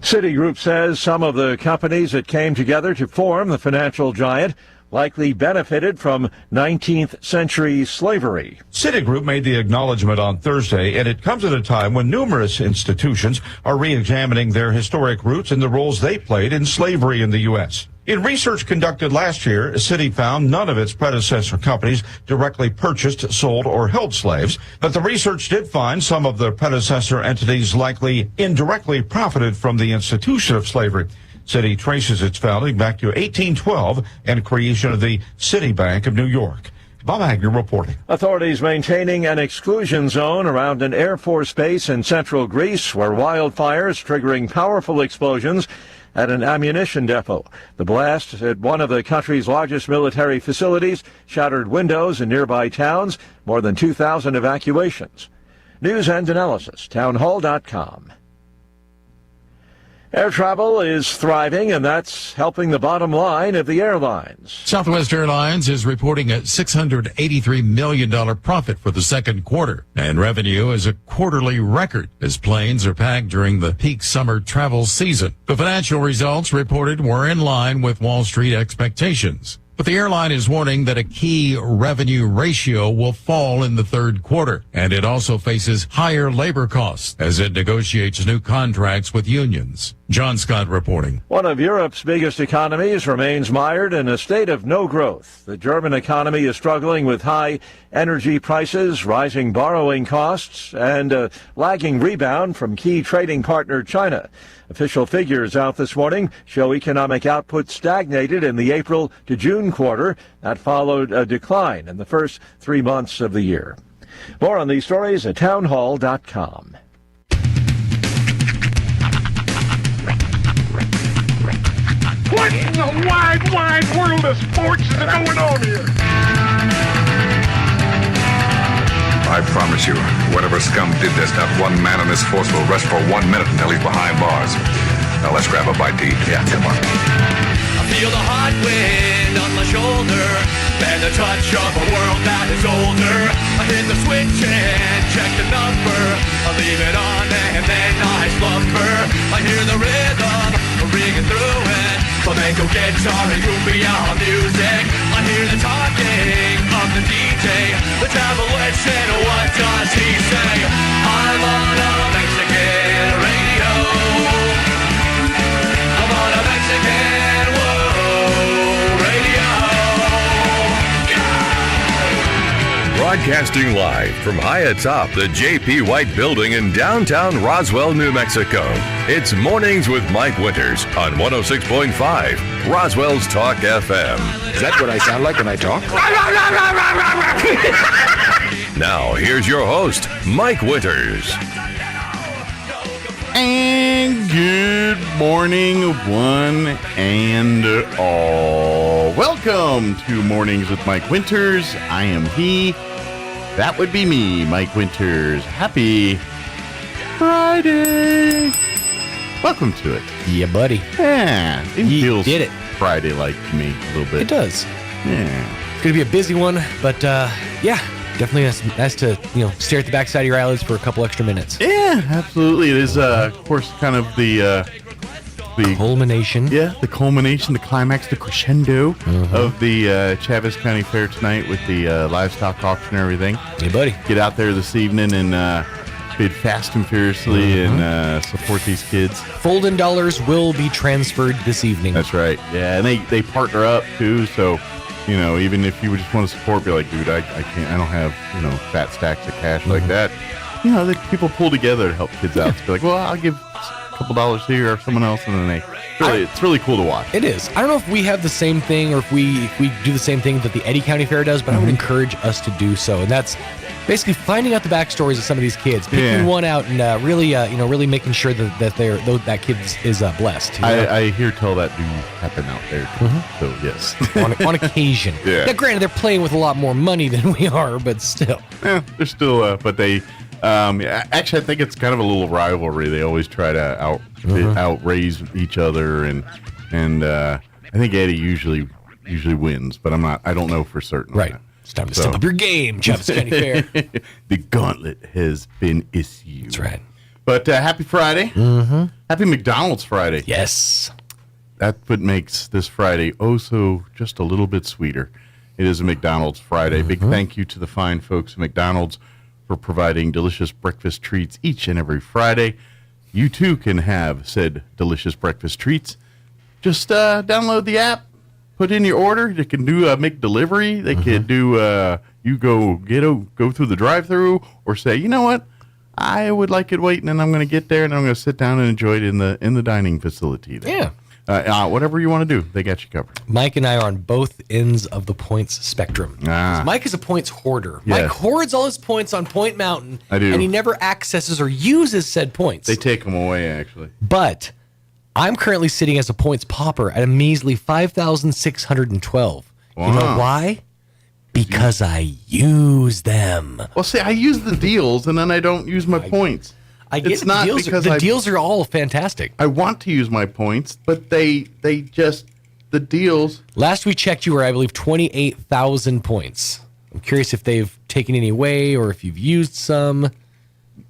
Citigroup says some of the companies that came together to form the financial giant likely benefited from 19th century slavery. Citigroup made the acknowledgement on Thursday, and it comes at a time when numerous institutions are re-examining their historic roots and the roles they played in slavery in the U.S. In research conducted last year, Citi found none of its predecessor companies directly purchased, sold, or held slaves, but the research did find some of the predecessor entities likely indirectly profited from the institution of slavery. Citi traces its founding back to 1812 and creation of the Citibank of New York. Bob Agnew reporting. Authorities maintaining an exclusion zone around an Air Force base in central Greece where wildfires triggering powerful explosions at an ammunition depot. The blast at one of the country's largest military facilities shattered windows in nearby towns, more than 2,000 evacuations. News and analysis, townhall.com. Air travel is thriving, and that's helping the bottom line of the airlines. Southwest Airlines is reporting a $683 million profit for the second quarter, and revenue is a quarterly record as planes are packed during the peak summer travel season. The financial results reported were in line with Wall Street expectations. But the airline is warning that a key revenue ratio will fall in the third quarter, and it also faces higher labor costs as it negotiates new contracts with unions. John Scott reporting. One of Europe's biggest economies remains mired in a state of no growth. The German economy is struggling with high energy prices, rising borrowing costs, and a lagging rebound from key trading partner China. Official figures out this morning show economic output stagnated in the April to June quarter. That followed a decline in the first 3 months of the year. More on these stories at townhall.com. What in the wide, wide world of sports is going on here? I promise you, whatever scum did this, not one man in this force will rest for 1 minute until he's behind bars. Now let's grab a bite to eat. Yeah, come on. I feel the hot wind on my shoulder and the touch of a world that is older. I hit the switch and check the number. I leave it on and then I slumber. I hear the rhythm ringing through it. Flamenco guitar and cumbia music. I hear the talking of the DJ. The travel listen, what does he say? I'm on a Mexican radio. I'm on a Mexican radio. Broadcasting live from high atop the J.P. White Building in downtown Roswell, New Mexico. It's Mornings with Mike Winters on 106.5 Roswell's Talk FM. Is that what I sound like when I talk? Now, here's your host, Mike Winters. And good morning, one and all. Welcome to Mornings with Mike Winters. I am he. That would be me, Mike Winters. Happy Friday. Welcome to it. Yeah, buddy. Yeah, it feels did it. Friday-like to me a little bit. It does. Yeah. It's going to be a busy one, but yeah, definitely nice to stare at the backside of your eyelids for a couple extra minutes. Yeah, absolutely. It is, of course, kind of the culmination. Yeah, the culmination, the climax, the crescendo of the Chavez County Fair tonight with the livestock auction and everything. Hey, buddy. Get out there this evening and bid fast and furiously and support these kids. Fold-in dollars will be transferred this evening. That's right. Yeah, and they partner up too, so even if you just want to support, be like, dude, I can't, I don't have fat stacks of cash like that. People pull together to help kids out. So be like, well, I'll give a couple dollars here or someone else, and then it's really cool to watch. It is. I don't know if we have the same thing or if we do the same thing that the Eddy County Fair does, but I would encourage us to do so, and that's basically finding out the backstories of some of these kids, picking one out, and really making sure that that kid is blessed. I hear tell that do happen out there, so yes, on occasion. Yeah. Now, granted, they're playing with a lot more money than we are, but still. Yeah, they're still, but they. Actually, I think it's kind of a little rivalry. They always try to outraise each other, and I think Eddie usually wins, but I don't know for certain. Right. It's time to step up your game, Chavez County Fair. The gauntlet has been issued. That's right. But happy Friday. Mm-hmm. Happy McDonald's Friday. Yes. That's what makes this Friday so just a little bit sweeter. It is a McDonald's Friday. Big thank you to the fine folks at McDonald's for providing delicious breakfast treats each and every Friday. You too can have said delicious breakfast treats. Just download the app, put in your order. They can do make delivery. They can do you go through the drive-through, or say, you know what, I would like it waiting, and I'm going to get there and I'm going to sit down and enjoy it in the dining facility there. Yeah. Whatever you want to do, they got you covered. Mike and I are on both ends of the points spectrum. Mike is a points hoarder. Yes. Mike hoards all his points on Point Mountain. I do. And he never accesses or uses said points. They take them away, actually. But I'm currently sitting as a points pauper at a measly 5,612. Wow. You know why? Because I use them. Well, see, I use the deals, and then I don't use my points. I get It's not because the deals are all fantastic. I want to use my points, but they just, the deals. Last we checked, you were, I believe, 28,000 points. I'm curious if they've taken any away or if you've used some.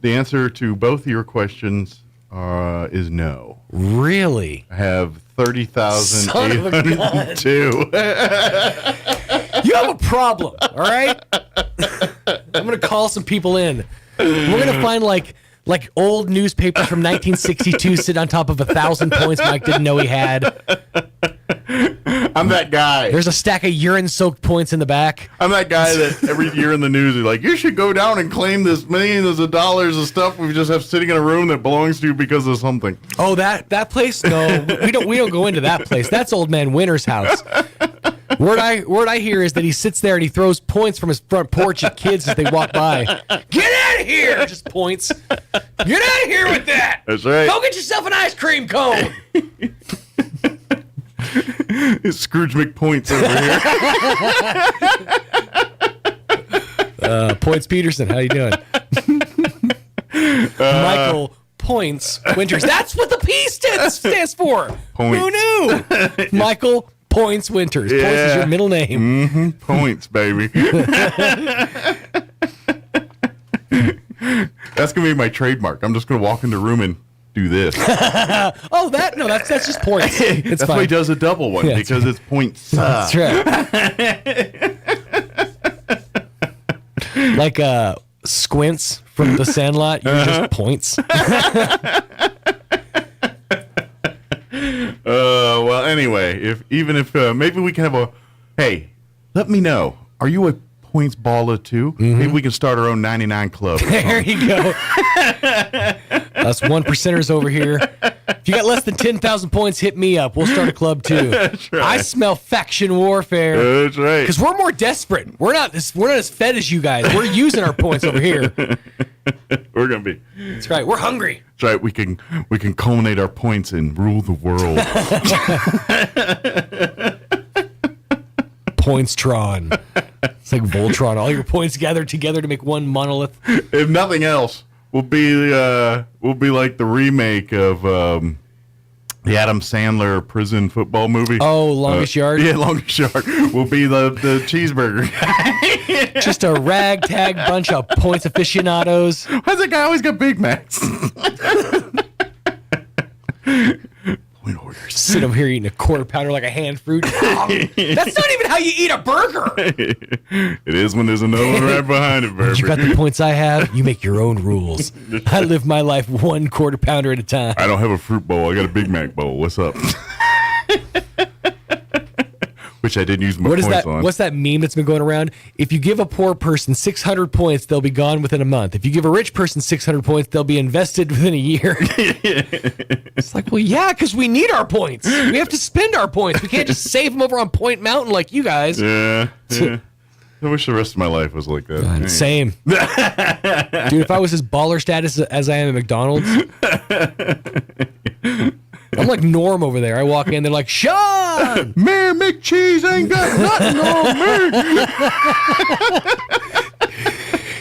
The answer to both of your questions is no. Really? I have 30,802. You have a problem, all right? I'm going to call some people in. We're going to find like old newspapers from 1962 sit on top of 1,000 points Mike didn't know he had. I'm that guy. There's a stack of urine-soaked points in the back. I'm that guy that every year in the news is like, you should go down and claim this millions of dollars of stuff we just have sitting in a room that belongs to you because of something. Oh, that place? No, we don't go into that place. That's Old Man Winter's house. Word I hear is that he sits there and he throws points from his front porch at kids as they walk by. Get out of here! Just points. Get out of here with that! That's right. Go get yourself an ice cream cone! It's Scrooge McPoints over here. Points Peterson, how you doing? Michael Points Winters. That's what the P stands for. Points. Who knew? Michael Points Winters. Yeah. Points is your middle name. Mm-hmm. Points, baby. That's going to be my trademark. I'm just going to walk in the room and do this. Oh, that's just points. It's That's fine. why he does a double one, Yeah, because it's points. That's right. Like Squints from The Sandlot. You're just points. Well, anyway, if maybe we can have hey, let me know. Are you a points baller too? Maybe we can start our own 99 club. There you go. Us 1%ers over here. If you got less than 10,000 points, hit me up. We'll start a club too. That's right. I smell faction warfare. That's right. Because we're more desperate. We're not as fed as you guys. We're using our points over here. We're gonna be. That's right. We're hungry. That's right. We can culminate our points and rule the world. Pointstron. It's like Voltron. All your points gathered together to make one monolith. If nothing else, we'll be like the remake of the Adam Sandler prison football movie. Oh, Longest Yard? Yeah, Longest Yard. We'll be the cheeseburger guy. Just a ragtag bunch of points aficionados. Why's that guy always got Big Macs? Point orders. Sit over here eating a quarter pounder like a hand fruit. That's not even how you eat a burger. It is when there's another one right behind it, baby. You got the points I have. You make your own rules. I live my life one quarter pounder at a time. I don't have a fruit bowl. I got a Big Mac bowl. What's up? Which I didn't use my points on. What's that meme that's been going around? If you give a poor person 600 points, they'll be gone within a month. If you give a rich person 600 points, they'll be invested within a year. It's like, well, yeah, because we need our points. We have to spend our points. We can't just save them over on Point Mountain like you guys. Yeah. I wish the rest of my life was like that. Same. Dude, if I was as baller status as I am at McDonald's, I'm like Norm over there. I walk in, they're like, Sean! Mayor McCheese ain't got nothing on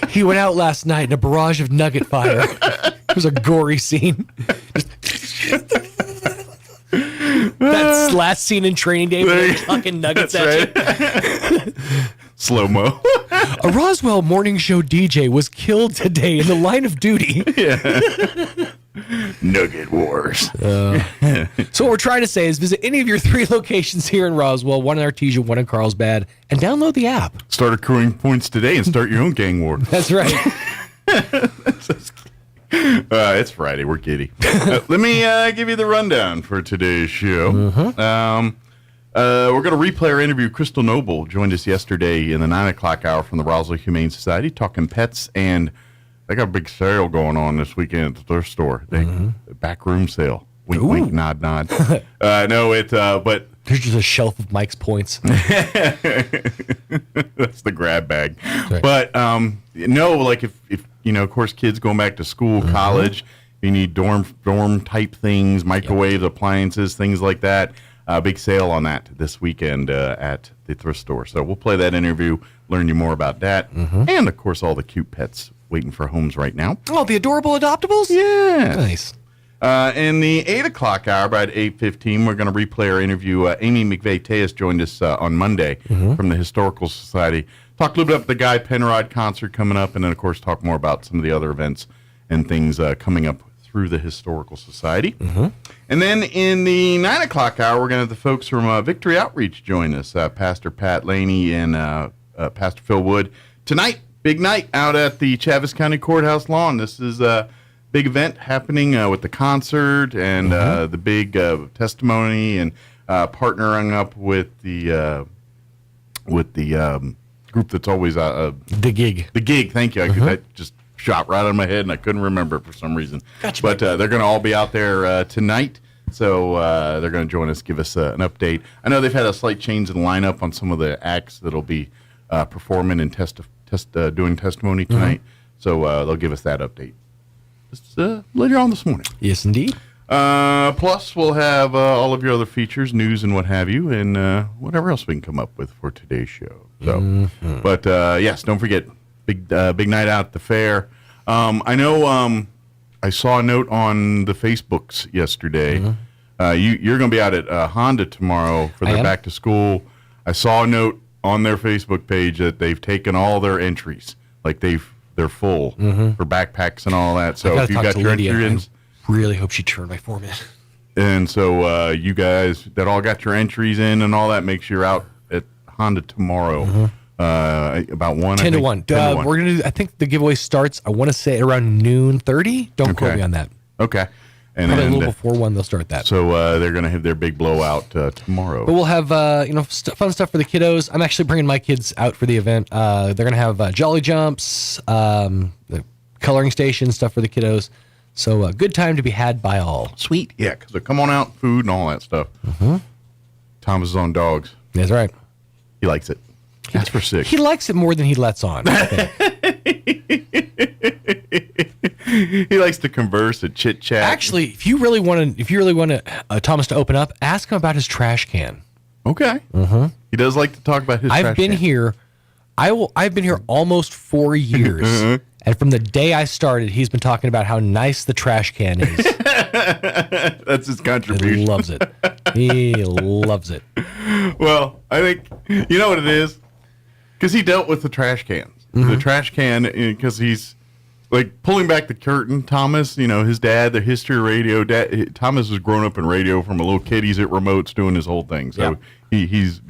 me. He went out last night in a barrage of nugget fire. It was a gory scene. That's last scene in Training Day when they're chucking nuggets at you. Slow-mo. A Roswell morning show DJ was killed today in the line of duty. Nugget Wars. So what we're trying to say is visit any of your 3 locations here in Roswell, one in Artesia, one in Carlsbad, and download the app. Start accruing points today and start your own gang war. That's right. It's Friday. We're giddy. Let me give you the rundown for today's show. We're going to replay our interview. Crystal Noble joined us yesterday in the 9 o'clock hour from the Roswell Humane Society, talking pets, and they got a big sale going on this weekend at the thrift store. Backroom sale. Wink, wink, nod, nod. But there's just a shelf of Mike's points. That's the grab bag. Right. But if of course, kids going back to school, college, you need dorm type things, microwave appliances, things like that. Big sale on that this weekend at the thrift store. So we'll play that interview, learn you more about that, and of course all the cute pets waiting for homes right now. Oh, the adorable adoptables? Yeah. Nice. In the 8 o'clock hour, about 8:15, we're going to replay our interview. Amy McVeigh-Tejas joined us on Monday from the Historical Society. Talk a little bit about the Guy Penrod concert coming up, and then, of course, talk more about some of the other events and things coming up through the Historical Society. And then in the 9 o'clock hour, we're going to have the folks from Victory Outreach join us, Pastor Pat Laney and Pastor Phil Wood. Tonight, big night out at the Chaves County Courthouse lawn. This is a big event happening with the concert and the big testimony, and partnering up with the group that's always The Gig. The Gig, thank you. That just shot right out of my head, and I couldn't remember it for some reason. Gotcha. But they're going to all be out there tonight, so they're going to join us, give us an update. I know they've had a slight change in the lineup on some of the acts that'll be performing and doing testimony tonight, so they'll give us that update. Just later on this morning. Yes, indeed. Plus, we'll have all of your other features, news, and what have you, and whatever else we can come up with for today's show. So, but yes, don't forget, big night out at the fair. I know I saw a note on the Facebooks yesterday. You're going to be out at Honda tomorrow for their back to school. I saw a note on their Facebook page that they've taken all their entries, like they're full for backpacks and all that. So if you got your entries, I really hope she turned my form in. And so you guys that all got your entries in and all that, make sure you're out at Honda tomorrow. About 1. 10 to 1. We're gonna do. I think the giveaway starts, I want to say, around noon 30. Don't quote me on that. Okay. And probably then, a little before 1 they'll start that. So they're going to have their big blowout tomorrow. But we'll have fun stuff for the kiddos. I'm actually bringing my kids out for the event. They're going to have jolly jumps, the coloring station, stuff for the kiddos. So a good time to be had by all. Sweet. Yeah, because they come on out, food and all that stuff. Thomas is on dogs. That's right. He likes it. That's for sick. He likes it more than he lets on. I think. He likes to converse and chit chat. Actually, if you really want Thomas to open up, ask him about his trash can. Okay. He does like to talk about his trash can. I've been here almost 4 years. And from the day I started, he's been talking about how nice the trash can is. That's his contribution. He loves it. He loves it. Well, I think, you know what it is? Because he dealt with the trash cans. The trash can, because he's, like, pulling back the curtain. Thomas, his dad, the history of radio. Thomas was grown up in radio from a little kid. He's at remotes doing his whole thing. So he's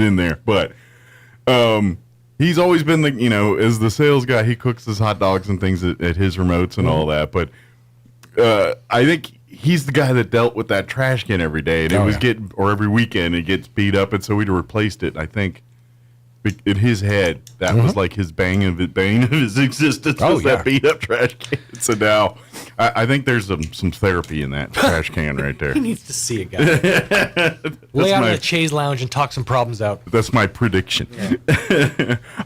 in there. But he's always been as the sales guy, he cooks his hot dogs and things at his remotes and all that. But I think he's the guy that dealt with that trash can every day, and every weekend it gets beat up, and so we replaced it. I think in his head that was like his bane of his existence was that beat up trash can. So now I think there's some therapy in that trash can right there. He needs to see a guy. Lay out in the chaise lounge and talk some problems out. That's my prediction. Yeah.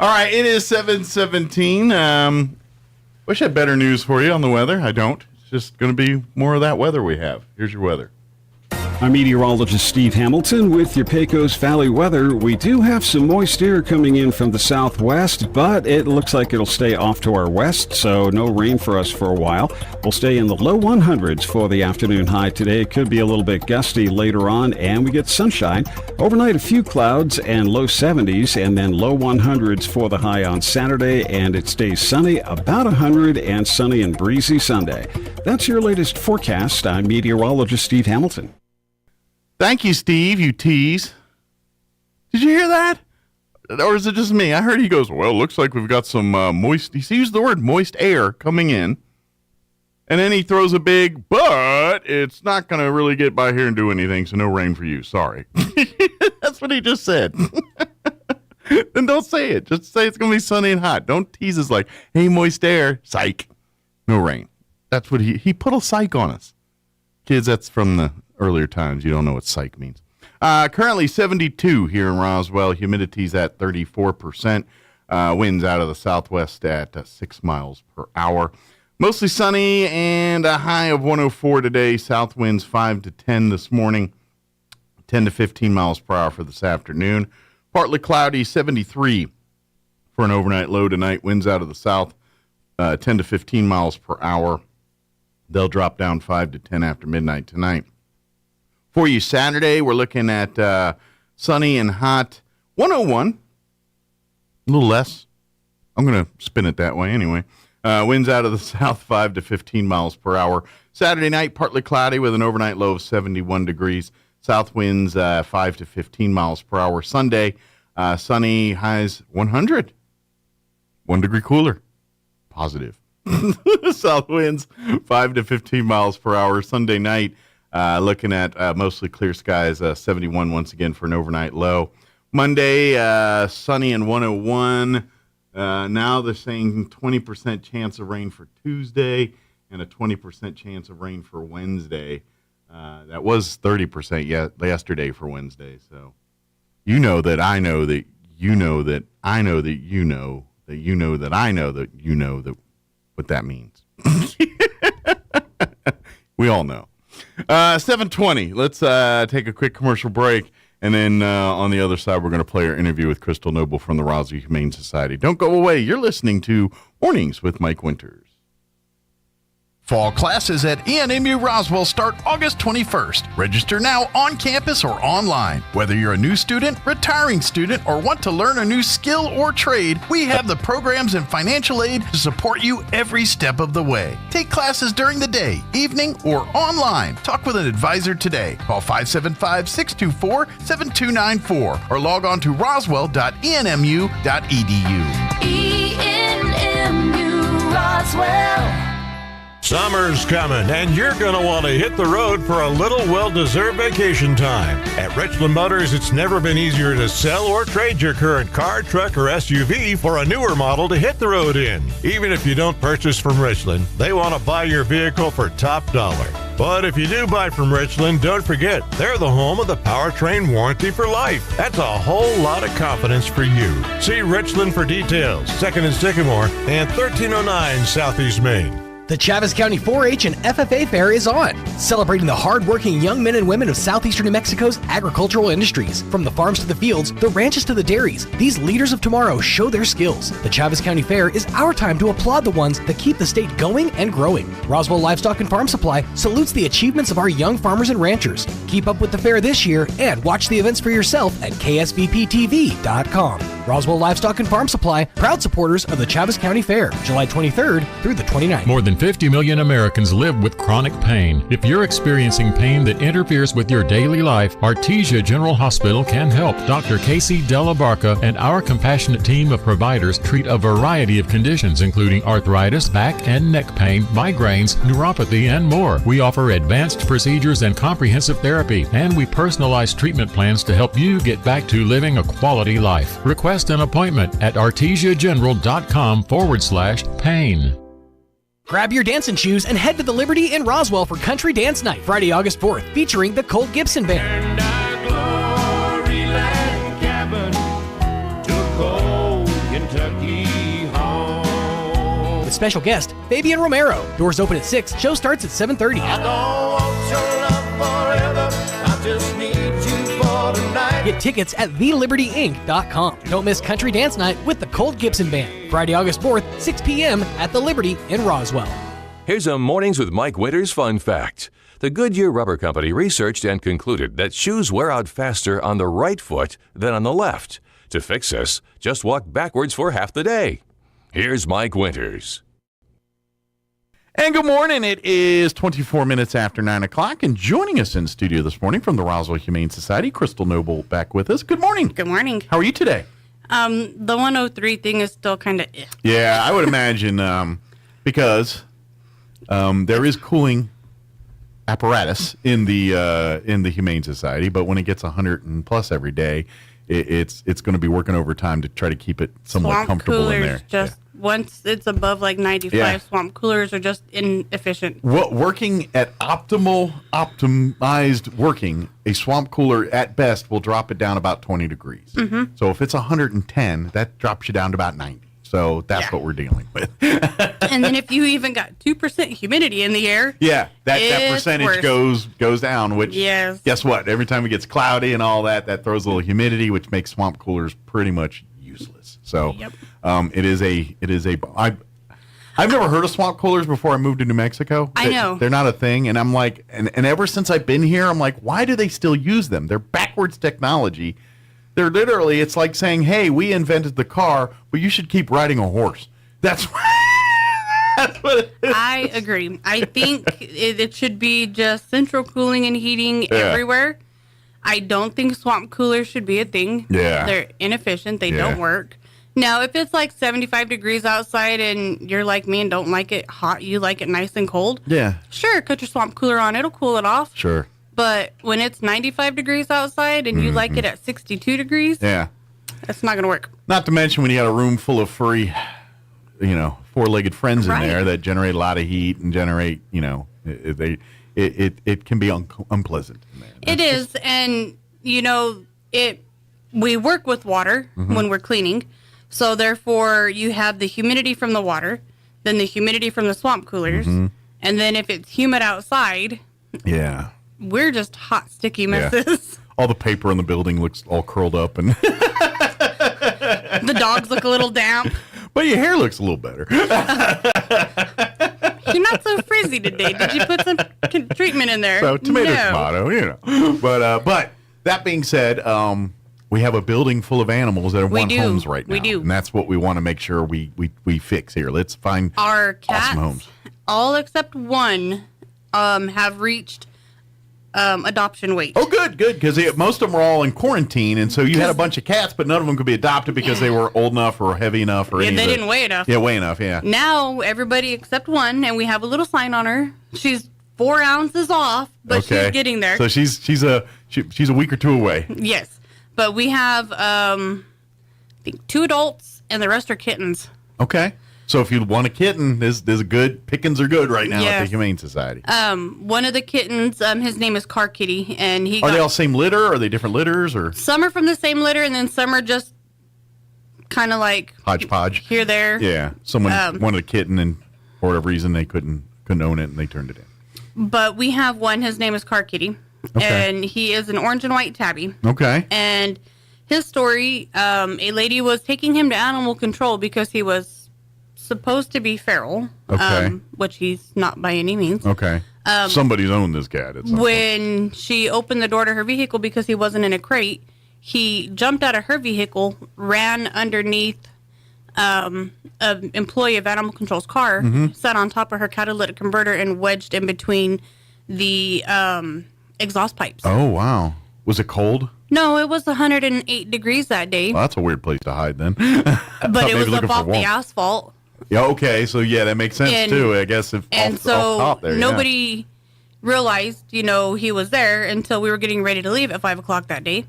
All right, it is 7:17. Wish I had better news for you on the weather. I don't. It's just going to be more of that weather we have. Here's your weather. I'm meteorologist Steve Hamilton with your Pecos Valley weather. We do have some moist air coming in from the southwest, but it looks like it'll stay off to our west, so no rain for us for a while. We'll stay in the low 100s for the afternoon high today. It could be a little bit gusty later on, and we get sunshine. Overnight, a few clouds and low 70s, and then low 100s for the high on Saturday, and it stays sunny, about 100, and sunny and breezy Sunday. That's your latest forecast. I'm meteorologist Steve Hamilton. Thank you, Steve, you tease. Did you hear that? Or is it just me? I heard he goes, well, looks like we've got some moist, he used the word moist air coming in. And then he throws a big, but it's not going to really get by here and do anything, so no rain for you. Sorry. That's what he just said. Then don't say it. Just say it's going to be sunny and hot. Don't tease us like, hey, moist air, psych. No rain. That's what he put a psych on us. Kids, that's from the earlier times. You don't know what psych means. Currently 72 here in Roswell. Humidity's at 34%. Winds out of the southwest at 6 miles per hour. Mostly sunny and a high of 104 today. South winds 5 to 10 this morning. 10 to 15 miles per hour for this afternoon. Partly cloudy, 73 for an overnight low tonight. Winds out of the south 10 to 15 miles per hour. They'll drop down 5 to 10 after midnight tonight. For you Saturday, we're looking at sunny and hot, 101, a little less. I'm going to spin it that way anyway. Winds out of the south, 5 to 15 miles per hour. Saturday night, partly cloudy with an overnight low of 71 degrees. South winds 5 to 15 miles per hour. Sunday, sunny, highs 100. 1 degree cooler. Positive. South winds 5 to 15 miles per hour. Sunday night, looking at mostly clear skies, 71 once again for an overnight low. Monday, sunny and 101. Now they're saying 20% chance of rain for Tuesday and a 20% chance of rain for Wednesday. That was 30% yesterday for Wednesday. So you know that I know that you know that I know that you know that you know that I know that you know that what that means. We all know. 7:20. Let's take a quick commercial break. And then on the other side, we're going to play our interview with Crystal Noble from the Roswell Humane Society. Don't go away. You're listening to Mornings with Mike Winters. Fall classes at ENMU Roswell start August 21st. Register now on campus or online. Whether you're a new student, retiring student, or want to learn a new skill or trade, we have the programs and financial aid to support you every step of the way. Take classes during the day, evening, or online. Talk with an advisor today. Call 575-624-7294 or log on to roswell.enmu.edu. ENMU Roswell. Summer's coming, and you're going to want to hit the road for a little well-deserved vacation time. At Richland Motors, it's never been easier to sell or trade your current car, truck, or SUV for a newer model to hit the road in. Even if you don't purchase from Richland, they want to buy your vehicle for top dollar. But if you do buy from Richland, don't forget, they're the home of the powertrain warranty for life. That's a whole lot of confidence for you. See Richland for details. 2nd and Sycamore and 1309 Southeast Main. The Chaves County 4-H and FFA Fair is on, celebrating the hard-working young men and women of southeastern New Mexico's agricultural industries. From the farms to the fields, the ranches to the dairies, these leaders of tomorrow show their skills. The Chaves County Fair is our time to applaud the ones that keep the state going and growing. Roswell Livestock and Farm Supply salutes the achievements of our young farmers and ranchers. Keep up with the fair this year and watch the events for yourself at ksbptv.com. Roswell Livestock and Farm Supply, proud supporters of the Chaves County Fair, July 23rd through the 29th. More than 50 million Americans live with chronic pain. If you're experiencing pain that interferes with your daily life, Artesia General Hospital can help. Dr. Casey Della Barca and our compassionate team of providers treat a variety of conditions, including arthritis, back and neck pain, migraines, neuropathy, and more. We offer advanced procedures and comprehensive therapy, and we personalize treatment plans to help you get back to living a quality life. Request an appointment at artesiageneral.com/pain. Grab your dancing shoes and head to the Liberty in Roswell for Country Dance Night, Friday, August 4th, featuring the Colt Gibson Band. With special guest, Fabian Romero. Doors open at 6, show starts at 7:30. I don't want your love forever. Get tickets at thelibertyinc.com. Don't miss Country Dance Night with the Colt Gibson Band, Friday, August 4th, 6 p.m. at the Liberty in Roswell. Here's a Mornings with Mike Winters fun fact. The Goodyear Rubber Company researched and concluded that shoes wear out faster on the right foot than on the left. To fix this, just walk backwards for half the day. Here's Mike Winters. And good morning. It is 24 minutes after 9 o'clock, and joining us in studio this morning from the Roswell Humane Society, Crystal Noble back with us. Good morning. Good morning. How are you today? The 103 thing is still kind of Yeah, I would imagine because there is cooling apparatus in the Humane Society, but when it gets 100 and plus every day, it's going to be working overtime to try to keep it somewhat swamp comfortable coolers in there. Just once it's above like 95, swamp coolers are just inefficient. Working at optimized working, a swamp cooler at best will drop it down about 20 degrees. Mm-hmm. So if it's 110, that drops you down to about 90. So that's what we're dealing with. And then if you even got 2% humidity in the air, that percentage goes down, which guess what? Every time it gets cloudy and all that throws a little humidity, which makes swamp coolers pretty much useless. So I've never heard of swamp coolers before I moved to New Mexico. I know. They're not a thing, and I'm like, and ever since I've been here, I'm like, why do they still use them? They're backwards technology. They're literally, it's like saying, hey, we invented the car, but you should keep riding a horse. That's what it is. I agree. I think it should be just central cooling and heating everywhere. I don't think swamp coolers should be a thing. Yeah. They're inefficient. They don't work. Now, if it's like 75 degrees outside and you're like me and don't like it hot, you like it nice and cold. Yeah. Sure, cut your swamp cooler on. It'll cool it off. Sure. But when it's 95 degrees outside and you like it at 62 degrees, that's not going to work. Not to mention when you got a room full of furry, four-legged friends in there that generate a lot of heat and generate, it can be unpleasant in there. It is, and we work with water when we're cleaning, so therefore you have the humidity from the water, then the humidity from the swamp coolers, and then if it's humid outside, we're just hot, sticky messes. All the paper in the building looks all curled up, and the dogs look a little damp. But your hair looks a little better. You're not so frizzy today. Did you put some treatment in there? So tomato. But that being said, we have a building full of animals that want homes right now. We do. And that's what we want to make sure we fix here. Let's find our cats, awesome homes. All except one have reached adoption weight. Oh, good, because most of them were all in quarantine, and so you had a bunch of cats, but none of them could be adopted because they were old enough or heavy enough or anything. They didn't weigh enough. Yeah, weigh enough, yeah. Now, everybody except one, and we have a little sign on her. She's 4 ounces off, but she's getting there. So she's a week or two away. Yes, but we have I think 2 adults, and the rest are kittens. Okay. So if you want a kitten, there's a good pickings are good right now at the Humane Society. One of the kittens, his name is Car Kitty, and are they all same litter? Or are they different litters? Or some are from the same litter, and then some are just kind of like hodgepodge here, there. Yeah, someone wanted a kitten, and for whatever reason they couldn't own it, and they turned it in. But we have one. His name is Car Kitty, and he is an orange and white tabby. Okay. And his story, a lady was taking him to animal control because he was supposed to be feral, which he's not by any means. Okay. Somebody's owned this cat. When she opened the door to her vehicle because he wasn't in a crate, he jumped out of her vehicle, ran underneath an employee of Animal Control's car, sat on top of her catalytic converter, and wedged in between the exhaust pipes. Oh, wow. Was it cold? No, it was 108 degrees that day. Well, that's a weird place to hide then. But it was up off the asphalt. Yeah, okay, so that makes sense too. I guess off top there. Nobody realized, he was there until we were getting ready to leave at 5 o'clock that day,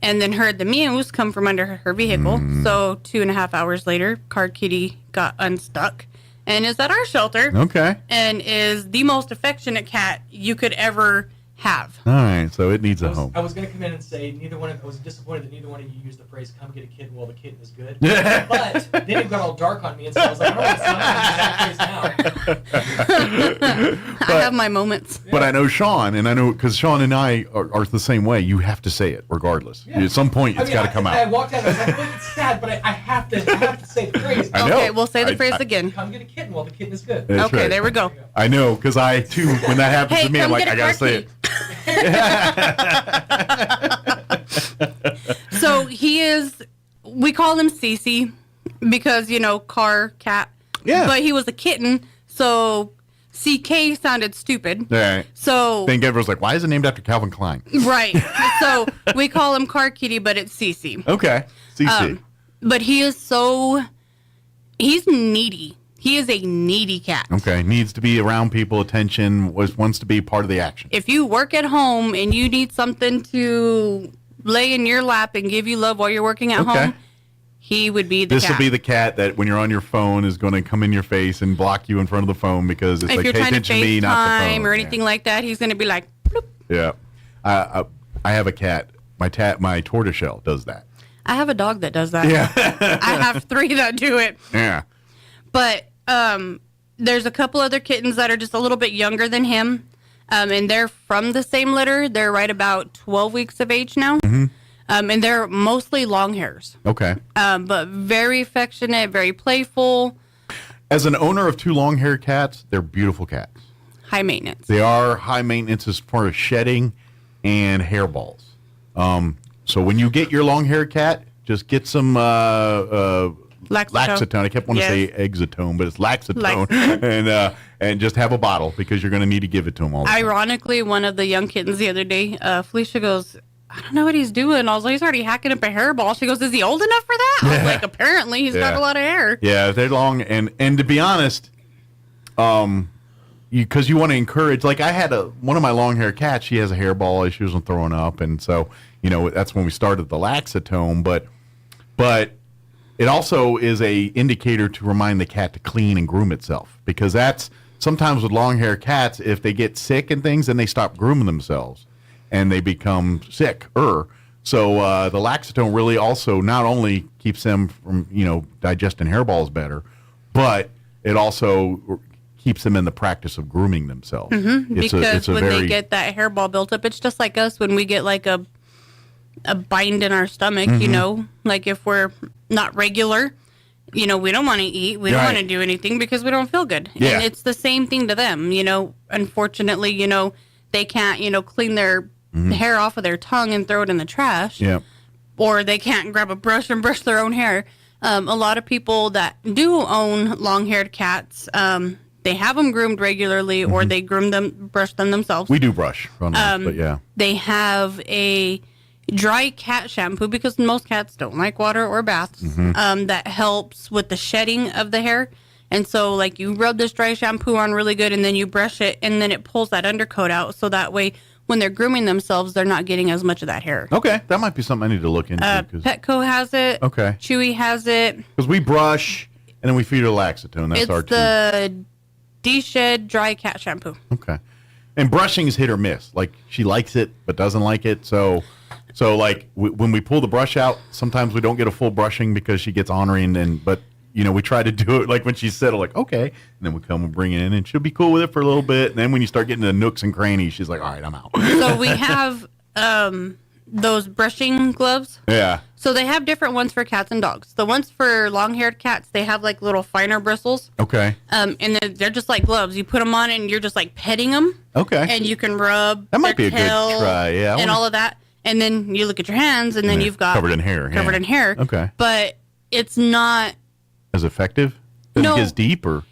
and then heard the mews come from under her vehicle. So 2.5 hours later, Car Kitty got unstuck and is at our shelter. Okay, and is the most affectionate cat you could ever have. All right, so it needs a home. I was going to come in and say I was disappointed that neither one of you used the phrase "come get a kitten while the kitten is good." But then it got all dark on me, and so I was like, I don't know what that phrase now. I have my moments. But I know Sean, and I know because Sean and I are the same way. You have to say it regardless. Yeah. At some point, it's got to come out. I walked out and I was like, it's sad, but I have to say the phrase. I know. Okay, we'll say the phrase again. Come get a kitten while the kitten is good. That's Okay, right. there we go. I know, because I, too, when that happens Hey, to me, I'm come like, get a I got to car say it. So he is, we call him Cece because, car, cat. Yeah. But he was a kitten, so CK sounded stupid. All right. So, Then everyone's like, why is it named after Calvin Klein? right. So we call him Car Kitty, but it's Cece. Okay. CC. But he's needy. He is a needy cat. Okay. Needs to be around people, attention, wants to be part of the action. If you work at home and you need something to lay in your lap and give you love while you're working at home, he would be the cat. This will be the cat that when you're on your phone is going to come in your face and block you in front of the phone because it's if like, you're pay trying to attention to me, not the phone. FaceTime or anything like that, he's going to be like, bloop. Yeah. I have a cat. My tortoiseshell does that. I have a dog that does that. Yeah. I have 3 that do it. Yeah. But there's a couple other kittens that are just a little bit younger than him, and they're from the same litter. They're right about 12 weeks of age now, and they're mostly long hairs. Okay. But very affectionate, very playful. As an owner of 2 long-haired cats, they're beautiful cats. High maintenance. They are high maintenance as far as shedding and hairballs. So when you get your long-haired cat, just get some Laxatone. I kept wanting to say exotone, but it's Laxatone, and just have a bottle because you're going to need to give it to them all the time. Ironically, one of the young kittens the other day, Felicia goes, I don't know what he's doing. I was like, he's already hacking up a hairball. She goes, is he old enough for that? I was like, apparently he's got a lot of hair. Yeah, they're long, and to be honest, because you want to encourage. Like I had one of my long-haired cats. She has a hairball issues and throwing up, and so that's when we started the Laxatone. But it also is a indicator to remind the cat to clean and groom itself, because that's sometimes with long-haired cats, if they get sick and things, then they stop grooming themselves and they become sick. So the Laxatone really also not only keeps them from digesting hairballs better, but it also keeps them in the practice of grooming themselves. Because when they get that hairball built up, it's just like us when we get like a bind in our stomach, like if we're not regular, we don't want to eat, we don't want to do anything because we don't feel good. Yeah. And it's the same thing to them, unfortunately, they can't, clean their hair off of their tongue and throw it in the trash. Yeah. Or they can't grab a brush and brush their own hair. A lot of people that do own long-haired cats, they have them groomed regularly or they brush them themselves. We do brush on those, but yeah. They have a dry cat shampoo because most cats don't like water or baths. That helps with the shedding of the hair. And so like you rub this dry shampoo on really good and then you brush it and then it pulls that undercoat out. So that way when they're grooming themselves, they're not getting as much of that hair. Okay. That might be something I need to look into. Petco has it. Okay. Chewy has it. Because we brush and then we feed her Laxatone. That's our It's the D-Shed dry cat shampoo. Okay. And brushing is hit or miss. Like she likes it but doesn't like it. So like when we pull the brush out, sometimes we don't get a full brushing because she gets ornery, but we try to do it like when she's settled, like okay, and then we come and bring it in, and she'll be cool with it for a little bit. And then when you start getting the nooks and crannies, she's like, all right, I'm out. So we have those brushing gloves. Yeah. So they have different ones for cats and dogs. The ones for long-haired cats, they have like little finer bristles. Okay. And they're just like gloves. You put them on and you're just like petting them. Okay. And you can rub. That might be a good tail try. Yeah. And all of that. And then you look at your hands, and then you've got covered in hair. Covered in hair. Okay. But it's not as effective. Doesn't No. get as deep, or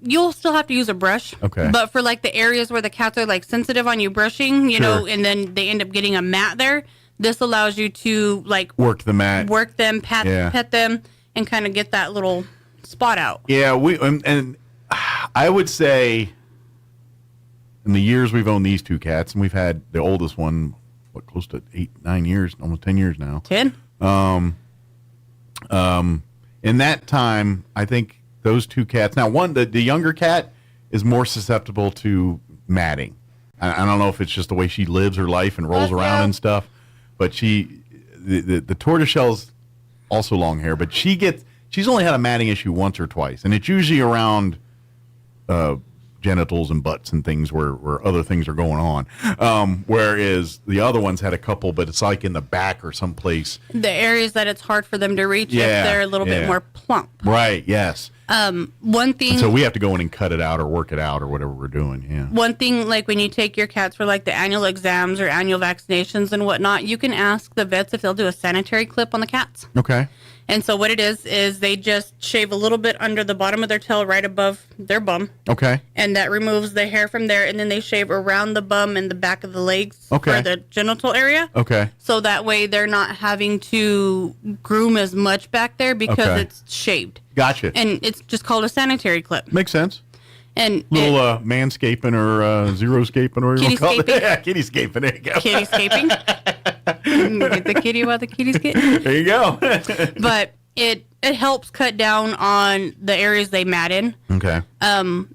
you'll still have to use a brush. Okay. But for like the areas where the cats are like sensitive on you brushing, and then they end up getting a mat there. This allows you to like work the mat, work them, pet them, and kind of get that little spot out. Yeah, we and I would say in the years we've owned these 2 cats, and we've had the oldest one, close to 8-9 years, almost 10 years now. 10. In that time, I think those 2 cats. Now, the younger cat is more susceptible to matting, I don't know if it's just the way she lives her life and rolls around and stuff, but the tortoiseshell's also long hair, but she's only had a matting issue once or twice, and it's usually around genitals and butts and things where other things are going on. Whereas the other ones had a couple, but it's like in the back or someplace. The areas that it's hard for them to reach if they're a little bit more plump. Right, yes. One thing. And so we have to go in and cut it out or work it out or whatever we're doing, yeah. One thing, like when you take your cats for like the annual exams or annual vaccinations and whatnot, you can ask the vets if they'll do a sanitary clip on the cats. Okay. And so what it is they just shave a little bit under the bottom of their tail right above their bum. Okay. And that removes the hair from there. And then they shave around the bum and the back of the legs for the genital area. Okay. So that way they're not having to groom as much back there because it's shaved. Gotcha. And it's just called a sanitary clip. Makes sense. And little manscaping or zero-scaping or whatever you call it. Kittyscaping. Yeah, kittyscaping. There you go. Kittyscaping. Get the kitty while the kitty's getting. There you go. But it helps cut down on the areas they mat in. Okay.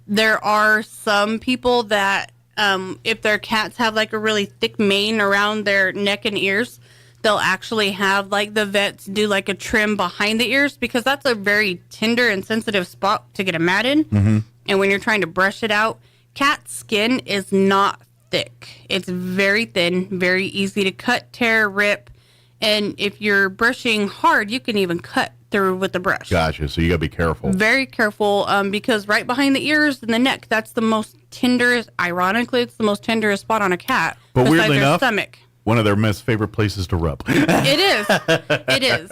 There are some people that if their cats have like a really thick mane around their neck and ears, they'll actually have like the vets do like a trim behind the ears because that's a very tender and sensitive spot to get a mat in. Mm-hmm. And when you're trying to brush it out, cat skin is not thick. It's very thin, very easy to cut, tear, rip. And if you're brushing hard, you can even cut through with the brush. Gotcha. So you got to be careful. Very careful because right behind the ears and the neck, that's the most tenderest, ironically, it's the most tenderest spot on a cat. But weirdly their enough, stomach. One of their most favorite places to rub. It is. It is.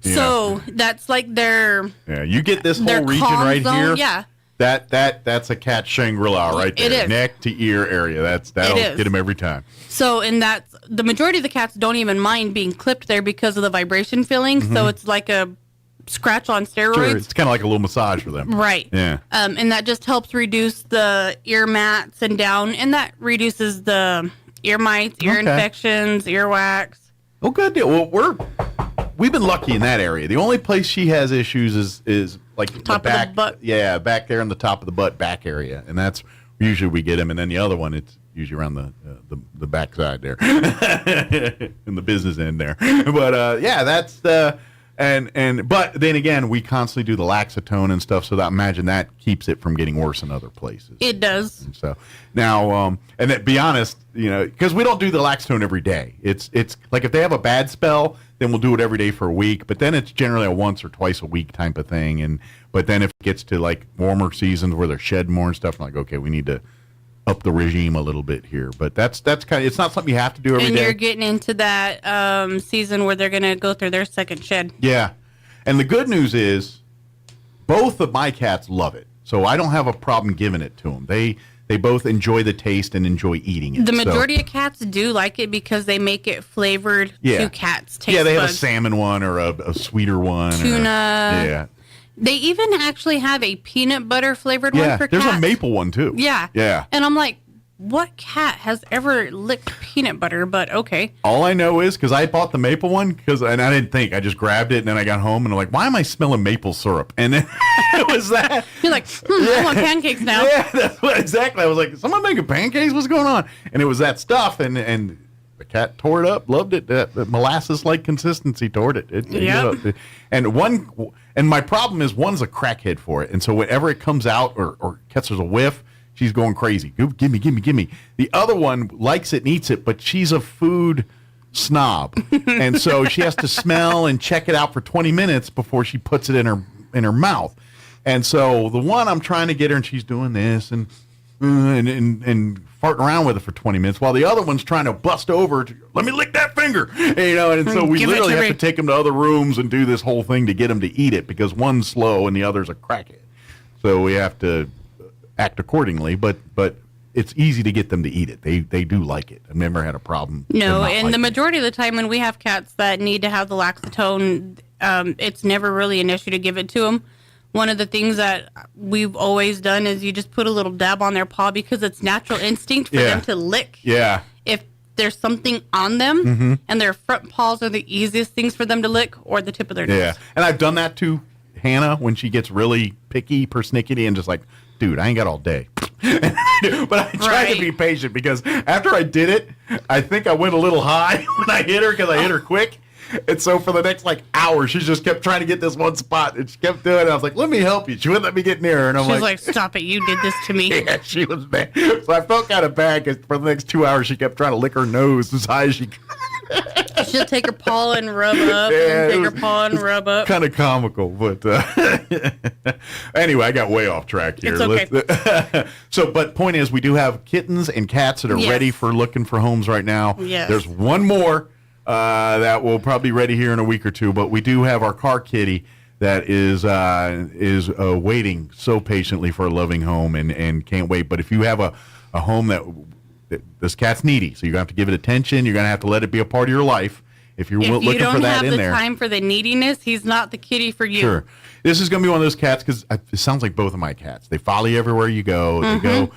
Yeah. So that's like their... Yeah, you get this whole their region calm right zone, here. Yeah. That's a cat Shangri-La right there. It is. Neck to ear area. That'll get them every time. So, and that's the majority of the cats don't even mind being clipped there because of the vibration feeling. Mm-hmm. So it's like a scratch on steroids. Sure, it's kind of like a little massage for them. Right. Yeah. And that just helps reduce the ear mats and down, and that reduces the ear mites, ear infections, ear wax. Well, good deal. Well, we've been lucky in that area. The only place she has issues is like Top the back, of the butt. Yeah, back there in the top of the butt back area, and that's usually we get them. And then the other one, it's usually around the back side there, in the business end there. But yeah, that's the but then again, we constantly do the laxatone and stuff, so that imagine that keeps it from getting worse in other places. It does. And so now, and then, be honest, because we don't do the laxatone every day. It's like if they have a bad spell, then we'll do it every day for a week. But then it's generally a once or twice a week type of thing. But then if it gets to like warmer seasons where they're shedding more and stuff, I'm like, okay, we need to up the regime a little bit here. But that's kind of, it's not something you have to do every day. And you're getting into that season where they're going to go through their second shed. Yeah. And the good news is both of my cats love it. So I don't have a problem giving it to them. They both enjoy the taste and enjoy eating it. The majority of cats do like it because they make it flavored to cats' taste Yeah, they have buds. a salmon one or a sweeter one. Tuna. Yeah. They even actually have a peanut butter flavored one for cats. There's a maple one too. Yeah. Yeah. And I'm like, what cat has ever licked peanut butter? But okay. All I know is because I bought the maple one and I didn't think. I just grabbed it and then I got home and I'm like, why am I smelling maple syrup? And then it was that. You're like, I want pancakes now. Yeah, that's what exactly. I was like, someone making pancakes? What's going on? And it was that stuff and the cat tore it up, loved it. The molasses-like consistency toward it. And my problem is one's a crackhead for it. And so whenever it comes out or catches a whiff, she's going crazy. Give me. The other one likes it and eats it, but she's a food snob. And so she has to smell and check it out for 20 minutes before she puts it in her mouth. And so the one I'm trying to get her, and she's doing this and farting around with it for 20 minutes, while the other one's trying to bust over to, let me lick that finger, and so we literally have to take them to other rooms and do this whole thing to get them to eat it because one's slow and the other's a crackhead. So we have to act accordingly, but it's easy to get them to eat it. They do like it. I've never had a problem. No, and the majority of the time when we have cats that need to have the laxatone, it's never really an issue to give it to them. One of the things that we've always done is you just put a little dab on their paw because it's natural instinct for them to lick. Yeah. If there's something on them, and their front paws are the easiest things for them to lick, or the tip of their nose. Yeah, and I've done that to Hannah when she gets really picky, persnickety, and just like, dude, I ain't got all day. But I tried to be patient because after I did it, I think I went a little high when I hit her because I hit her quick. And so for the next hour, she just kept trying to get this one spot, and she kept doing it. I was like, "Let me help you." She wouldn't let me get near her, and I'm She's like, "Stop it! You did this to me." Yeah, she was mad. So I felt kind of bad because for the next 2 hours, she kept trying to lick her nose as high as she could. She'll take her paw and rub up, and take her paw and rub up. Kind of comical, but anyway, I got way off track here. It's okay. But point is, we do have kittens and cats that are ready for looking for homes right now. Yes. There's one more that will probably be ready here in a week or two, but we do have our car kitty that is waiting so patiently for a loving home and can't wait. But if you have a home that this cat's needy, so you're gonna have to give it attention. You're gonna have to let it be a part of your life. If you're looking for that in there, if you don't have the time for the neediness, he's not the kitty for you. Sure, this is gonna be one of those cats because it sounds like both of my cats. They follow you everywhere you go. They go.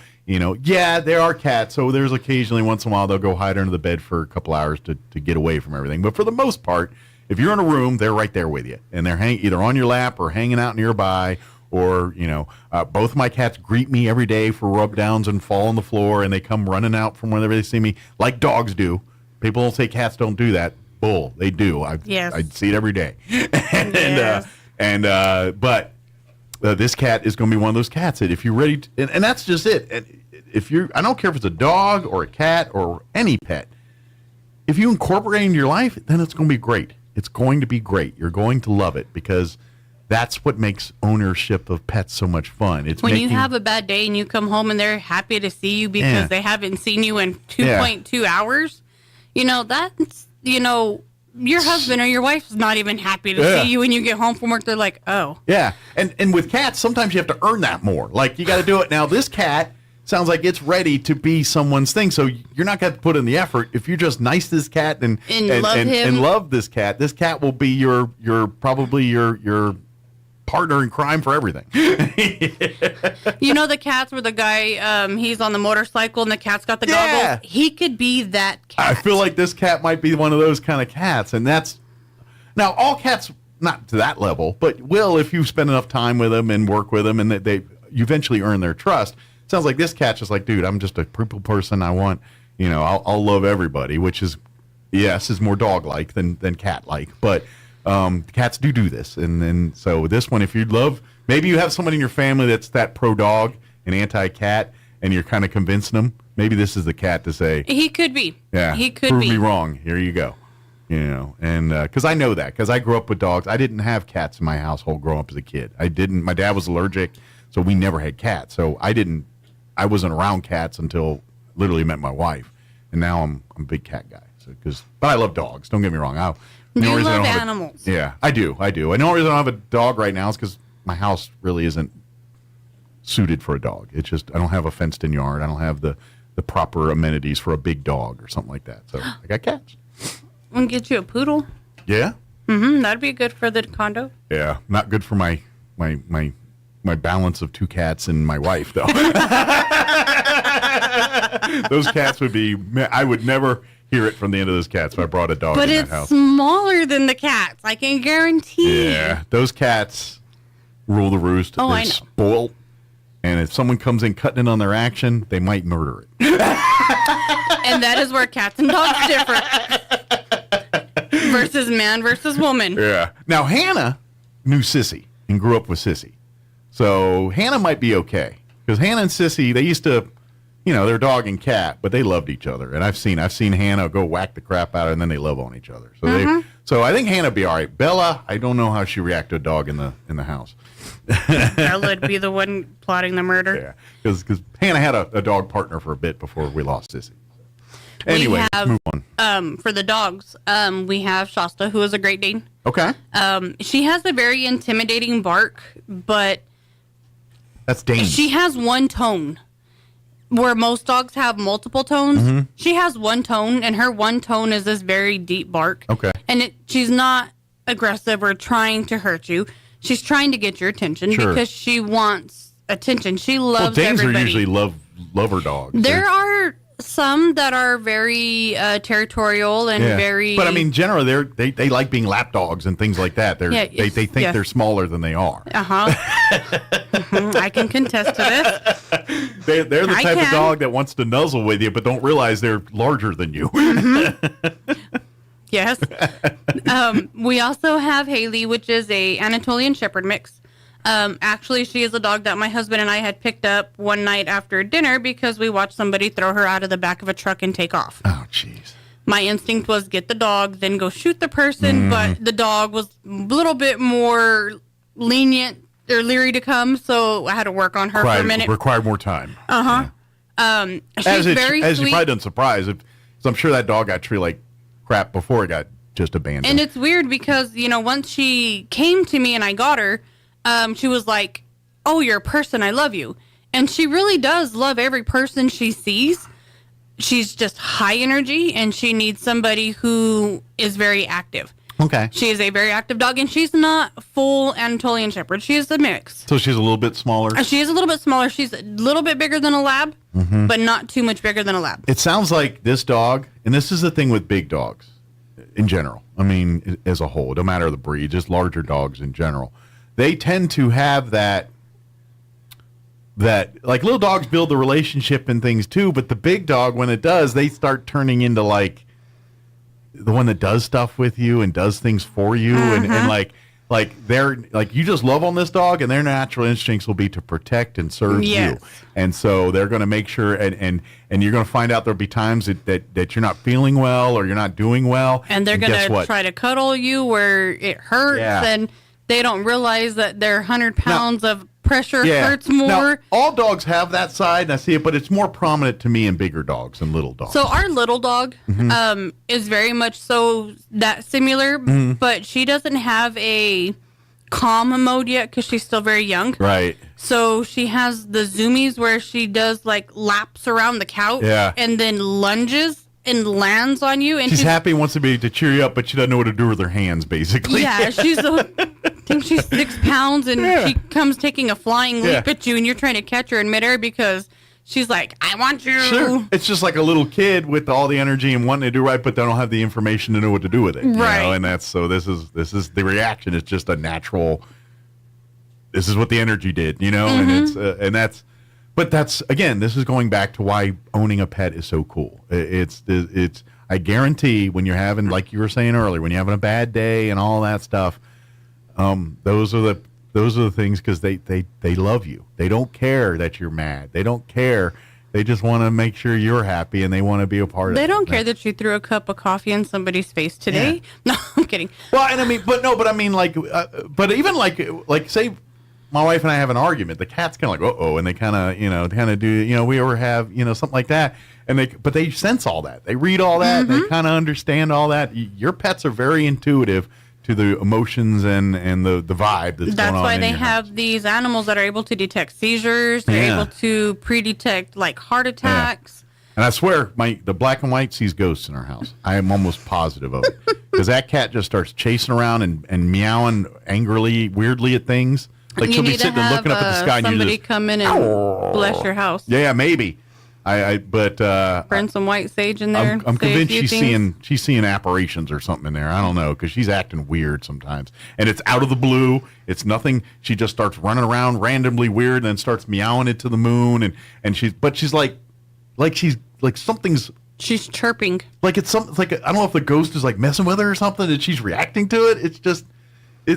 Yeah, there are cats, so there's occasionally once in a while they'll go hide under the bed for a couple hours to get away from everything. But for the most part, if you're in a room, they're right there with you, and they're either on your lap or hanging out nearby. Or, both my cats greet me every day for rub downs and fall on the floor, and they come running out from whenever they see me, like dogs do. People don't say cats don't do that. Bull, they do. I see it every day. But this cat is going to be one of those cats that if you're ready, and that's just it. And I don't care if it's a dog or a cat or any pet, if you incorporate it into your life, then it's going to be great. It's going to be great. You're going to love it because that's what makes ownership of pets so much fun. It's when you have a bad day and you come home and they're happy to see you because they haven't seen you in 2.2 hours, that's, your husband or your wife's not even happy to see you when you get home from work. They're like, oh. Yeah. And with cats, sometimes you have to earn that more. Like, you got to do it. Now, this cat sounds like it's ready to be someone's thing, so you're not going to put in the effort. If you're just nice to this cat and love this cat will be your probably your partner in crime for everything. The cats where the guy, he's on the motorcycle and the cat's got the goggles? He could be that cat. I feel like this cat might be one of those kind of cats, and that's... Now, all cats, not to that level, but will if you spend enough time with them and work with them, and you eventually earn their trust. Sounds like this cat's just like, dude, I'm just a people person. I want, I'll love everybody, which is more dog-like than cat-like, but... cats do this, and so this one, if you love, maybe you have somebody in your family that's that pro-dog and anti-cat, and you're kind of convincing them, maybe this is the cat to say. He could be. Yeah, he could prove be. me wrong. Here you go. And because I know that, because I grew up with dogs. I didn't have cats in my household growing up as a kid. I didn't. My dad was allergic, so we never had cats. So I wasn't around cats until literally met my wife, and now I'm a big cat guy. But I love dogs. Don't get me wrong. You love animals. I do. And the only reason I don't have a dog right now is because my house really isn't suited for a dog. It's just I don't have a fenced-in yard. I don't have the proper amenities for a big dog or something like that. So I got cats. We'll get you a poodle. Yeah? Mm-hmm. That'd be good for the condo. Yeah. Not good for my balance of two cats and my wife, though. Those cats would be... I would never... hear it from the end of those cats if I brought a dog in that house. But it's smaller than the cats. I can guarantee. Yeah, those cats rule the roost. Oh, They're I know. spoiled. And if someone comes in cutting in on their action, they might murder it. And that is where cats and dogs differ. Versus man versus woman. Yeah. Now, Hannah knew Sissy and grew up with Sissy. So Hannah might be okay. Because Hannah and Sissy, they used to... they're dog and cat, but they loved each other. And I've seen Hannah go whack the crap out of her, and then they love on each other. So so I think Hannah would be all right. Bella, I don't know how she react to a dog in the house. Bella'd be the one plotting the murder. Yeah, because Hannah had a dog partner for a bit before we lost Sissy. Anyway, let's move on. For the dogs, we have Shasta, who is a Great Dane. Okay. She has a very intimidating bark, but that's Dane. She has one tone. Where most dogs have multiple tones, she has one tone, and her one tone is this very deep bark. Okay. And she's not aggressive or trying to hurt you. She's trying to get your attention because she wants attention. She loves Danes everybody. are usually lover dogs. There are some that are very territorial and very. But I mean, generally, they like being lap dogs and things like that. They think they're smaller than they are. I can contest to this. They're the type of dog that wants to nuzzle with you, but don't realize they're larger than you. Yes. We also have Haley, which is a Anatolian Shepherd mix. Actually, she is a dog that my husband and I had picked up one night after dinner because we watched somebody throw her out of the back of a truck and take off. Oh, jeez. My instinct was get the dog, then go shoot the person, but the dog was a little bit more lenient or leery to come, so I had to work on her for a minute. Required more time. She's very as sweet. you probably done surprised, so I'm sure that dog got treated like crap before it got just abandoned. And it's weird because, once she came to me and I got her, she was like, "Oh, you're a person. I love you." And she really does love every person she sees. She's just high energy, and she needs somebody who is very active. Okay. She is a very active dog, and she's not full Anatolian Shepherd. She is a mix. So she's a little bit smaller? She is a little bit smaller. She's a little bit bigger than a lab, but not too much bigger than a lab. It sounds like this dog, and this is the thing with big dogs in general. I mean, as a whole, no matter the breed, just larger dogs in general. They tend to have that like little dogs build the relationship and things too, but the big dog, when it does, they start turning into like the one that does stuff with you and does things for you, and like they're like, you just love on this dog, and their natural instincts will be to protect and serve you, and so they're going to make sure, and you're going to find out there'll be times that you're not feeling well or you're not doing well, and they're going to try to cuddle you where it hurts, and they don't realize that their 100 pounds of pressure hurts more. Now, all dogs have that side, and I see it, but it's more prominent to me in bigger dogs than little dogs. So our little dog is very much so that similar, but she doesn't have a calm mode yet because she's still very young. Right. So she has the zoomies where she does like laps around the couch and then lunges and lands on you. And she's happy and wants to cheer you up, but she doesn't know what to do with her hands, basically. Yeah, I think she's 6 pounds, and she comes taking a flying leap at you, and you're trying to catch her in midair because she's like, "I want you." Sure. It's just like a little kid with all the energy and wanting to do right, but they don't have the information to know what to do with it. Right. You know? And this is the reaction. It's just a natural. This is what the energy did, and it's But that's, again, this is going back to why owning a pet is so cool. It's I guarantee when you're having, like you were saying earlier, when you're having a bad day and all that stuff, those are the things, because they love you. They don't care that you're mad. They don't care. They just want to make sure you're happy, and they want to be a part of it. They don't care that you threw a cup of coffee in somebody's face today. Yeah. No, I'm kidding. Well, and I mean, but even like say, my wife and I have an argument. The cat's kind of like, uh-oh, and they kind of do, we ever have, something like that. But they sense all that. They read all that. They kind of understand all that. Your pets are very intuitive to the emotions and the vibe that's going on. That's why they your have house. these animals that are able to detect seizures. They're able to pre-detect like heart attacks. And I swear, the black and white sees ghosts in our house. I am almost positive of it. Because that cat just starts chasing around and meowing angrily, weirdly at things. Like she'll be sitting and looking up at the sky, and somebody you just come in and bless your house. Yeah, maybe. Burn some white sage in there. I'm convinced she's seeing apparitions or something in there. I don't know, because she's acting weird sometimes, and it's out of the blue. It's nothing. She just starts running around randomly weird, and then starts meowing it to the moon, and she's something's. She's chirping. Like it's something. Like I don't know if the ghost is like messing with her or something, and she's reacting to it. It's just.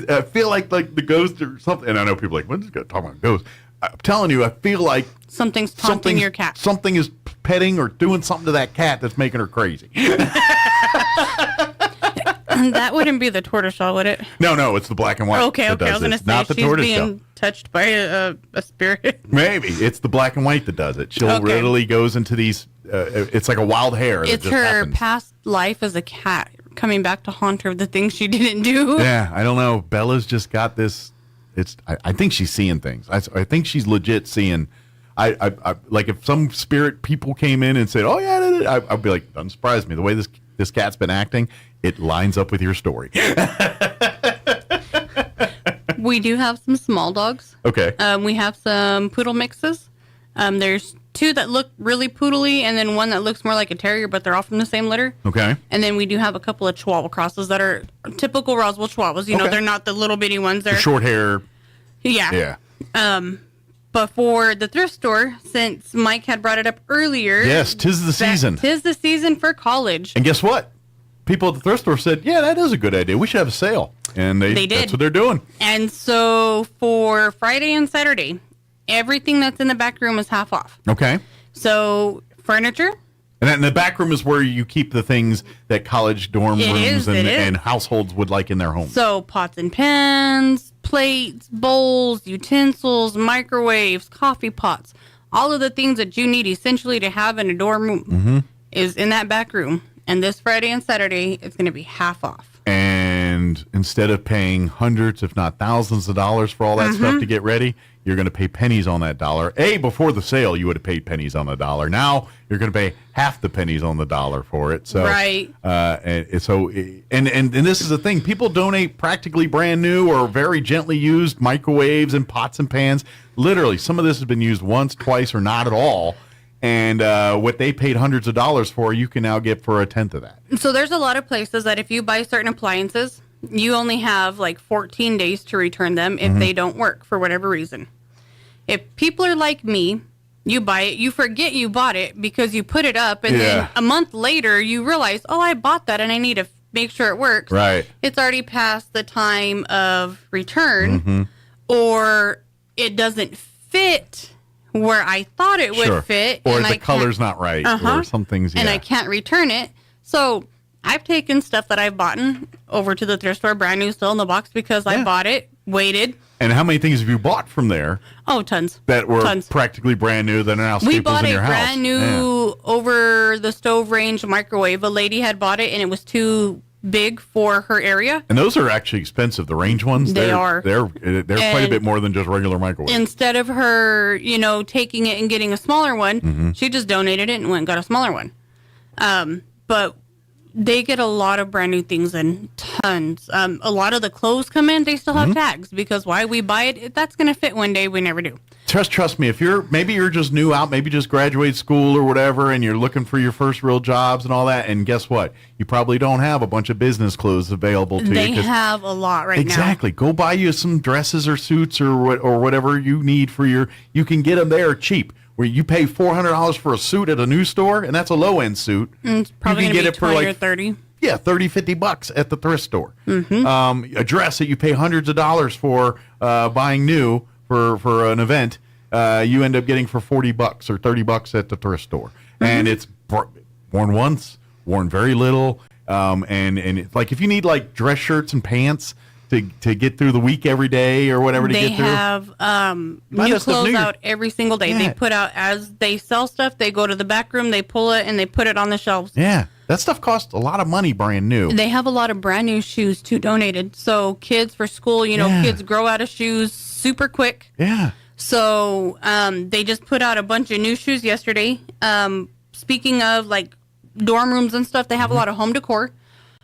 I feel like the ghost or something, and I know people are like, when's this guy talking about ghosts? I'm telling you, I feel like something's taunting your cat. Something is petting or doing something to that cat that's making her crazy. That wouldn't be the tortoiseshell, would it? No, it's the black and white. Okay. I was going to say not the she's being touched by a spirit. Maybe it's the black and white that does it. She'll literally goes into these. It's like a wild hair. It's her past life as a cat coming back to haunt her of the things she didn't do. Yeah, I don't know. Bella's just got this. I think she's seeing things. I think she's legit seeing. I like if some spirit people came in and said, "Oh yeah," I'd be like, "Doesn't surprise me. The way this cat's been acting, it lines up with your story." We do have some small dogs. Okay. We have some poodle mixes. There's two that look really poodly, and then one that looks more like a terrier, but they're all from the same litter. Okay. And then we do have a couple of Chihuahua crosses that are typical Roswell Chihuahuas. You know, they're not the little bitty ones. They're The short hair. Yeah. But for the thrift store, since Mike had brought it up earlier. Yes, 'tis the season. 'Tis the season for college. And guess what? People at the thrift store said, yeah, that is a good idea. We should have a sale. And they did. That's what they're doing. And so for Friday and Saturday, everything that's in the back room is half off. Okay. So furniture. And then the back room is where you keep the things that college dorm rooms and households would like in their homes. So pots and pans, plates, bowls, utensils, microwaves, coffee pots, all of the things that you need essentially to have in a dorm room is in that back room. And this Friday and Saturday, it's going to be half off. And instead of paying hundreds, if not thousands of dollars for all that stuff to get ready, you're going to pay pennies on that dollar. Before the sale, you would have paid pennies on the dollar. Now you're going to pay half the pennies on the dollar for it. So, right. And this is the thing. People donate practically brand new or very gently used microwaves and pots and pans. Literally, some of this has been used once, twice, or not at all. And what they paid hundreds of dollars for, you can now get for a tenth of that. So there's a lot of places that if you buy certain appliances, you only have like 14 days to return them if they don't work for whatever reason. If people are like me, you buy it, you forget you bought it because you put it up, and then a month later you realize, oh, I bought that and I need to make sure it works. Right. It's already past the time of return, or it doesn't fit where I thought it would fit. Or and the color's not right, or some things, and I can't return it. So I've taken stuff that I've bought over to the thrift store, brand new, still in the box, because I bought it, waited. And how many things have you bought from there? Oh, tons. That were practically brand new that are now staples in your house? We bought a brand new over-the-stove range microwave. A lady had bought it, and it was too big for her area. And those are actually expensive. The range ones, They are. They're quite a bit more than just regular microwaves. Instead of her, taking it and getting a smaller one, she just donated it and went and got a smaller one. But they get a lot of brand new things and tons. A lot of the clothes come in, they still have tags, because why we buy it, that's going to fit one day, we never do. Trust me, if maybe you're just new out, maybe just graduated school or whatever, and you're looking for your first real jobs and all that, and guess what? You probably don't have a bunch of business clothes available to you. They have a lot right now. Exactly. Go buy you some dresses or suits or whatever you need for you can get them there cheap. Where you pay $400 for a suit at a new store, and that's a low-end suit. It's probably going to be 20 or 30. Yeah, $30-$50 at the thrift store. A dress that you pay hundreds of dollars for buying new for an event, you end up getting for $40 or $30 at the thrift store. And it's worn once, worn very little, and it's like if you need like dress shirts and pants to get through the week every day or whatever to get through. They have new clothes out every single day. They put out, as they sell stuff, they go to the back room, they pull it, and they put it on the shelves. Yeah, that stuff costs a lot of money brand new. They have a lot of brand new shoes, too, donated. So kids for school, kids grow out of shoes super quick. Yeah. So they just put out a bunch of new shoes yesterday. Speaking of, like, dorm rooms and stuff, they have a lot of home decor.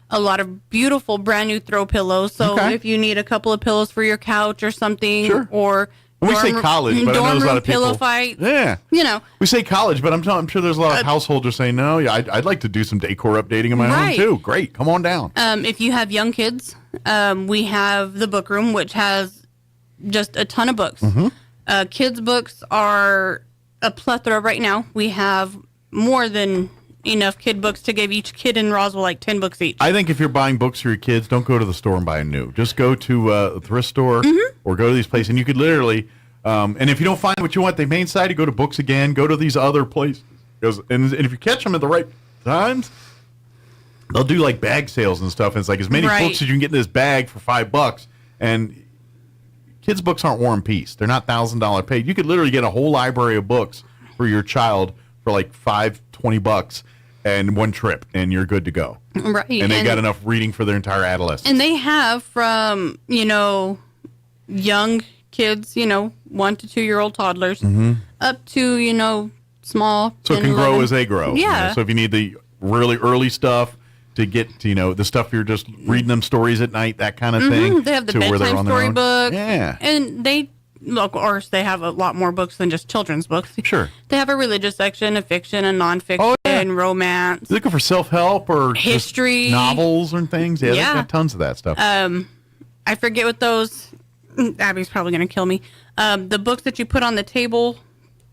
A lot of beautiful brand new throw pillows. So if you need a couple of pillows for your couch or something, or we say college, but I know there's a lot of people. Pillow fight. Yeah, we say college, but I'm sure there's a lot of households are saying no. Yeah, I'd like to do some decor updating in my home too. Great, come on down. If you have young kids, we have the book room, which has just a ton of books. Kids' books are a plethora right now. We have more than enough kid books to give each kid in Roswell like 10 books each. I think if you're buying books for your kids, don't go to the store and buy a new. Just go to a thrift store or go to these places, and you could literally, and if you don't find what you want, the main site, you go to Books Again, go to these other places. And if you catch them at the right times, they'll do like bag sales and stuff. And it's like as many books as you can get in this bag for $5. And kids' books aren't War and Peace. They're not $1,000 paid. You could literally get a whole library of books for your child for like $20 and one trip, and you're good to go. Right. And they got enough reading for their entire adolescence. And they have from, young kids, 1 to 2 year old toddlers, up to, small. So it can grow as they grow. Yeah. So if you need the really early stuff to get to, the stuff you're just reading them stories at night, that kind of thing. They have the bedtime storybook. Yeah. And they of course, they have a lot more books than just children's books. Sure. They have a religious section, a fiction, a nonfiction, romance. Looking for self-help or history, just novels and things? Yeah, they've got tons of that stuff. I forget what those... Abby's probably going to kill me. The books that you put on the table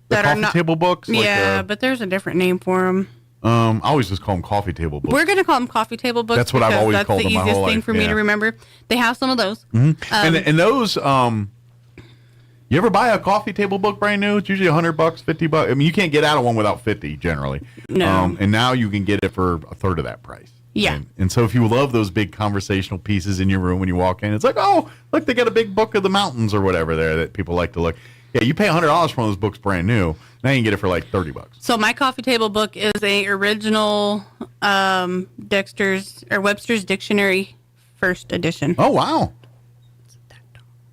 that are not... table books? Yeah, but there's a different name for them. I always just call them coffee table books. We're going to call them coffee table books. That's what I've always called them my whole life. That's the easiest thing for me to remember. They have some of those. And those, you ever buy a coffee table book brand new? It's usually $100, $50. I mean, you can't get out of one without 50 generally. No. And now you can get it for a third of that price. Yeah. And so if you love those big conversational pieces in your room when you walk in, it's like, oh, look, they got a big book of the mountains or whatever there that people like to look. Yeah, you pay $100 for one of those books brand new. Now you can get it for like $30. So my coffee table book is a original Webster's Dictionary first edition. Oh, wow.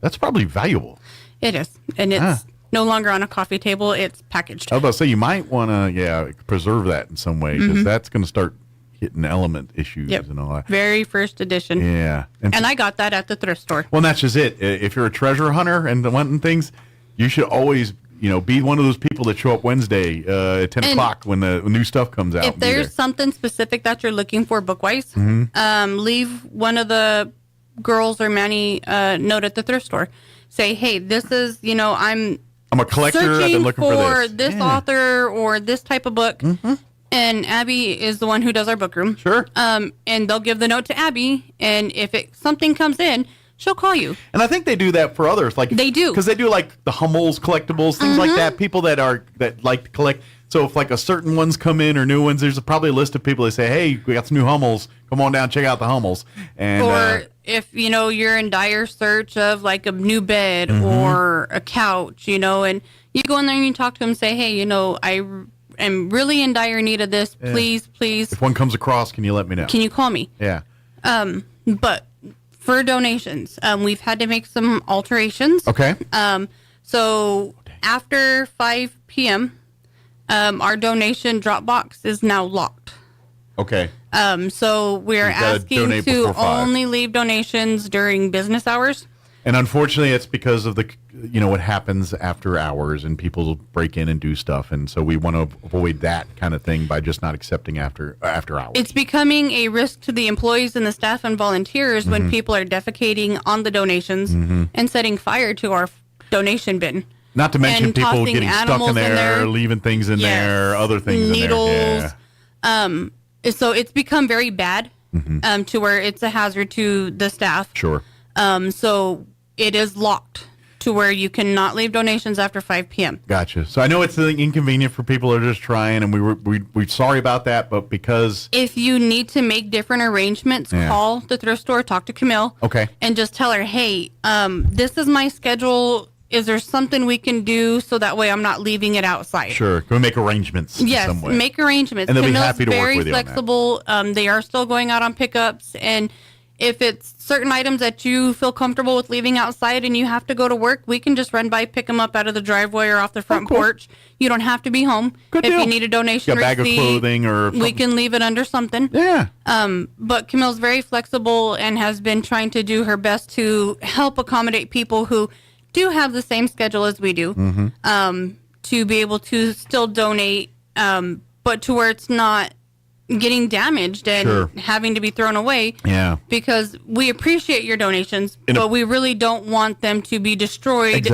That's probably valuable. It is. And it's no longer on a coffee table. It's packaged. I was about to say, you might want to, preserve that in some way because that's going to start hitting element issues and all that. Very first edition. Yeah. And I got that at the thrift store. Well, that's just it. If you're a treasure hunter and wanting things, you should always, be one of those people that show up Wednesday at 10 o'clock when the new stuff comes out. If there's something specific that you're looking for book-wise, leave one of the girls or Manny note at the thrift store. Say, hey, this is, I'm a collector. I've been looking for this author or this type of book. And Abby is the one who does our book room. Sure. And they'll give the note to Abby, and if something comes in, she'll call you. And I think they do that for others. Like they do. Because they do like the Hummels collectibles, things like that. People that like to collect. So if like a certain ones come in or new ones, there's probably a list of people that say, hey, we got some new Hummels. Come on down, check out the Hummels. And, or if, you're in dire search of like a new bed or a couch, and you go in there and you talk to them and say, hey, I'm really in dire need of this. Please. If one comes across, can you let me know? Can you call me? Yeah. But for donations, we've had to make some alterations. Okay. So after 5 p.m., our donation drop box is now locked. Okay. So we're asking to only leave donations during business hours. And unfortunately, it's because of what happens after hours and people break in and do stuff. And so we want to avoid that kind of thing by just not accepting after hours. It's becoming a risk to the employees and the staff and volunteers when people are defecating on the donations and setting fire to our donation bin. Not to mention people getting stuck in there, leaving things in there, other things needles, in there. Yeah. So it's become very bad to where it's a hazard to the staff. Sure. So it is locked to where you cannot leave donations after 5 p.m. Gotcha. So I know it's inconvenient for people that are just trying, and we're sorry about that, but because... If you need to make different arrangements, call the thrift store, talk to Camille. Okay. And just tell her, hey, this is my schedule. Is there something we can do so that way I'm not leaving it outside? Sure. Can we make arrangements? Yes, some way? Make arrangements. And they'll be happy to work with you very flexible. They are still going out on pickups, and if it's certain items that you feel comfortable with leaving outside and you have to go to work, we can just run by, pick them up out of the driveway or off the front porch. You don't have to be home. Good if deal. you need a donation bag receipt, of clothing or something. We can leave it under something. Yeah. But Camille's very flexible and has been trying to do her best to help accommodate people who do have the same schedule as we do, to be able to still donate, but to where it's not getting damaged and having to be thrown away. Yeah. Because we appreciate your donations, but we really don't want them to be destroyed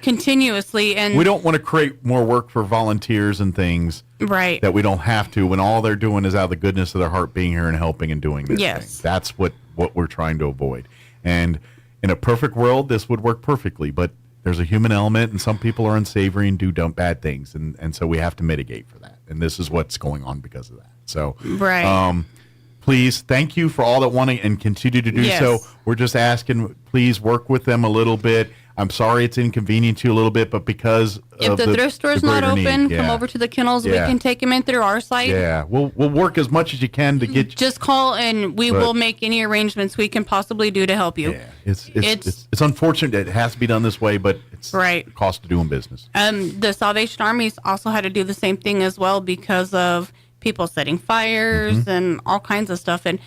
continuously. And we don't want to create more work for volunteers and things that we don't have to when all they're doing is out of the goodness of their heart being here and helping and doing this thing. That's what we're trying to avoid. And in a perfect world, this would work perfectly, but there's a human element, and some people are unsavory and do bad things, and so we have to mitigate for that. And this is what's going on because of that. So, please, thank you for all that want to and continue to do so. We're just asking, please work with them a little bit. I'm sorry it's inconvenient to you a little bit, but because if the thrift store is not open, come over to the kennels. We can take them in through our site. Yeah, we'll work as much as you can to get. Just call and we will make any arrangements we can possibly do to help you. Yeah, it's unfortunate that it has to be done this way, but it's the cost of doing business. The Salvation Armies also had to do the same thing as well because of people setting fires and all kinds of stuff. And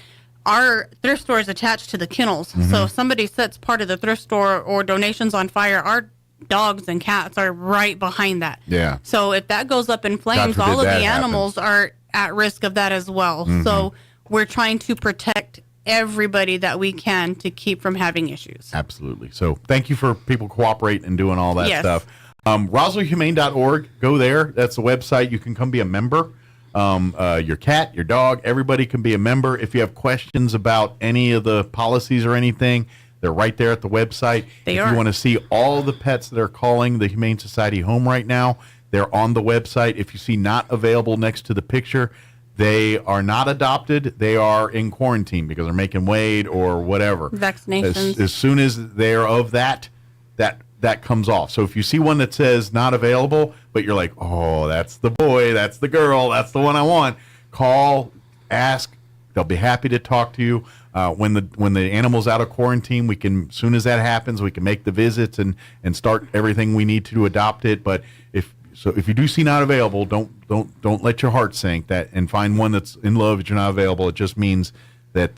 our thrift store is attached to the kennels. So if somebody sets part of the thrift store or donations on fire, our dogs and cats are right behind that. Yeah. So if that goes up in flames, all of the animals are at risk of that as well. Mm-hmm. So we're trying to protect everybody that we can to keep from having issues. Absolutely. So thank you for people cooperating and doing all that Yes. stuff. RoswellHumane.org. Go there. That's the website. You can come be a member. Your cat, your dog, everybody can be a member. If you have questions about any of the policies or anything, they're right there at the website. If you want to see all the pets that are calling the Humane Society home right now, they're on the website. If you see not available next to the picture, they are not adopted. They are in quarantine because they're making weight or whatever. Vaccinations. As soon as they're of that comes off. So if you see one that says not available, but you're like, oh, that's the boy, that's the girl, that's the one I want, call, ask. They'll be happy to talk to you. When the animal's out of quarantine, we can, as soon as that happens, we can make the visits and start everything we need to adopt it. But if you do see not available, don't let your heart sink that and find one that's in love that you're not available. It just means that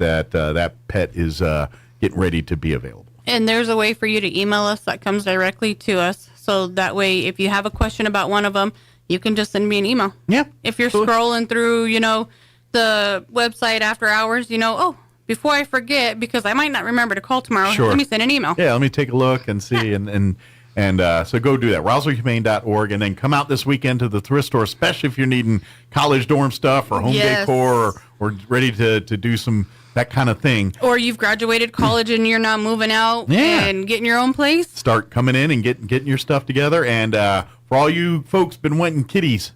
pet is getting ready to be available. And there's a way for you to email us that comes directly to us. So that way, if you have a question about one of them, you can just send me an email. Yeah. If you're scrolling through, the website after hours, before I forget, because I might not remember to call tomorrow, Sure. let me send an email. Yeah, let me take a look and see. And so go do that, RoswellHumane.org. And then come out this weekend to the thrift store, especially if you're needing college dorm stuff or home decor or ready to do some that kind of thing. Or you've graduated college and you're not moving out and getting your own place. Start coming in and getting your stuff together. And for all you folks been wanting kitties,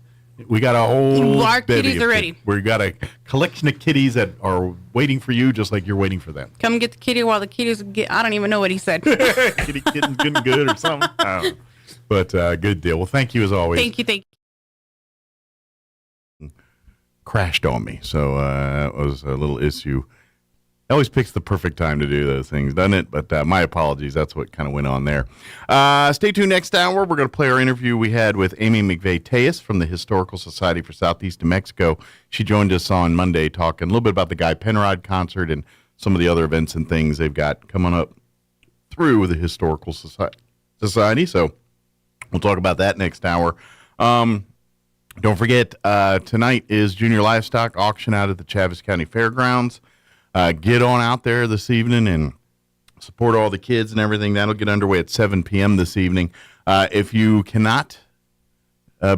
we got a whole Our kitties are ready. We got a collection of kitties that are waiting for you, just like you're waiting for them. Come get the kitty while the kitties get. I don't even know what he said. Kitty's getting good or something. I don't know. But good deal. Well, thank you as always. Thank you. Crashed on me, so that was a little issue. It always picks the perfect time to do those things, doesn't it? But my apologies. That's what kind of went on there. Stay tuned next hour. We're going to play our interview we had with Amy McVeigh-Tejas from the Historical Society for Southeast New Mexico. She joined us on Monday talking a little bit about the Guy Penrod concert and some of the other events and things they've got coming up through the Historical Society. So we'll talk about that next hour. Don't forget, tonight is Junior Livestock Auction out at the Chaves County Fairgrounds. Get on out there this evening and support all the kids and everything. That'll get underway at 7 p.m. this evening. If you cannot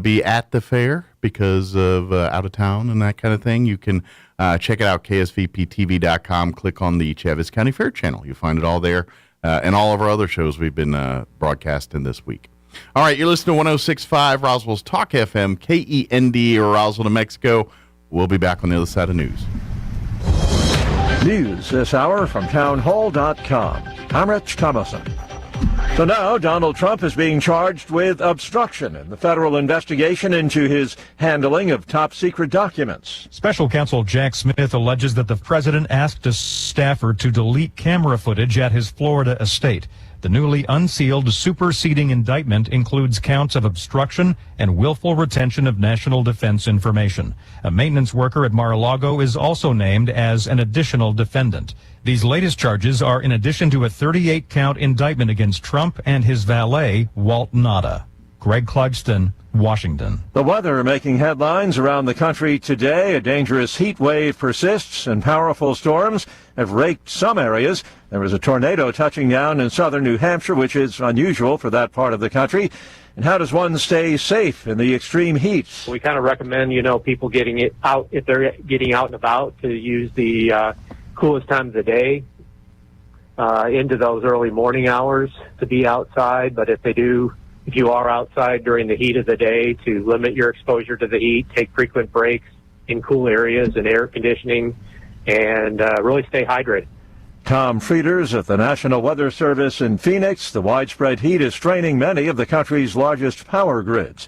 be at the fair because of out of town and that kind of thing, you can check it out, ksvptv.com. Click on the Chaves County Fair channel. You'll find it all there and all of our other shows we've been broadcasting this week. All right, you're listening to 106.5 Roswell's Talk FM, KEND, Roswell, New Mexico. We'll be back on the other side of news. News this hour from townhall.com. I'm Rich Thomason. So now Donald Trump is being charged with obstruction in the federal investigation into his handling of top secret documents. Special counsel Jack Smith alleges that the president asked a staffer to delete camera footage at his Florida estate. The newly unsealed superseding indictment includes counts of obstruction and willful retention of national defense information. A maintenance worker at Mar-a-Lago is also named as an additional defendant. These latest charges are in addition to a 38-count indictment against Trump and his valet, Walt Nada. Greg Clugston, Washington. The weather making headlines around the country today. A dangerous heat wave persists and powerful storms have raked some areas. There was a tornado touching down in southern New Hampshire, which is unusual for that part of the country. And how does one stay safe in the extreme heat? We kind of recommend, people getting it out, if they're getting out and about, to use the coolest times of the day into those early morning hours to be outside. But if you are outside during the heat of the day, to limit your exposure to the heat, take frequent breaks in cool areas and air conditioning, and really stay hydrated. Tom Frieders at the National Weather Service in Phoenix. The widespread heat is straining many of the country's largest power grids.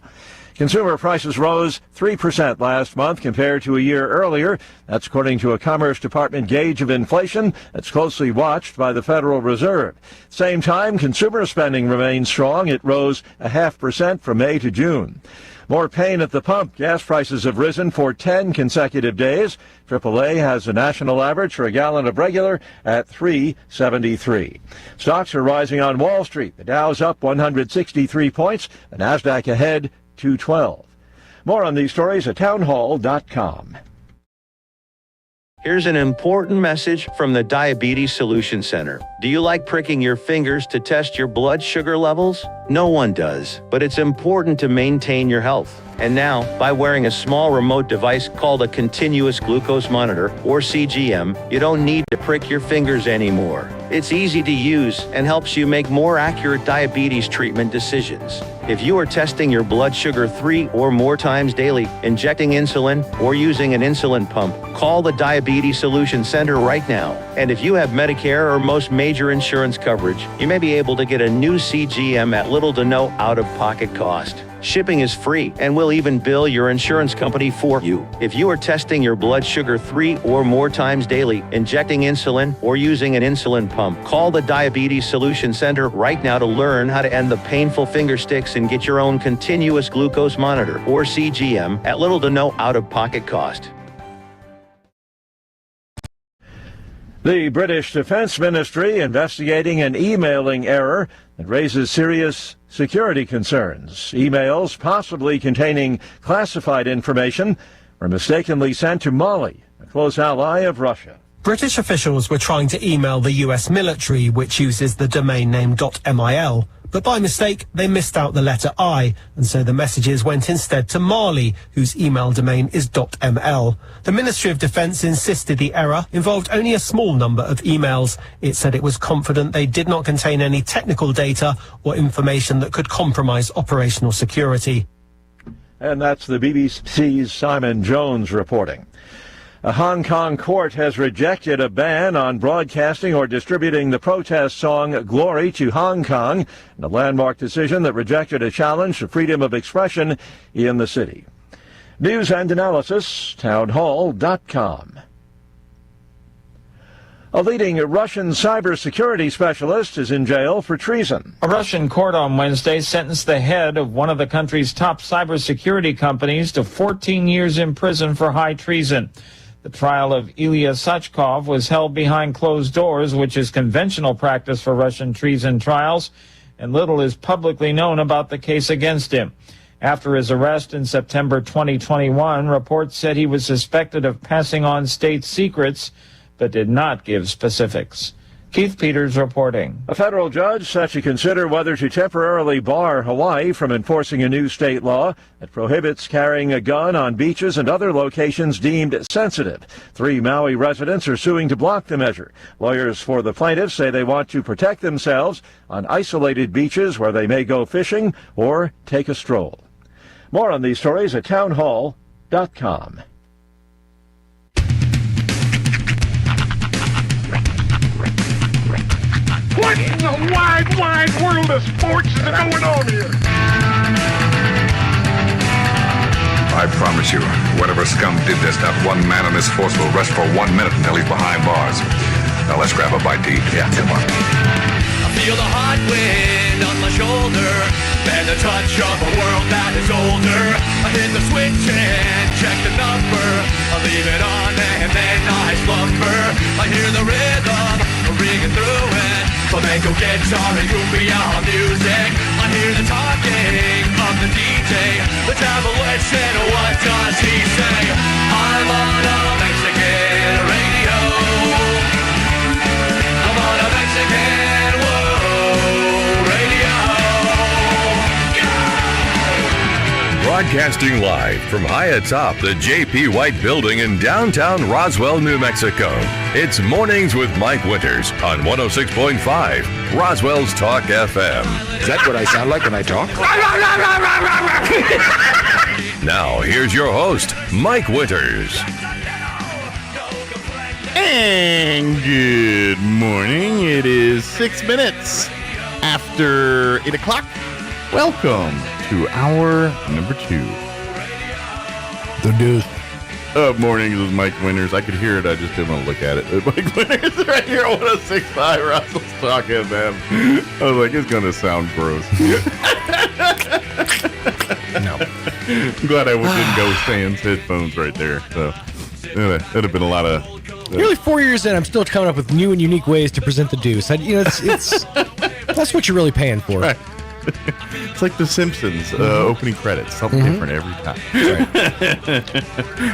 Consumer prices rose 3% last month compared to a year earlier. That's according to a Commerce Department gauge of inflation that's closely watched by the Federal Reserve. Same time, consumer spending remains strong. It rose 0.5% from May to June. More pain at the pump. Gas prices have risen for 10 consecutive days. AAA has a national average for a gallon of regular at $3.73. Stocks are rising on Wall Street. The Dow's up 163 points. The Nasdaq ahead 212. More on these stories at townhall.com. Here's an important message from the Diabetes Solution Center. Do you like pricking your fingers to test your blood sugar levels? No one does, but it's important to maintain your health. And now, by wearing a small remote device called a continuous glucose monitor, or CGM, you don't need to prick your fingers anymore. It's easy to use and helps you make more accurate diabetes treatment decisions. If you are testing your blood sugar 3 or more times daily, injecting insulin, or using an insulin pump, call the Diabetes Solution Center right now. And if you have Medicare or most major insurance coverage, you may be able to get a new CGM at little to no out-of-pocket cost. Shipping is free, and we'll even bill your insurance company for you. If you are testing your blood sugar 3 or more times daily, injecting insulin, or using an insulin pump, call the Diabetes Solution Center right now to learn how to end the painful finger sticks and get your own continuous glucose monitor, or CGM, at little to no out-of-pocket cost. The British Defence Ministry investigating an emailing error that raises serious security concerns. Emails possibly containing classified information were mistakenly sent to Mali, a close ally of Russia. British officials were trying to email the US military, which uses the domain name .mil, but by mistake they missed out the letter I, and so the messages went instead to Mali, whose email domain is .ml. The Ministry of Defence insisted the error involved only a small number of emails. It said it was confident they did not contain any technical data or information that could compromise operational security. And that's the BBC's Simon Jones reporting. A Hong Kong court has rejected a ban on broadcasting or distributing the protest song Glory to Hong Kong, in a landmark decision that rejected a challenge to freedom of expression in the city. News and analysis, townhall.com. A leading Russian cybersecurity specialist is in jail for treason. A Russian court on Wednesday sentenced the head of one of the country's top cybersecurity companies to 14 years in prison for high treason. The trial of Ilya Sachkov was held behind closed doors, which is conventional practice for Russian treason trials, and little is publicly known about the case against him. After his arrest in September 2021, reports said he was suspected of passing on state secrets, but did not give specifics. Keith Peters reporting. A federal judge set to consider whether to temporarily bar Hawaii from enforcing a new state law that prohibits carrying a gun on beaches and other locations deemed sensitive. 3 Maui residents are suing to block the measure. Lawyers for the plaintiffs say they want to protect themselves on isolated beaches where they may go fishing or take a stroll. More on these stories at townhall.com. What in the wide, wide world of sports is going on here? I promise you, whatever scum did this, not one man in this force will rest for 1 minute until he's behind bars. Now let's grab a bite to eat. Yeah, come on. I feel the hot wind on my shoulder and the touch of a world that is older. I hit the switch and check the number. I leave it on and then I slumber. I hear the rhythm ringing through it. Flamenco guitar and cumbia music. I hear the talking of the DJ. The devil listen, what does he say? I'm on a Mexican radio. I'm on a Mexican radio. Broadcasting live from high atop the J.P. White Building in downtown Roswell, New Mexico. It's Mornings with Mike Winters on 106.5 Roswell's Talk FM. Is that what I sound like when I talk? Now, here's your host, Mike Winters. And good morning. It is 6 minutes after 8 o'clock. Welcome to hour number 2. The news. Mornings with Mike Winters. I could hear it. I just didn't want to look at it. Mike Winters right here on 106.5 Roswell's Talk FM. I was like, it's going to sound gross. No. I'm glad I didn't go Sans headphones right there. So that'd have been a lot of. Nearly 4 years in, I'm still coming up with new and unique ways to present the deuce. It's that's what you're really paying for. Right. It's like The Simpsons opening credits, something different every time. Right.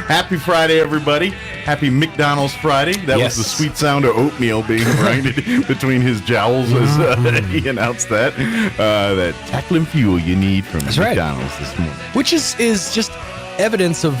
Happy Friday, everybody! Happy McDonald's Friday. That was the sweet sound of oatmeal being grinded between his jowls as he announced that tackling fuel you need from McDonald's this morning. Which is just evidence of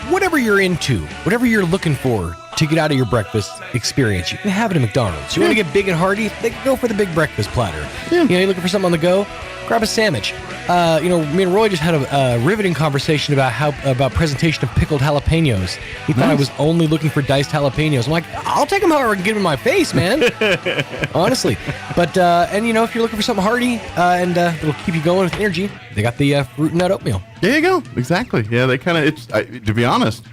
whatever you're into, whatever you're looking for to get out of your breakfast experience. You can have it at McDonald's. You want to get big and hearty? They can go for the big breakfast platter. Yeah. You're looking for something on the go? Grab a sandwich. Me and Roy just had a riveting conversation about presentation of pickled jalapenos. He thought I was only looking for diced jalapenos. I'm like, I'll take them however I can get them in my face, man. Honestly. But, if you're looking for something hearty and it'll keep you going with energy, they got the fruit and nut oatmeal. There you go. Exactly. Yeah, they kind of, to be honest,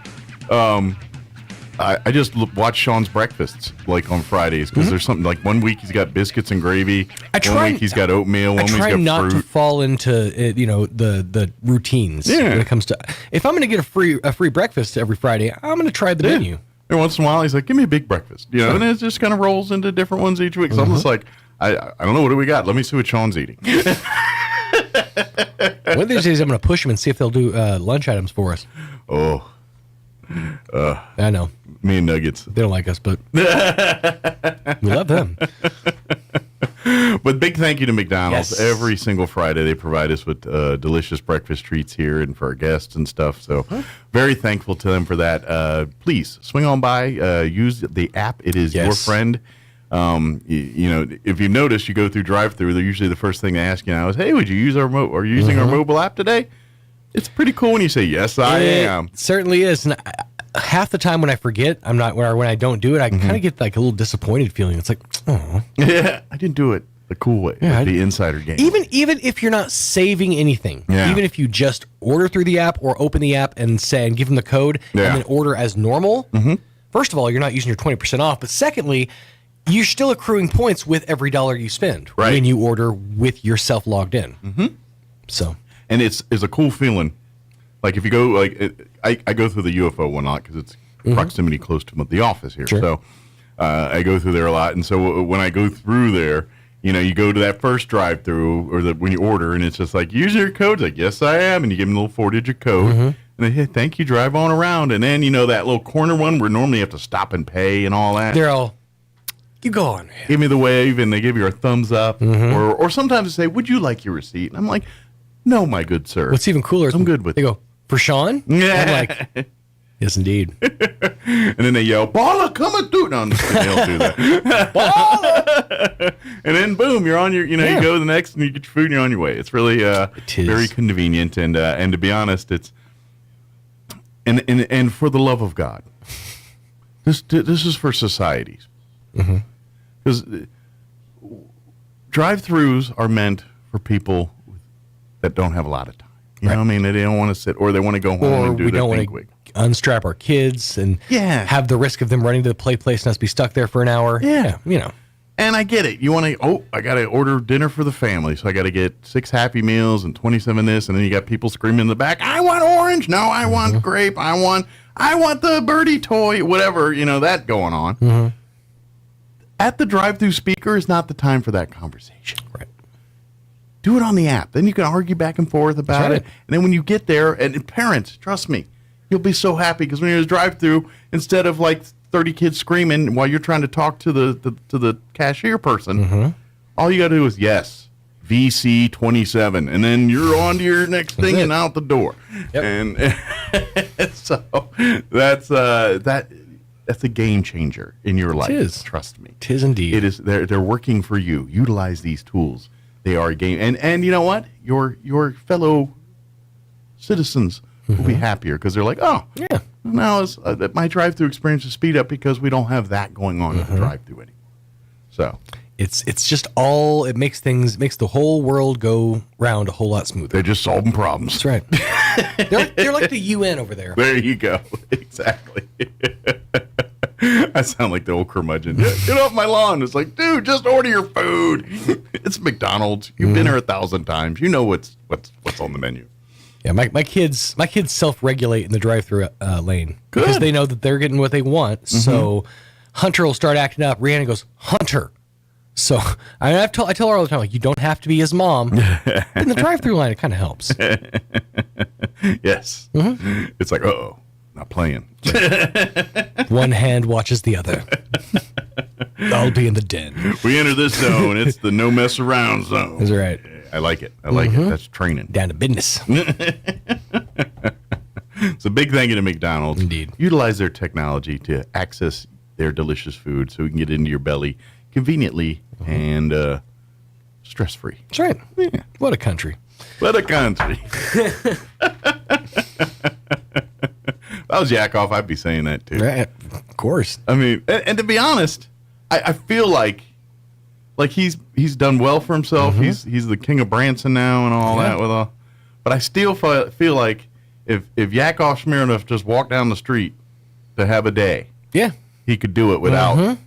I just watch Sean's breakfasts like on Fridays because there's something like 1 week he's got biscuits and gravy, 1 week he's got oatmeal, 1 week he's got fruit. I try not to fall into the routines when it comes to. If I'm going to get a free breakfast every Friday, I'm going to try the menu. Every once in a while he's like, "Give me a big breakfast," and it just kind of rolls into different ones each week. So I'm just like, I don't know, what do we got? Let me see what Sean's eating. One of these days I'm going to push them and see if they'll do lunch items for us. Oh. I know. Me and Nuggets. They don't like us, but we love them. But big thank you to McDonald's. Yes. Every single Friday they provide us with delicious breakfast treats here and for our guests and stuff. So very thankful to them for that. Please swing on by. Use the app. It is your friend. If you notice, you go through drive-through, they're usually the first thing they ask you now is, "Hey, would you use our are you using our mobile app today?" It's pretty cool when you say, "Yes, I am." It certainly is. And half the time when I forget, I'm not, when I don't do it, I kind of get like a little disappointed feeling. It's like, oh, yeah, I didn't do it the cool way, the insider game. Even if you're not saving anything, even if you just order through the app or open the app and give them the code and then order as normal. First of all, you're not using your 20% off, but secondly, you're still accruing points with every dollar you spend when you order with yourself logged in. So, and it's a cool feeling. Like if you go, I go through the UFO one a lot because it's proximity close to the office here. Sure. So I go through there a lot. And so when I go through there, you go to that first drive-through or when you order and it's just like, use your code. Like, yes, I am. And you give them a little 4-digit code. And they hey, thank you, drive on around. And then, that little corner one where normally you have to stop and pay and all that. They're all, you go on. Give me the wave and they give you a thumbs up. Or sometimes they say, would you like your receipt? And I'm like, no, my good sir. What's even cooler is I'm good with they go, for Sean? Yeah. I'm like, yes, indeed. And then they yell, "Baller coming through!" No, they don't do that. Baller! And then boom, you're on your. You go to the next, and you get your food, and you're on your way. It's really very convenient, and to be honest, it's and for the love of God, this is for societies, because drive-throughs are meant for people that don't have a lot of time. You know what I mean? They don't want to sit, or they want to go home and do their thing quick. Unstrap our kids and have the risk of them running to the play place and us be stuck there for an hour. Yeah. And I get it. You want to, I got to order dinner for the family. So I got to get 6 Happy Meals and 27 this. And then you got people screaming in the back, I want orange. No, I want grape. I want the birdie toy, whatever, that going on. At the drive-through speaker is not the time for that conversation. Right. Do it on the app. Then you can argue back and forth about it. And then when you get there, and parents, trust me, you'll be so happy because when you're in a drive-through, instead of like 30 kids screaming while you're trying to talk to the cashier person, all you got to do is yes, VC 27, and then you're on to your next thing and out the door. Yep. And so that's a game changer in your life. It is. Trust me. It is indeed. It is. They're working for you. Utilize these tools. They are a game, and you know what? Your fellow citizens will be happier because they're like, oh, yeah. Now my drive-through experience is speed up because we don't have that going on at the drive-through anymore. So it's just all it makes the whole world go round a whole lot smoother. They're just solving problems. That's right. they're like the UN over there. There you go. Exactly. I sound like the old curmudgeon. Get off my lawn. It's like, dude, just order your food. It's McDonald's. You've been here 1,000 times. You know what's on the menu. Yeah, my kids self-regulate in the drive-through lane because they know that they're getting what they want. So Hunter will start acting up. Rihanna goes, Hunter. So I tell her all the time, like, you don't have to be his mom. In the drive-through line, it kind of helps. Yes. It's like, uh-oh, not playing. One hand watches the other. I'll be in the den. We enter this zone. It's the no mess around zone. That's right. I like it. I like it. That's training. Down to business. It's a big thing at McDonald's. Indeed. Utilize their technology to access their delicious food so we can get into your belly conveniently and stress-free. That's right. Yeah. What a country. What a country. If I was Yakov, I'd be saying that too. Right. Of course. I mean, and to be honest, I feel like he's done well for himself. He's the king of Branson now and all that with all. But I still feel like if Yakov Smirnoff just walked down the street to have a day, he could do it without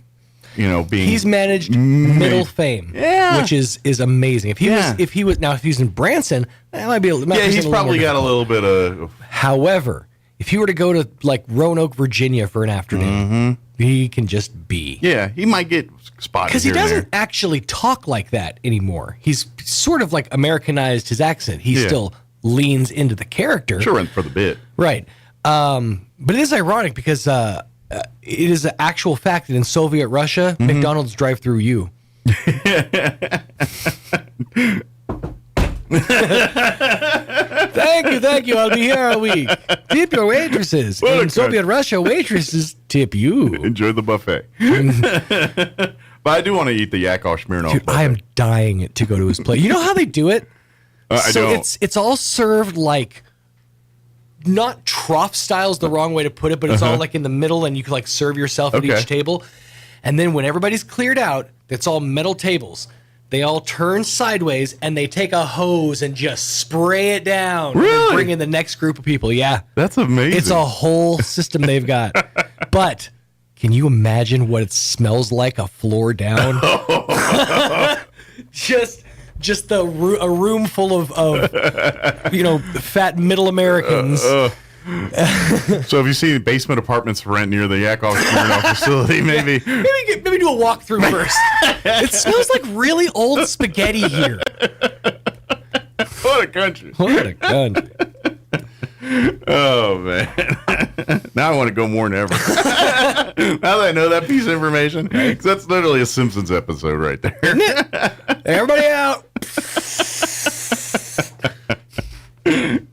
being. He's managed middle fame, which is amazing. If he was in Branson, that might be. He's probably got a little bit of. However, if he were to go to like Roanoke, Virginia for an afternoon, he can just be. Yeah, he might get spotted because he doesn't actually talk like that anymore. He's sort of like Americanized his accent. He still leans into the character. Sure, for the bit, right? But it is ironic because it is an actual fact that in Soviet Russia, McDonald's drive through you. Thank you. I'll be here a week. Tip your waitresses. In Soviet Russia, waitresses tip you. Enjoy the buffet. But I do want to eat the Yakov Smirnoff. Dude, I am dying to go to his place. You know how they do it? I don't. It's all served like not trough style is the wrong way to put it, but it's all like in the middle, and you can like serve yourself at each table. And then when everybody's cleared out, it's all metal tables. They all turn sideways and they take a hose and just spray it down. Really? And bring in the next group of people. Yeah. That's amazing. It's a whole system they've got. But can you imagine what it smells like a floor down? just a room full of fat middle Americans. So if you see basement apartments for rent near the Yakov Smirnoff facility, maybe maybe do a walkthrough first. It smells like really old spaghetti here. What a country! What a country! Oh man! Now I want to go more than ever. Now that I know that piece of information, because that's literally a Simpsons episode right there. Everybody out!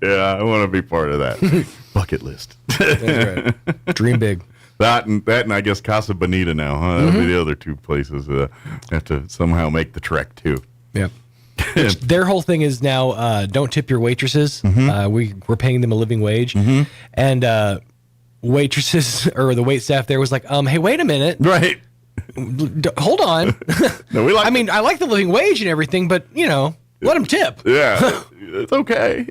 Yeah, I want to be part of that bucket list. That's right. Dream big. That and I guess Casa Bonita now, huh? That would be the other two places have to somehow make the trek too. Yeah. Their whole thing is now don't tip your waitresses. We're paying them a living wage, and waitresses or the wait staff there was like, hey, wait a minute, right? Hold on. No, I mean, I like the living wage and everything, but let them tip. Yeah, it's okay.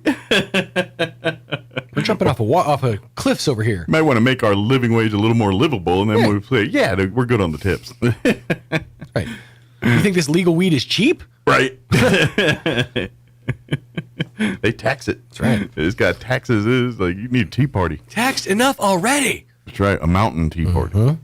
We're jumping off of cliffs over here. Might want to make our living wage a little more livable, and then we'll say, we're good on the tips. Right. You think this legal weed is cheap? Right. They tax it. That's right. It's got taxes. It's like you need a tea party. Taxed enough already. That's right. A mountain tea party.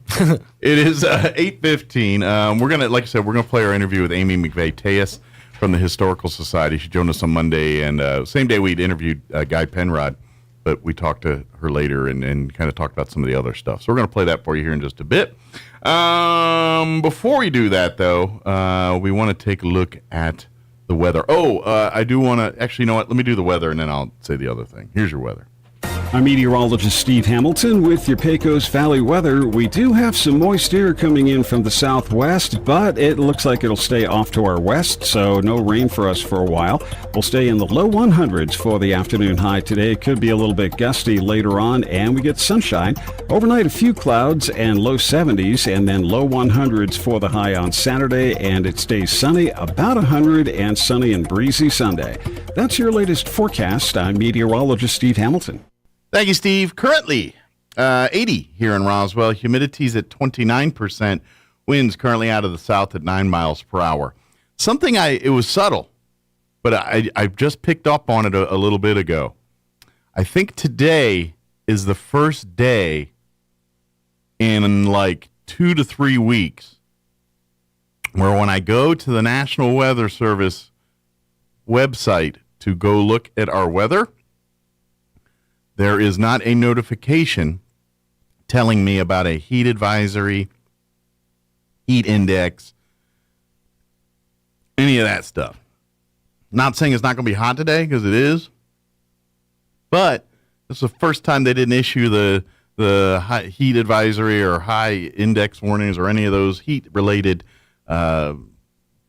It is 8:15. We're gonna, like I said, we're gonna play our interview with Amy McVeigh-Tejas from the Historical Society. She joined us on Monday, and same day we'd interviewed Guy Penrod, but we talked to her later and kind of talked about some of the other stuff. So we're going to play that for you here in just a bit. Before we do that, though, we want to take a look at the weather. I do want to, actually, you know what? Let me do the weather, and then I'll say the other thing. Here's your weather. I'm meteorologist Steve Hamilton with your Pecos Valley weather. We do have some moist air coming in from the southwest, but it looks like it'll stay off to our west, so no rain for us for a while. We'll stay in the low 100s for the afternoon high today. It could be a little bit gusty later on, and we get sunshine. Overnight, a few clouds and low 70s, and then low 100s for the high on Saturday, and it stays sunny, about 100, and sunny and breezy Sunday. That's your latest forecast. I'm meteorologist Steve Hamilton. Thank you, Steve. Currently, 80 here in Roswell. Humidity's at 29%. Winds currently out of the south at 9 miles per hour. Something it was subtle, but I just picked up on it a little bit ago. I think today is the first day in like 2 to 3 weeks where when I go to the National Weather Service website to go look at our weather, there is not a notification telling me about a heat advisory, heat index, any of that stuff. Not saying it's not going to be hot today, because it is, but this is the first time they didn't issue the high heat advisory or high index warnings or any of those heat-related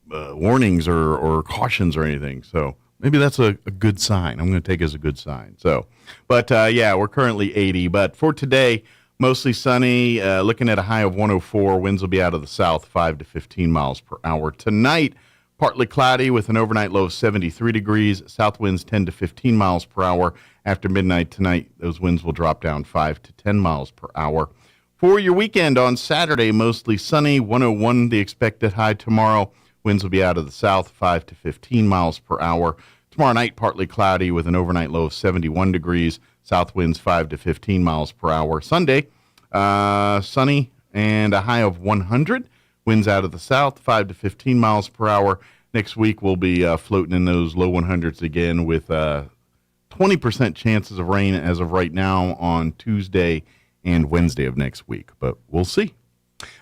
warnings or cautions or anything. So maybe that's a good sign. I'm going to take it as a good sign. So, but yeah, we're currently 80. But for today, mostly sunny, looking at a high of 104. Winds will be out of the south, 5 to 15 miles per hour. Tonight, partly cloudy with an overnight low of 73 degrees. South winds 10 to 15 miles per hour. After midnight tonight, those winds will drop down 5 to 10 miles per hour. For your weekend on Saturday, mostly sunny, 101 the expected high tomorrow. Winds will be out of the south, 5 to 15 miles per hour. Tomorrow night, partly cloudy with an overnight low of 71 degrees. South winds 5 to 15 miles per hour. Sunday, sunny and a high of 100. Winds out of the south, 5 to 15 miles per hour. Next week, we'll be floating in those low 100s again with 20% chances of rain as of right now on Tuesday and Wednesday of next week. But we'll see.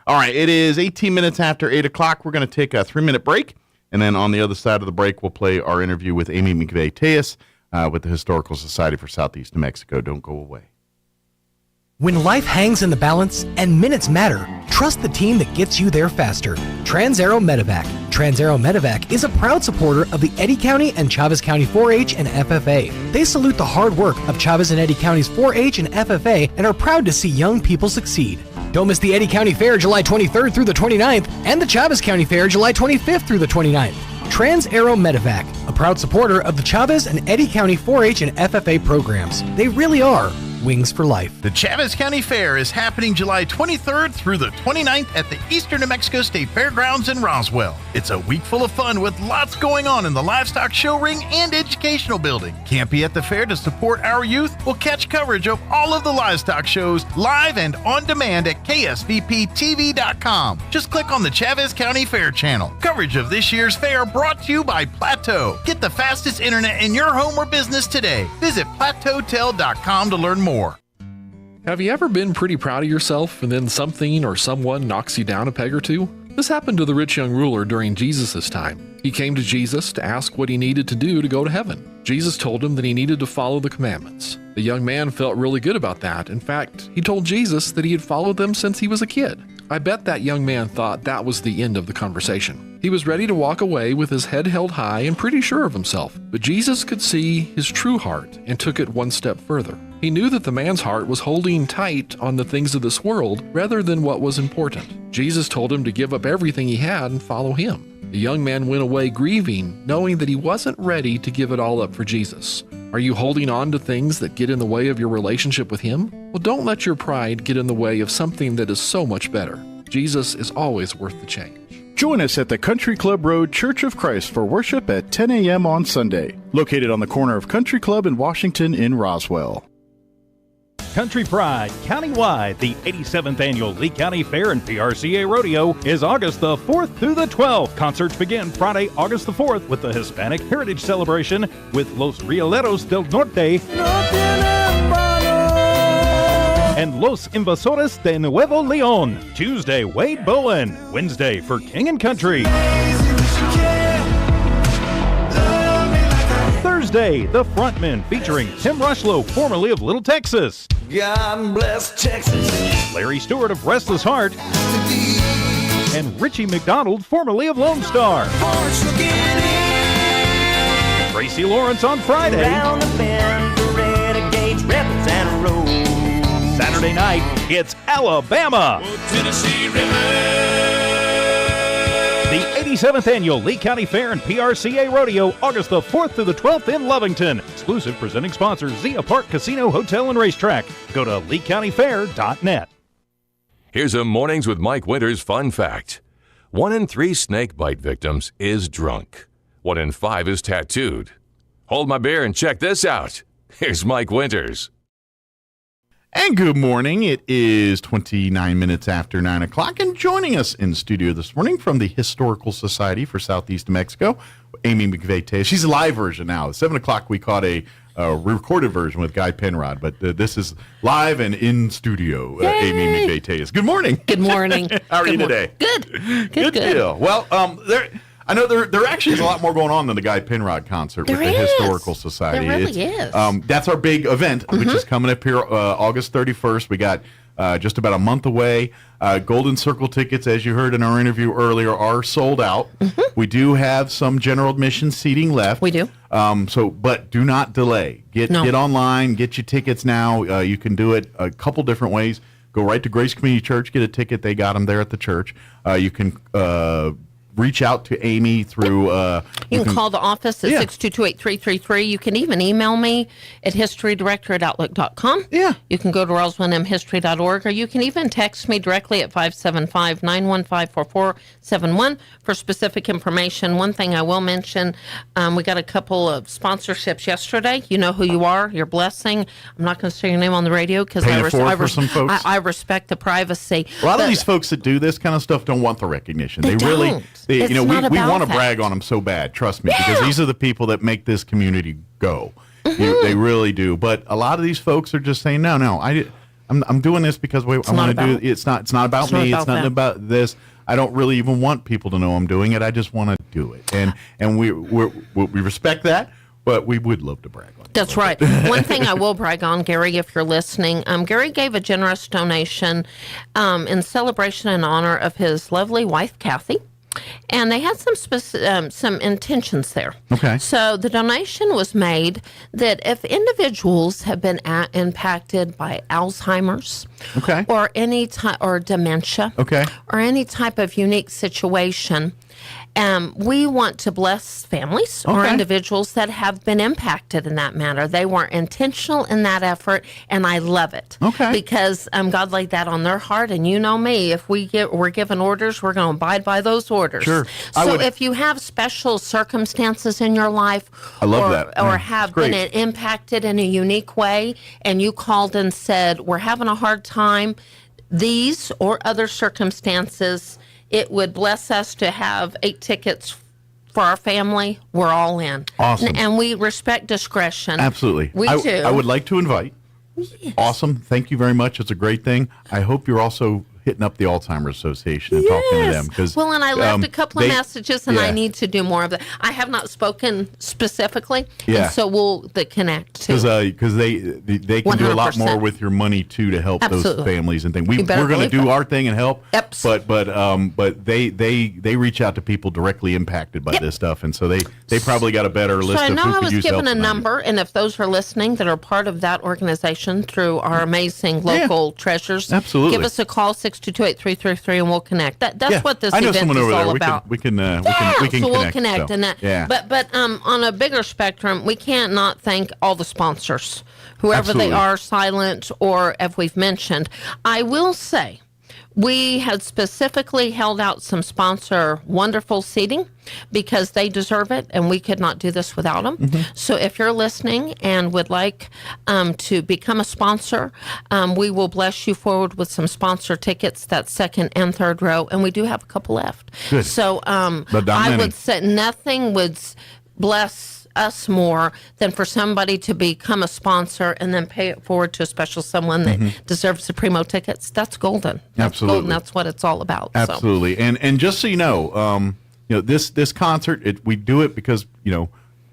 All right, it is 18 minutes after 8 o'clock. We're going to take a 3-minute break. And then on the other side of the break, we'll play our interview with Amy McVeigh-Tejas with the Historical Society for Southeast New Mexico. Don't go away. When life hangs in the balance and minutes matter, trust the team that gets you there faster. Trans-Arrow Medevac. Trans-Arrow Medevac is a proud supporter of the Eddy County and Chavez County 4-H and FFA. They salute the hard work of Chavez and Eddy County's 4-H and FFA and are proud to see young people succeed. Don't miss the Eddy County Fair July 23rd through the 29th and the Chavez County Fair July 25th through the 29th. Trans-Arrow Medevac, a proud supporter of the Chavez and Eddy County 4-H and FFA programs. They really are wings for life. The Chavez County Fair is happening July 23rd through the 29th at the Eastern New Mexico State Fairgrounds in Roswell. It's a week full of fun with lots going on in the livestock show ring and educational building. Can't be at the fair to support our youth? We'll catch coverage of all of the livestock shows live and on demand at ksvptv.com. Just click on the Chavez County Fair channel. Coverage of this year's fair brought to you by Plateau. Get the fastest internet in your home or business today. Visit plateautel.com to learn more. Have you ever been pretty proud of yourself and then something or someone knocks you down a peg or two? This happened to the rich young ruler during Jesus' time. He came to Jesus to ask what he needed to do to go to heaven. Jesus told him that he needed to follow the commandments. The young man felt really good about that. In fact, he told Jesus that he had followed them since he was a kid. I bet that young man thought that was the end of the conversation. He was ready to walk away with his head held high and pretty sure of himself. But Jesus could see his true heart and took it one step further. He knew that the man's heart was holding tight on the things of this world rather than what was important. Jesus told him to give up everything he had and follow him. The young man went away grieving, knowing that he wasn't ready to give it all up for Jesus. Are you holding on to things that get in the way of your relationship with him? Well, don't let your pride get in the way of something that is so much better. Jesus is always worth the change. Join us at the Country Club Road Church of Christ for worship at 10 a.m. on Sunday, located on the corner of Country Club and Washington in Roswell. Country Pride Countywide, the 87th Annual Lee County Fair and PRCA Rodeo is August the 4th through the 12th. Concerts begin Friday, August the 4th with the Hispanic Heritage Celebration with Los Rieleros del Norte and Los Invasores de Nuevo León. Tuesday, Wade Bowen. Wednesday, for King and Country. Thursday, The Frontmen, featuring Tim Rushlow, formerly of Little Texas. God bless Texas. Larry Stewart of Restless Heart. And Richie McDonald, formerly of Lone Star. Tracy Lawrence on Friday. Round the bend, the Renegades, Rebels, and Road. Saturday night, it's Alabama. Tennessee River. The 87th Annual Lee County Fair and PRCA Rodeo, August the 4th through the 12th in Lovington. Exclusive presenting sponsor, Zia Park Casino, Hotel, and Racetrack. Go to LeeCountyFair.net. Here's a Mornings with Mike Winters fun fact. 1 in 3 snake bite victims is drunk. 1 in 5 is tattooed. Hold my beer and check this out. Here's Mike Winters. And good morning. It is 29 minutes after 9 o'clock, and joining us in studio this morning from the Historical Society for Southeast New Mexico, Amy McVeigh. She's a live version now. At 7 o'clock, we caught a recorded version with Guy Penrod, but this is live and in studio. Amy McVeigh. Good morning. Good morning. How are you today? Good. Good deal. Well, I know there actually is a lot more going on than the Guy Penrod concert with the Historical Society. There really is. That's our big event, which is coming up here August 31st. We got just about a month away. Golden Circle tickets, as you heard in our interview earlier, are sold out. We do have some general admission seating left. We do. But do not delay. Get online, get your tickets now. You can do it a couple different ways. Go right to Grace Community Church, get a ticket. They got them there at the church. You can reach out to Amy through... you can call the office at 622-8333. You can even email me at historydirector@outlook.com. Yeah. You can go to roswellmhistory.org, or you can even text me directly at 575-915-4471 for specific information. One thing I will mention, we got a couple of sponsorships yesterday. You know who you are. Your blessing. I'm not going to say your name on the radio because I respect the privacy. A lot of these folks that do this kind of stuff don't want the recognition. They really... we want to brag on them so bad, trust me, because these are the people that make this community go. They really do. But a lot of these folks are just saying, no, I'm doing this because I want to do it. It's not about me. It's not about this. I don't really even want people to know I'm doing it. I just want to do it. And we respect that, but we would love to brag on it. That's right. One thing I will brag on, Gary, if you're listening, Gary gave a generous donation in celebration and honor of his lovely wife, Kathy. And they had some intentions there. Okay. So the donation was made that if individuals have been impacted by Alzheimer's, or any or dementia, or any type of unique situation, we want to bless families or individuals that have been impacted in that manner. They weren't intentional in that effort, and I love it. Because God laid that on their heart, and you know me, if we're given orders, we're going to abide by those orders. Sure. So if you have special circumstances in your life, I love that. Or have been impacted in a unique way, and you called and said, we're having a hard time, these or other circumstances, it would bless us to have 8 tickets for our family. We're all in. Awesome. And we respect discretion. Absolutely. We do. I would like to invite. Yes. Awesome. Thank you very much. It's a great thing. I hope you're also hitting up the Alzheimer's Association and talking to them. Well, and I left a couple of messages, and I need to do more of that. I have not spoken specifically, and so we'll connect too. Because they can 100%. Do a lot more with your money too to help those families and things. We're going to do our thing and help. But they reach out to people directly impacted by this stuff, and so they probably got a better list. So I know of who I was could use given help a number, and if those are listening that are part of that organization through our amazing local treasures, absolutely, give us a call 622-8333 and we'll connect. That's what this event is all about. We can so we'll connect. So, and that. But on a bigger spectrum, we can't not thank all the sponsors, whoever they are, silent or as we've mentioned. I will say, we had specifically held out some sponsor wonderful seating because they deserve it, and we could not do this without them. So if you're listening and would like to become a sponsor, we will bless you forward with some sponsor tickets, that second and third row, and we do have a couple left. Good. So I would say nothing would bless us more than for somebody to become a sponsor and then pay it forward to a special someone that deserves the primo tickets. That's golden. Absolutely. Golden. That's what it's all about. Absolutely. So. And just so you know, this concert, we do it because,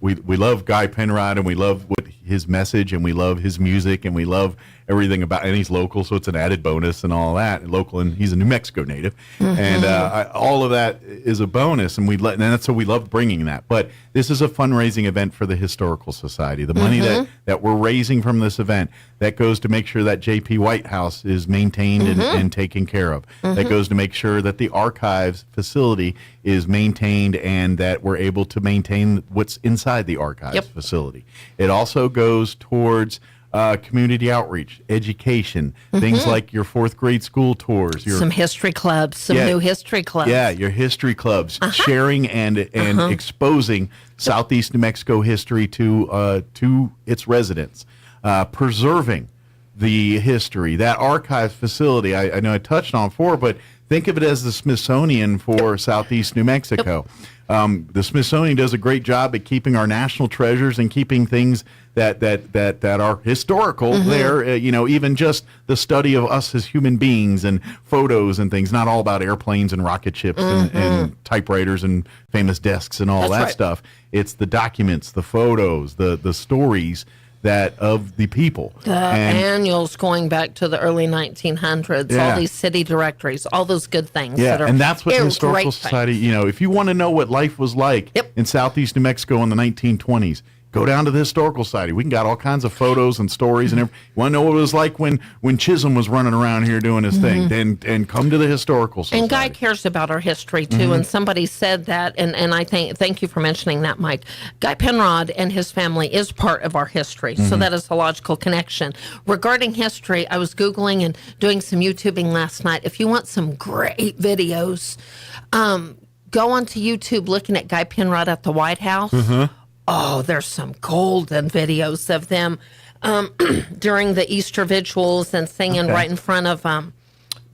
we love Guy Penrod, and we love his message, and we love his music, and we love everything about, and he's local, so it's an added bonus and all that. And local, and he's a New Mexico native, and all of that is a bonus, and and that's so we love bringing that. But this is a fundraising event for the Historical Society. The money that we're raising from this event, that goes to make sure that J.P. White House is maintained and taken care of. That goes to make sure that the archives facility is maintained, and that we're able to maintain what's inside the archives facility. It also goes towards community outreach, education, things like your 4th grade school tours, your some history clubs, new history clubs. Yeah, your history clubs, sharing and exposing Southeast New Mexico history to its residents, preserving the history. That archive facility, I know I touched on before, but think of it as the Smithsonian for Southeast New Mexico. The Smithsonian does a great job at keeping our national treasures and keeping things that are historical there. Even just the study of us as human beings and photos and things. Not all about airplanes and rocket ships and typewriters and famous desks and all that stuff. It's the documents, the photos, the stories that of the people. The annuals going back to the early 1900s, all these city directories, all those good things. Yeah, and that's what the Historical Society, if you want to know what life was like in Southeast New Mexico in the 1920s, go down to the Historical Society. We can got all kinds of photos and stories and everything. You want to know what it was like when Chisholm was running around here doing his thing? Then come to the Historical Society. And Guy cares about our history too. And somebody said that, and I thank you for mentioning that, Mike. Guy Penrod and his family is part of our history, so that is a logical connection. Regarding history, I was Googling and doing some YouTubing last night. If you want some great videos, go onto YouTube looking at Guy Penrod at the White House. Oh, there's some golden videos of them during the Easter vigils and singing right in front of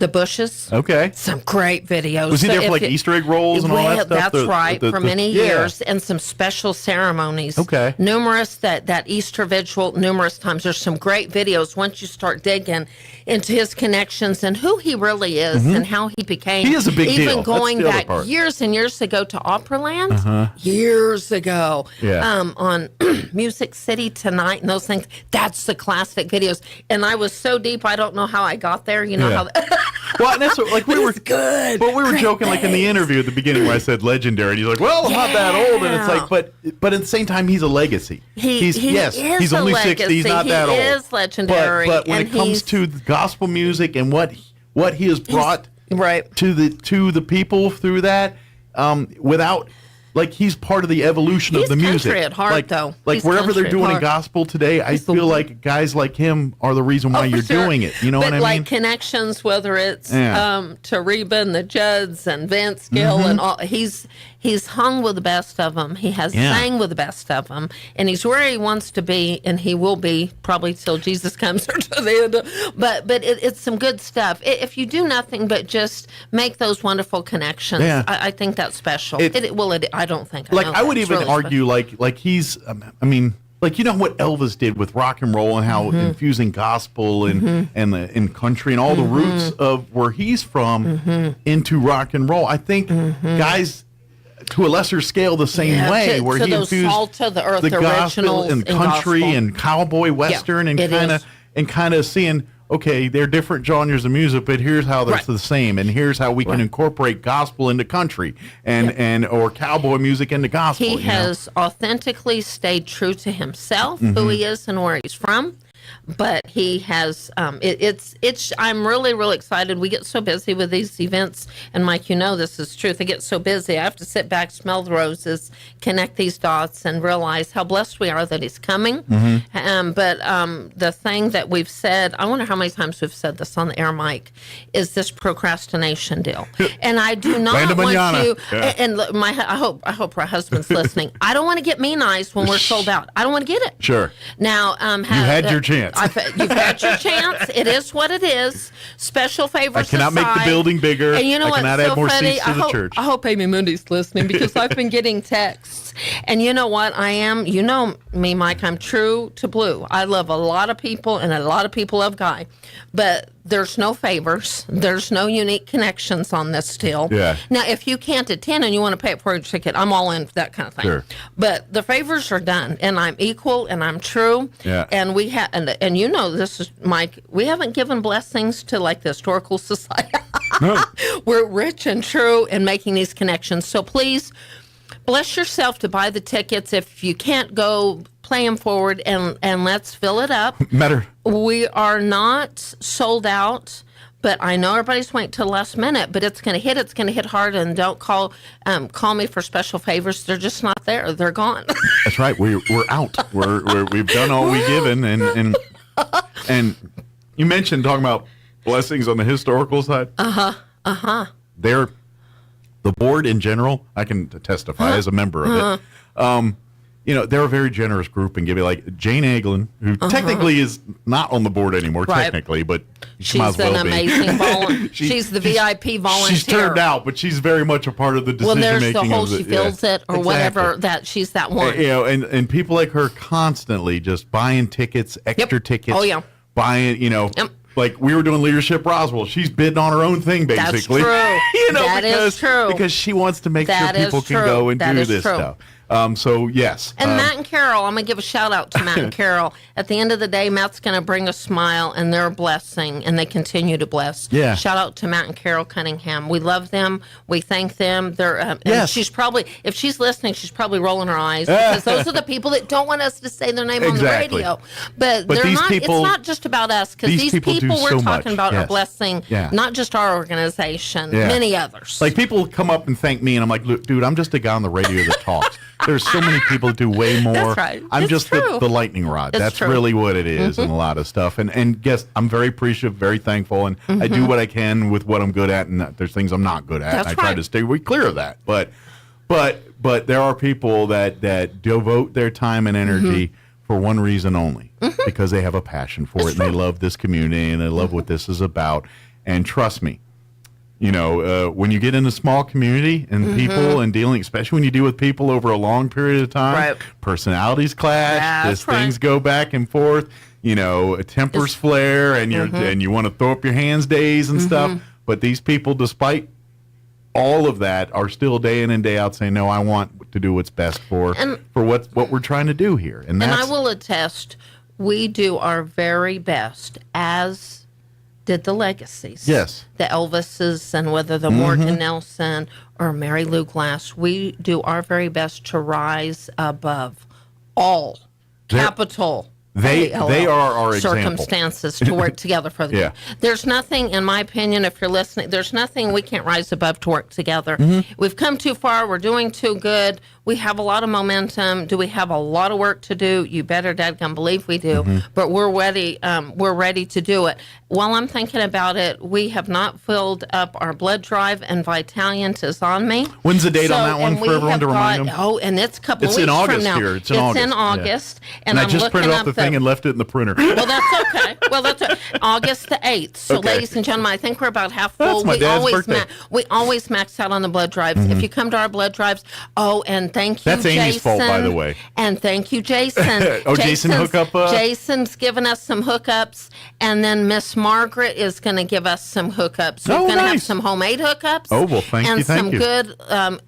the bushes. Okay. Some great videos. Was he there for like Easter egg rolls and all that stuff? That's right, for many years, and some special ceremonies. Okay. Numerous, that Easter vigil, numerous times. There's some great videos once you start digging into his connections and who he really is and how he became. He is a big deal. Even going That's the back other part. years and years ago to Operaland, years ago, on Music City Tonight and those things. That's the classic videos. And I was so deep, I don't know how I got there. You know how... Well, and that's what, like we were good. Well, we were joking like in the interview at the beginning where I said legendary, and he's like, "Well, I'm not that old," and it's like, but at the same time, he's a legacy. He's only 60. He's not that old. He is legendary. But when it comes to gospel music and what he has brought to the people through that, without. Like, he's part of the evolution of the music. He's country at heart, though. Like, He's wherever they're doing country at gospel today, I feel like guys like him are the reason why you're doing it. You know what I mean? But, like, connections, whether it's to Reba and the Judds and Vince Gill and all, he's hung with the best of them. He has sang with the best of them. And he's where he wants to be, and he will be probably till Jesus comes or to the end. But it's some good stuff. If you do nothing but just make those wonderful connections, I think that's special. I don't think. I would even really argue, like he's. I mean, like, you know what Elvis did with rock and roll and how infusing gospel and country and all the roots of where he's from into rock and roll. I think guys to a lesser scale the same way, where he infused salt of the earth, the gospel and country and cowboy western and kind of seeing. Okay, they're different genres of music, but here's how they're the same, and here's how we can incorporate gospel into country and or cowboy music into gospel. He has authentically stayed true to himself, who he is and where he's from. But he has, I'm really, really excited. We get so busy with these events, and Mike, you know this is truth. I get so busy. I have to sit back, smell the roses, connect these dots, and realize how blessed we are that he's coming. But the thing that we've said, I wonder how many times we've said this on the air, Mike, is this procrastination deal. And I do not want you, and look, I hope our husband's listening. I don't want to get mean eyes when we're sold out. I don't want to get it. Sure. Now, you had your chance. You've had your chance. It is what it is. Special favors I cannot aside. make the building bigger. And you know I cannot add more seats to the church. I hope Amy Mundy's listening, because I've been getting texts. And you know what? I am, you know me, Mike, I'm true to blue. I love a lot of people, and a lot of people love Guy. But there's no favors. There's no unique connections on this deal. Yeah. Now, if you can't attend and you want to pay for your ticket, I'm all in for that kind of thing. Sure. But the favors are done, and I'm equal, and I'm true. Yeah. And we have, and you know this is, Mike, we haven't given blessings to like the Historical Society. No. We're rich and true in making these connections. So please bless yourself to buy the tickets. If you can't go, play them forward, and let's fill it up. We are not sold out, but I know everybody's waiting till the last minute, but it's going to hit. It's going to hit hard, and don't call me for special favors. They're just not there. They're gone. That's right. We're out. We've done all we've given, and And you mentioned talking about blessings on the historical side. They're the board in general. I can testify as a member of it. They're a very generous group and give you like Jane Eglin, who technically is not on the board anymore, technically, but she might as well an amazing volunteer. She's the VIP volunteer. She's turned out, but she's very much a part of the decision making. Well, there's the whole she feels it or whatever, that she's that one. And people like her constantly just buying tickets, extra tickets. Oh, yeah. Buying, like we were doing Leadership Roswell. She's bidding on her own thing, basically. That's true. That is true. Because she wants to make sure people can go and do this stuff. So, yes. And Matt and Carol, I'm going to give a shout out to Matt and Carol. At the end of the day, Matt's going to bring a smile, and they're a blessing, and they continue to bless. Yeah. Shout out to Matt and Carol Cunningham. We love them. We thank them. They're and she's probably, if she's listening, she's probably rolling her eyes because those are the people that don't want us to say their name on the radio. But they're these not. People, it's not just about us because these people we're talking about are blessing, Yeah. not just our organization, many others. Like people come up and thank me, and I'm like, look, dude, I'm just a guy on the radio that talks. There's so many people that do way more. That's right. I'm It's just true. the lightning rod. It's That's true. really what it is, and a lot of stuff. And yes, I'm very appreciative, very thankful, and I do what I can with what I'm good at, and there's things I'm not good at. That's and I try right. to stay clear of that. But there are people that devote their time and energy for one reason only, because they have a passion for it, and they love this community, and they love what this is about. And trust me, when you get in a small community and people and dealing, especially when you deal with people over a long period of time, personalities clash, things go back and forth, tempers flare, and you want to throw up your hands days and stuff. But these people, despite all of that, are still day in and day out saying, no, I want to do what's best for what we're trying to do here. And I will attest, we do our very best, as did the legacies. Yes. The Elvises, and whether the Morgan Nelson or Mary Lou Glass, we do our very best to rise above all capital. They are our circumstances to work together for the good. There's nothing, in my opinion, if you're listening, there's nothing we can't rise above to work together. We've come too far. We're doing too good. We have a lot of momentum. Do we have a lot of work to do? You better dadgum believe we do. But we're ready. We're ready to do it. While I'm thinking about it, we have not filled up our blood drive, and Vitalant is on me. When's the date on that one for everyone to remind them? Oh, and it's a couple of weeks in August from now. here. It's in August. And I I'm just looking printed off up the thing and left it in the printer. Well, that's okay. August the 8th. So, Okay. ladies and gentlemen, I think we're about half full. That's my dad's birthday. We always max out on the blood drives. If you come to our blood drives, and thank you, That's Jason. Amy's fault, by the way. And thank you, Jason. Jason hook up? Jason's given us some hookups, and then Miss Margaret is going to give us some hookups. We're going to have some homemade hookups. Oh, well, thank you. And some good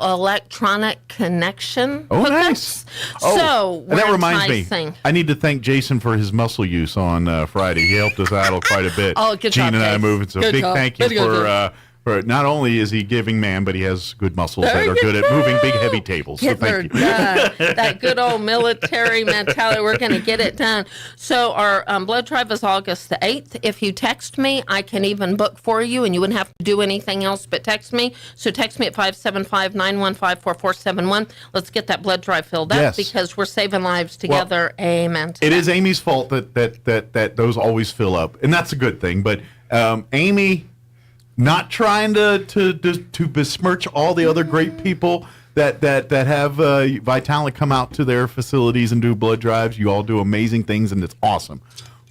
electronic connection hookups. Nice. So, and that we're reminds enticing. me, I need to thank Jason for his muscle use on Friday. He helped us out quite a bit. Oh, good Gene job, and I Jason. moving. So Good big job. thank you Very good. for not only is he giving man, but he has good muscles that are good at moving big, heavy tables. So Get her thank you. done. That good old military mentality. We're going to get it done. So our blood drive is August the 8th. If you text me, I can even book for you, and you wouldn't have to do anything else but text me. So text me at 575-915-4471. Let's get that blood drive filled up because we're saving lives together. Amen. It is Amy's fault that those always fill up, and that's a good thing. But Amy, not trying to besmirch all the other great people that have Vitalant come out to their facilities and do blood drives. You all do amazing things, and it's awesome.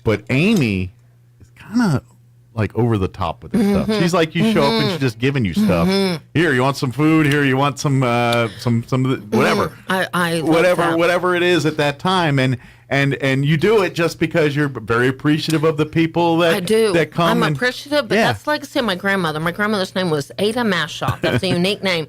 But Amy is kind of like over the top with this stuff. She's like, you show up and she's just giving you stuff. Here, you want some food? Here, you want some of the, whatever. I love that. Whatever it is at that time, and you do it just because you're very appreciative of the people that I do. that come. I'm appreciative, but that's like I say, my grandmother. My grandmother's name was Ada Mashop. That's a unique name.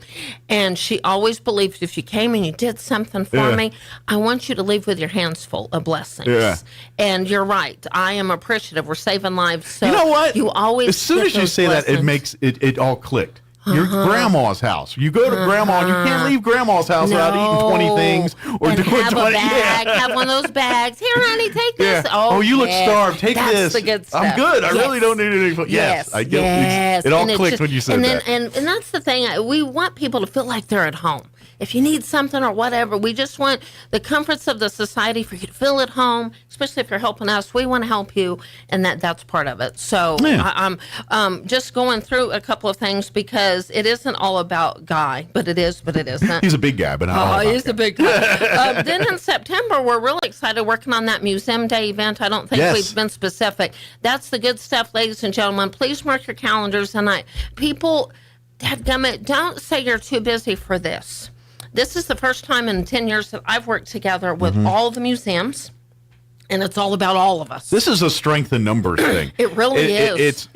And she always believed if you came and you did something for me, I want you to leave with your hands full of blessings. Yeah. And you're right. I am appreciative. We're saving lives. So you know what? You always as soon get as you those say blessings. that, it makes it all clicked. Your grandma's house. You go to grandma, and you can't leave grandma's house without eating 20 things or and doing have 20. a bag, have one of those bags. Here, honey, take this. Yeah. Oh, you look yes. starved. Take That's this. the good stuff. I'm good. I Yes. really don't need anything. Yes, I get yes. it. All And it's clicked just- when you said and that. And that's the thing. We want people to feel like they're at home. if you need something or whatever, we just want the comforts of the society for you to feel at home, especially if you're helping us. We want to help you, and that's part of it. So I'm just going through a couple of things because it isn't all about Guy, but it isn't. He's a big guy, but not all about he's a big guy. Then in September, we're really excited working on that Museum Day event. I don't think we've been specific. That's the good stuff, ladies and gentlemen. Please mark your calendars tonight. People, dadgummit, don't say you're too busy for this. This is the first time in 10 years that I've worked together with all the museums, and it's all about all of us. This is a strength in numbers thing. It really is.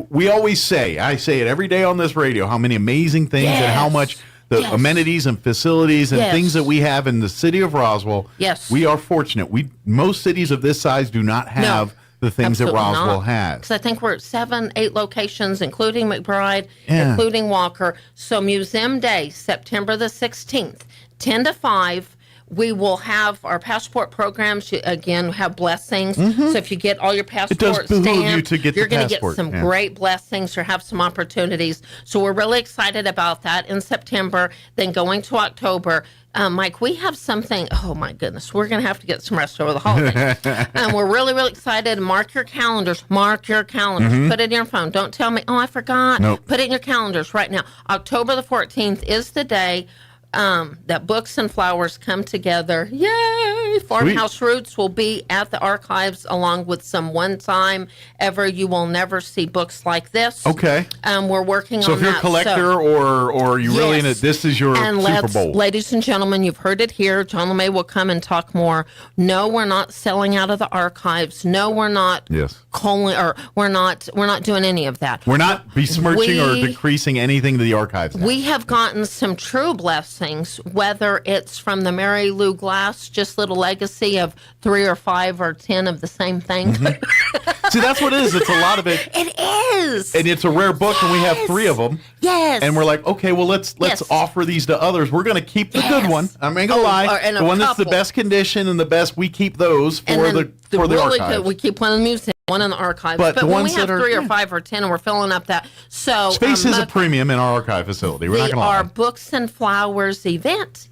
We always say, I say it every day on this radio, how many amazing things and how much the amenities and facilities and things that we have in the city of Roswell. Yes. We are fortunate. Most cities of this size do not have the things that Roswell has. Because I think we're at 7, 8 locations, including McBride, including Walker. So Museum Day, September the 16th, 10 to 5. We will have our passport programs. Again, have blessings. So if you get all your passports stamped, you're going to get some great blessings or have some opportunities. So we're really excited about that in September. Then going to October, Mike, we have something. Oh my goodness, we're going to have to get some rest over the holidays. And we're really, really excited. Mark your calendars. Mark your calendars. Put it in your phone. Don't tell me, oh, I forgot. Nope. Put it in your calendars right now. October the 14th is the day that books and flowers come together. Yay! Farmhouse Roots will be at the archives along with some one-time ever you will never see books like this. Okay. We're working on that. So if you're a collector or you really in it, this is your Super Bowl. Ladies and gentlemen, you've heard it here. John LeMay will come and talk more. No, we're not selling out of the archives. No, we're not we're not doing any of that. We're not besmirching or decreasing anything to the archives now. We have gotten some true blessings, whether it's from the Mary Lou Glass, just little legacy of 3 or 5 or 10 of the same thing. See, that's what it is. It's a lot of it. It is. And it's a rare book, and we have 3 of them. Yes. And we're like, okay, well, let's offer these to others. We're going to keep the good one. I'm not going to lie. The one that's the best condition and the best, we keep those for the really archives. Good, we keep one in the museum, one in the archives. But the when ones we have that are, 3 or 5 or 10, and we're filling up that. So space is a premium in our archive facility. We're not going to lie. Our Books and Flowers event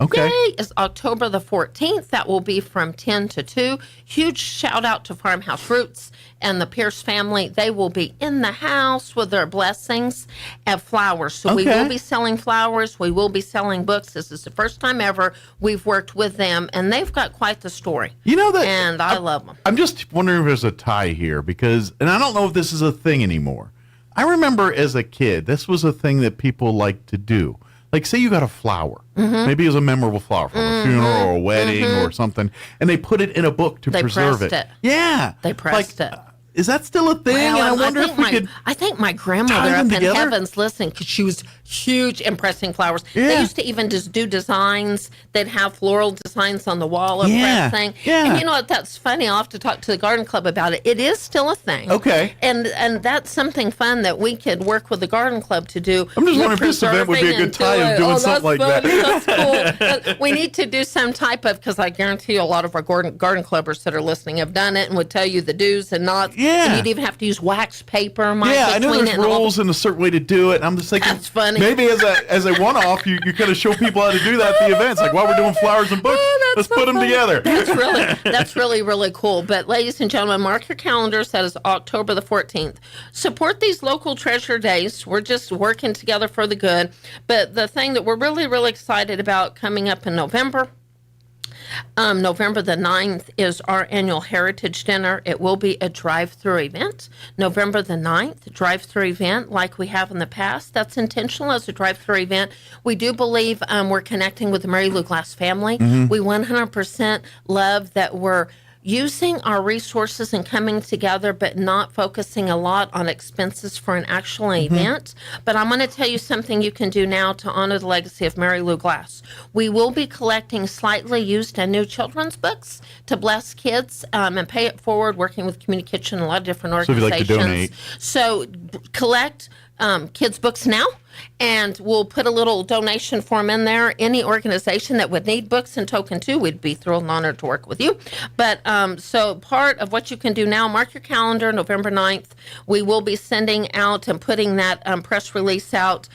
is October the 14th. That will be from 10 to 2. Huge shout out to Farmhouse Roots and the Pierce family. They will be in the house with their blessings and flowers. So we will be selling flowers. We will be selling books. This is the first time ever we've worked with them, and they've got quite the story. You know that, and I love them. I'm just wondering if there's a tie here because, and I don't know if this is a thing anymore. I remember as a kid, this was a thing that people liked to do. Like, say you got a flower. Maybe it was a memorable flower from a funeral or a wedding or something, and they put it in a book to preserve it. Yeah. They pressed it. Is that still a thing? Well, and I wonder if we could. I think my grandmother up in heaven's listening because she was huge in pressing flowers. Yeah. They used to even just do designs. They'd have floral designs on the wall of pressing. Yeah. And you know what? That's funny. I'll have to talk to the garden club about it. It is still a thing. Okay. And that's something fun that we could work with the garden club to do. I'm just wondering if this event would be a good time of doing something like that. That's cool. We need to do some type of, because I guarantee you a lot of our garden clubbers that are listening have done it and would tell you the do's and nots. Yeah. And you'd even have to use wax paper. I know there's rules and a certain way to do it. And I'm just thinking, that's funny. Maybe as a one-off, you kind of show people how to do that at the events. Like, while we're doing flowers and books, let's put them together. That's really cool. But ladies and gentlemen, mark your calendars. That is October the 14th. Support these local treasure days. We're just working together for the good. But the thing that we're really excited about coming up in November, November the 9th is our annual Heritage Dinner. It will be a drive-through event. November the 9th, drive-through event like we have in the past. That's intentional as a drive-through event. We do believe we're connecting with the Mary Lou Glass family. We 100% love that we're using our resources and coming together, but not focusing a lot on expenses for an actual event. But I'm going to tell you something you can do now to honor the legacy of Mary Lou Glass. We will be collecting slightly used and new children's books to bless kids and pay it forward, working with Community Kitchen and a lot of different organizations. So if you'd like to donate. So collect kids' books now. And we'll put a little donation form in there. Any organization that would need books in token too, we'd be thrilled and honored to work with you. But so part of what you can do now, mark your calendar, November 9th. We will be sending out and putting that press release out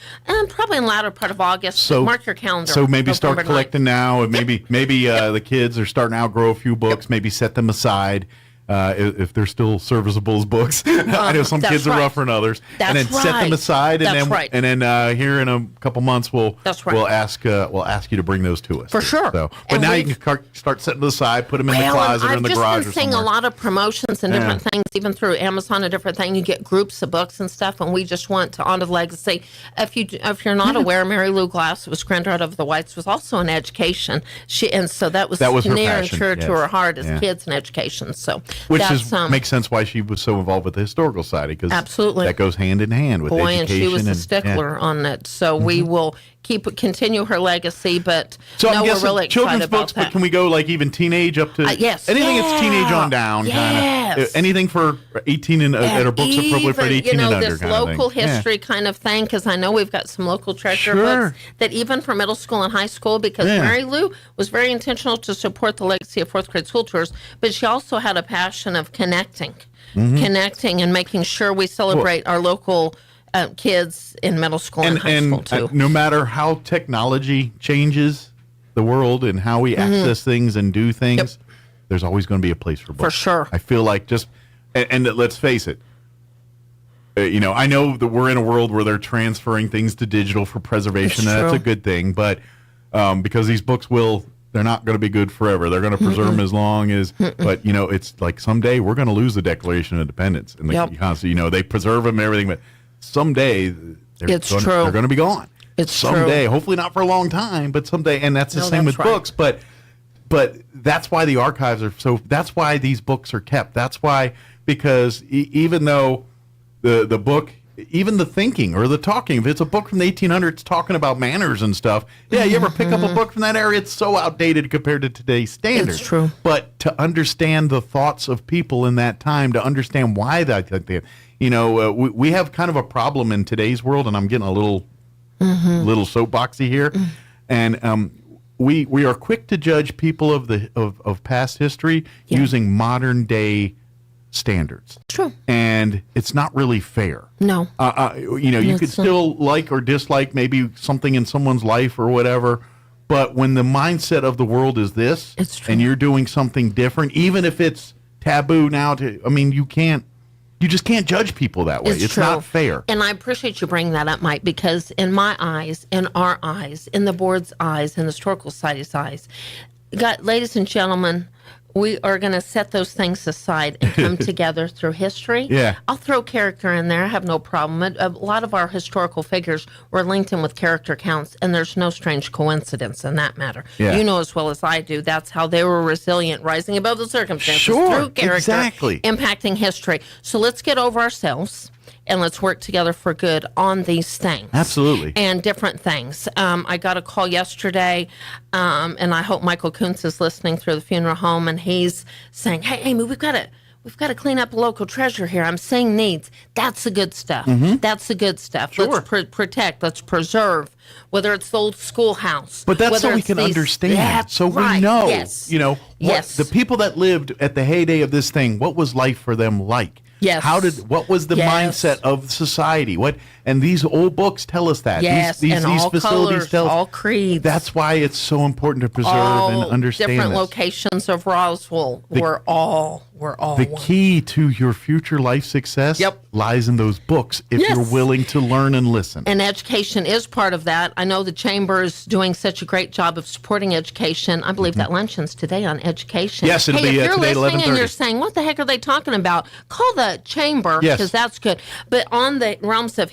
probably in the latter part of August. So mark your calendar. So maybe start November 9th. collecting now. And maybe the kids are starting to outgrow a few books. Maybe set them aside. If they're still serviceable as books. I know some kids are rougher than others. That's and then set them aside, and then here in a couple months we'll ask you to bring those to us for sure. So, but now you can start setting them aside, put them in the closet or in the garage. I've just been seeing a lot of promotions and different things, even through Amazon and different things. You get groups of books and stuff, and we just want to honor the legacy. If you're not aware, Mary Lou Glass, who was granddaughter of the Whites, was also in education. So that was near and dear to her heart as kids in education. So. Which makes sense why she was so involved with the historical society, because that goes hand in hand with education. And she was a stickler on it. So we will continue her legacy, but I'm we're really excited children's about books, that. But can we go like even teenage up to anything that's teenage on down, kind of anything for 18 and that are books appropriate for 18 and under, this local history kind of thing, because I know we've got some local treasure books that even for middle school and high school, because Mary Lou was very intentional to support the legacy of fourth grade school tours, but she also had a passion of connecting and making sure we celebrate our local kids in middle school and high school too. No matter how technology changes the world and how we access things and do things, there's always going to be a place for books. For sure. I feel like and let's face it, I know that we're in a world where they're transferring things to digital for preservation. That's a good thing, but because these books they're not going to be good forever. They're going to preserve them as long as, but it's like someday we're going to lose the Declaration of Independence and the Constitution. They preserve them and everything, but someday they're going to be gone. It's someday, hopefully not for a long time, but someday. And that's the same with books. But that's why the archives are that's why these books are kept. That's why, because even though the book, even the thinking or the talking, if it's a book from the 1800s talking about manners and stuff, you ever pick up a book from that area, it's so outdated compared to today's standards. It's true. But to understand the thoughts of people in that time, to understand why we have kind of a problem in today's world, and I'm getting a little soapboxy here, and we are quick to judge people of past history using modern day standards. True. And it's not really fair. No. You could still like or dislike maybe something in someone's life or whatever, but when the mindset of the world is this, and you're doing something different, even if it's taboo now you just can't judge people that way. It's not fair. And I appreciate you bringing that up, Mike, because in my eyes, in our eyes, in the board's eyes, in the Historical Society's eyes, ladies and gentlemen, we are going to set those things aside and come together through history. Yeah. I'll throw character in there. I have no problem. A lot of our historical figures were linked in with character counts, and there's no strange coincidence in that matter. Yeah. You know as well as I do, that's how they were resilient, rising above the circumstances through character, impacting history. So let's get over ourselves. And let's work together for good on these things. Absolutely. And different things. I got a call yesterday, and I hope Michael Kuntz is listening through the funeral home, and he's saying, hey, Amy, we've got to clean up local treasure here. I'm seeing needs. That's the good stuff. That's the good stuff. Sure. Let's protect. Let's preserve. Whether it's the old schoolhouse. But that's so we can understand. So we know, the people that lived at the heyday of this thing, what was life for them like? Yes. What was the mindset of society? And these old books tell us that. Yes, these all facilities colors, all creeds. That's why it's so important to preserve and understand different this. Locations of Roswell were all the one. key to your future life success lies in those books if you're willing to learn and listen. And education is part of that. I know the Chamber is doing such a great job of supporting education. I believe that luncheon's today on education. Yes, it'll be if you're today at listening 11:30. and you're saying, what the heck are they talking about? Call the Chamber, because that's good. But on the realms of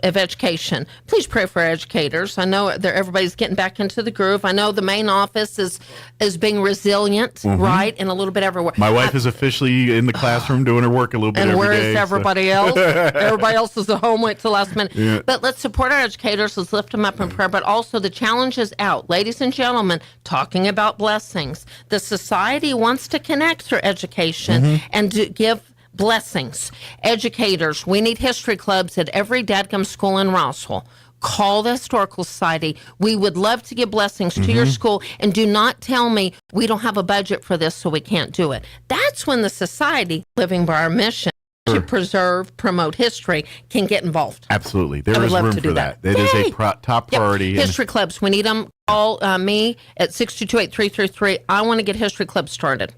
education, please pray for educators. I know everybody's getting back into the groove. I know the main office is being resilient, right, and a little bit everywhere. My wife is officially in the classroom doing her work a little bit every day. And where is everybody else? Everybody else is at home, wait till the last minute. Yeah. But let's support our educators. Let's lift them up in prayer. But also the challenge is out. Ladies and gentlemen, talking about blessings. The society wants to connect through education and to give Blessings. Educators, we need history clubs at every dadgum school in Roswell. Call the Historical Society. We would love to give blessings to your school, and do not tell me we don't have a budget for this, so we can't do it. That's when the society, living by our mission to preserve, promote history, can get involved. Absolutely. There I would is love room to for do that. that. It is Yay! a top priority. History clubs, we need them. Call me at 622-8333. I want to get history clubs started.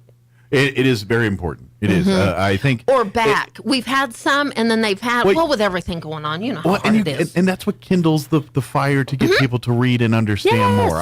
It is very important. It is. I think. Or back. We've had some, and then they've had, with everything going on, you know how hard it is. And that's what kindles the fire to get people to read and understand more.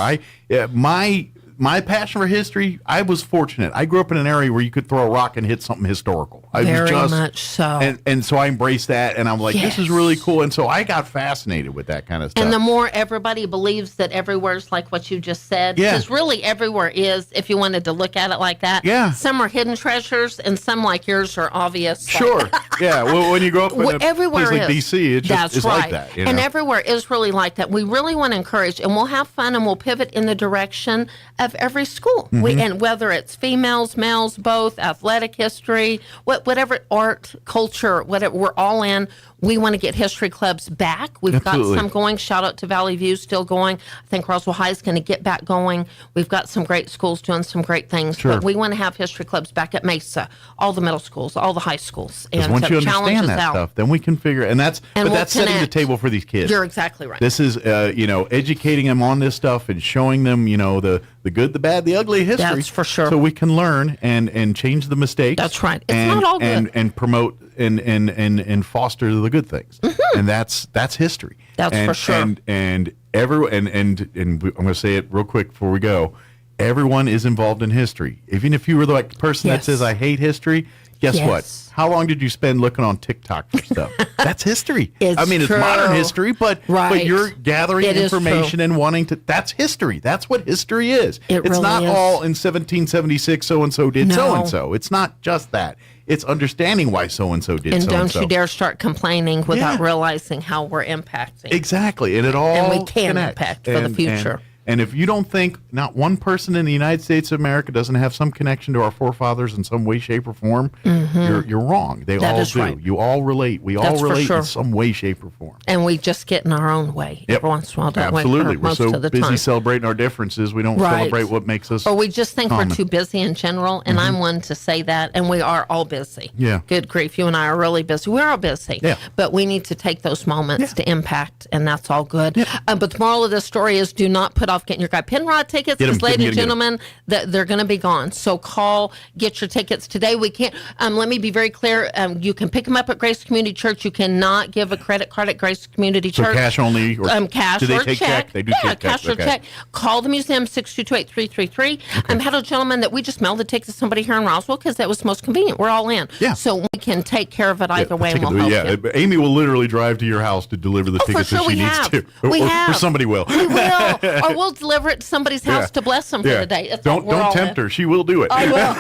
My passion for history, I was fortunate. I grew up in an area where you could throw a rock and hit something historical. Very much so. And so I embraced that, and I'm like, this is really cool. And so I got fascinated with that kind of stuff. And the more everybody believes that everywhere's like what you just said, because really everywhere is, if you wanted to look at it like that. Yeah. Some are hidden treasures, and some like yours are obvious. Sure. Yeah. Well, when you grow up in a everywhere place like is. D.C., it's That's like right. that. And everywhere is really like that. We really want to encourage, and we'll have fun, and we'll pivot in the direction of every school. And whether it's females, males, both, athletic history, whatever, art, culture, whatever, we're all in. We want to get history clubs back. We've got some going. Shout out to Valley View, still going. I think Roswell High is going to get back going. We've got some great schools doing some great things. Sure. But we want to have history clubs back at Mesa, all the middle schools, all the high schools. Because And once you challenge understand us that out. stuff, then we can figure. And that's And we'll that's setting the connect. table for these kids. You're exactly right. This is educating them on this stuff and showing them the good, the bad, the ugly history. That's for sure. So we can learn and change the mistakes. That's right. It's not all good. And promote and foster the good things. And that's history. That's for sure. And I'm going to say it real quick before we go. Everyone is involved in history. Even if you were the person that says I hate history, guess what? How long did you spend looking on TikTok for stuff? That's history. It's It's true. modern history, but you're gathering It is information true. and wanting to. That's history. That's what history is. It It's really not is. all in 1776. So and so did No. so and so. It's not just that. It's understanding why so and so did And so and don't so. you dare start complaining without realizing how we're impacting. Exactly, and it all And we can connects. impact for the future. And if you don't think not one person in the United States of America doesn't have some connection to our forefathers in some way, shape, or form, you're wrong. They That all is do. right. You all relate. We all That's for relate sure. in some way, shape, or form. And we just get in our own way every once in a while. Don't Absolutely. We? We're Most so of the busy time. celebrating our differences, we don't Right. celebrate what makes us Or we just think common. we're too busy in general, and I'm one to say that, and we are all busy. Yeah. Good grief, you and I are really busy. We're all busy. Yeah. But we need to take those moments to impact, and that's all good. But the moral of this story is do not put off getting your guy Penrod tickets, Get 'em, because, get 'em, ladies and get 'em, get 'em. gentlemen, they're going to be gone. So call, get your tickets today. We can't, let me be very clear. You can pick them up at Grace Community Church. You cannot give a credit card at Grace Community So Church. cash only, or Cash do they or take check. They do Yeah, take cash or okay. check. Call the museum, 622-8333. Had a gentleman that we just mailed the tickets to somebody here in Roswell because that was most convenient. We're all in. Yeah. So we can take care of it either way, and we'll help you. Amy will literally drive to your house to deliver the tickets sure if she we needs have. to. We or have. somebody will. We will. Or we'll deliver it to somebody's house to bless them for the day. It's all- Don't we're all tempt in. her. She will do it. I will.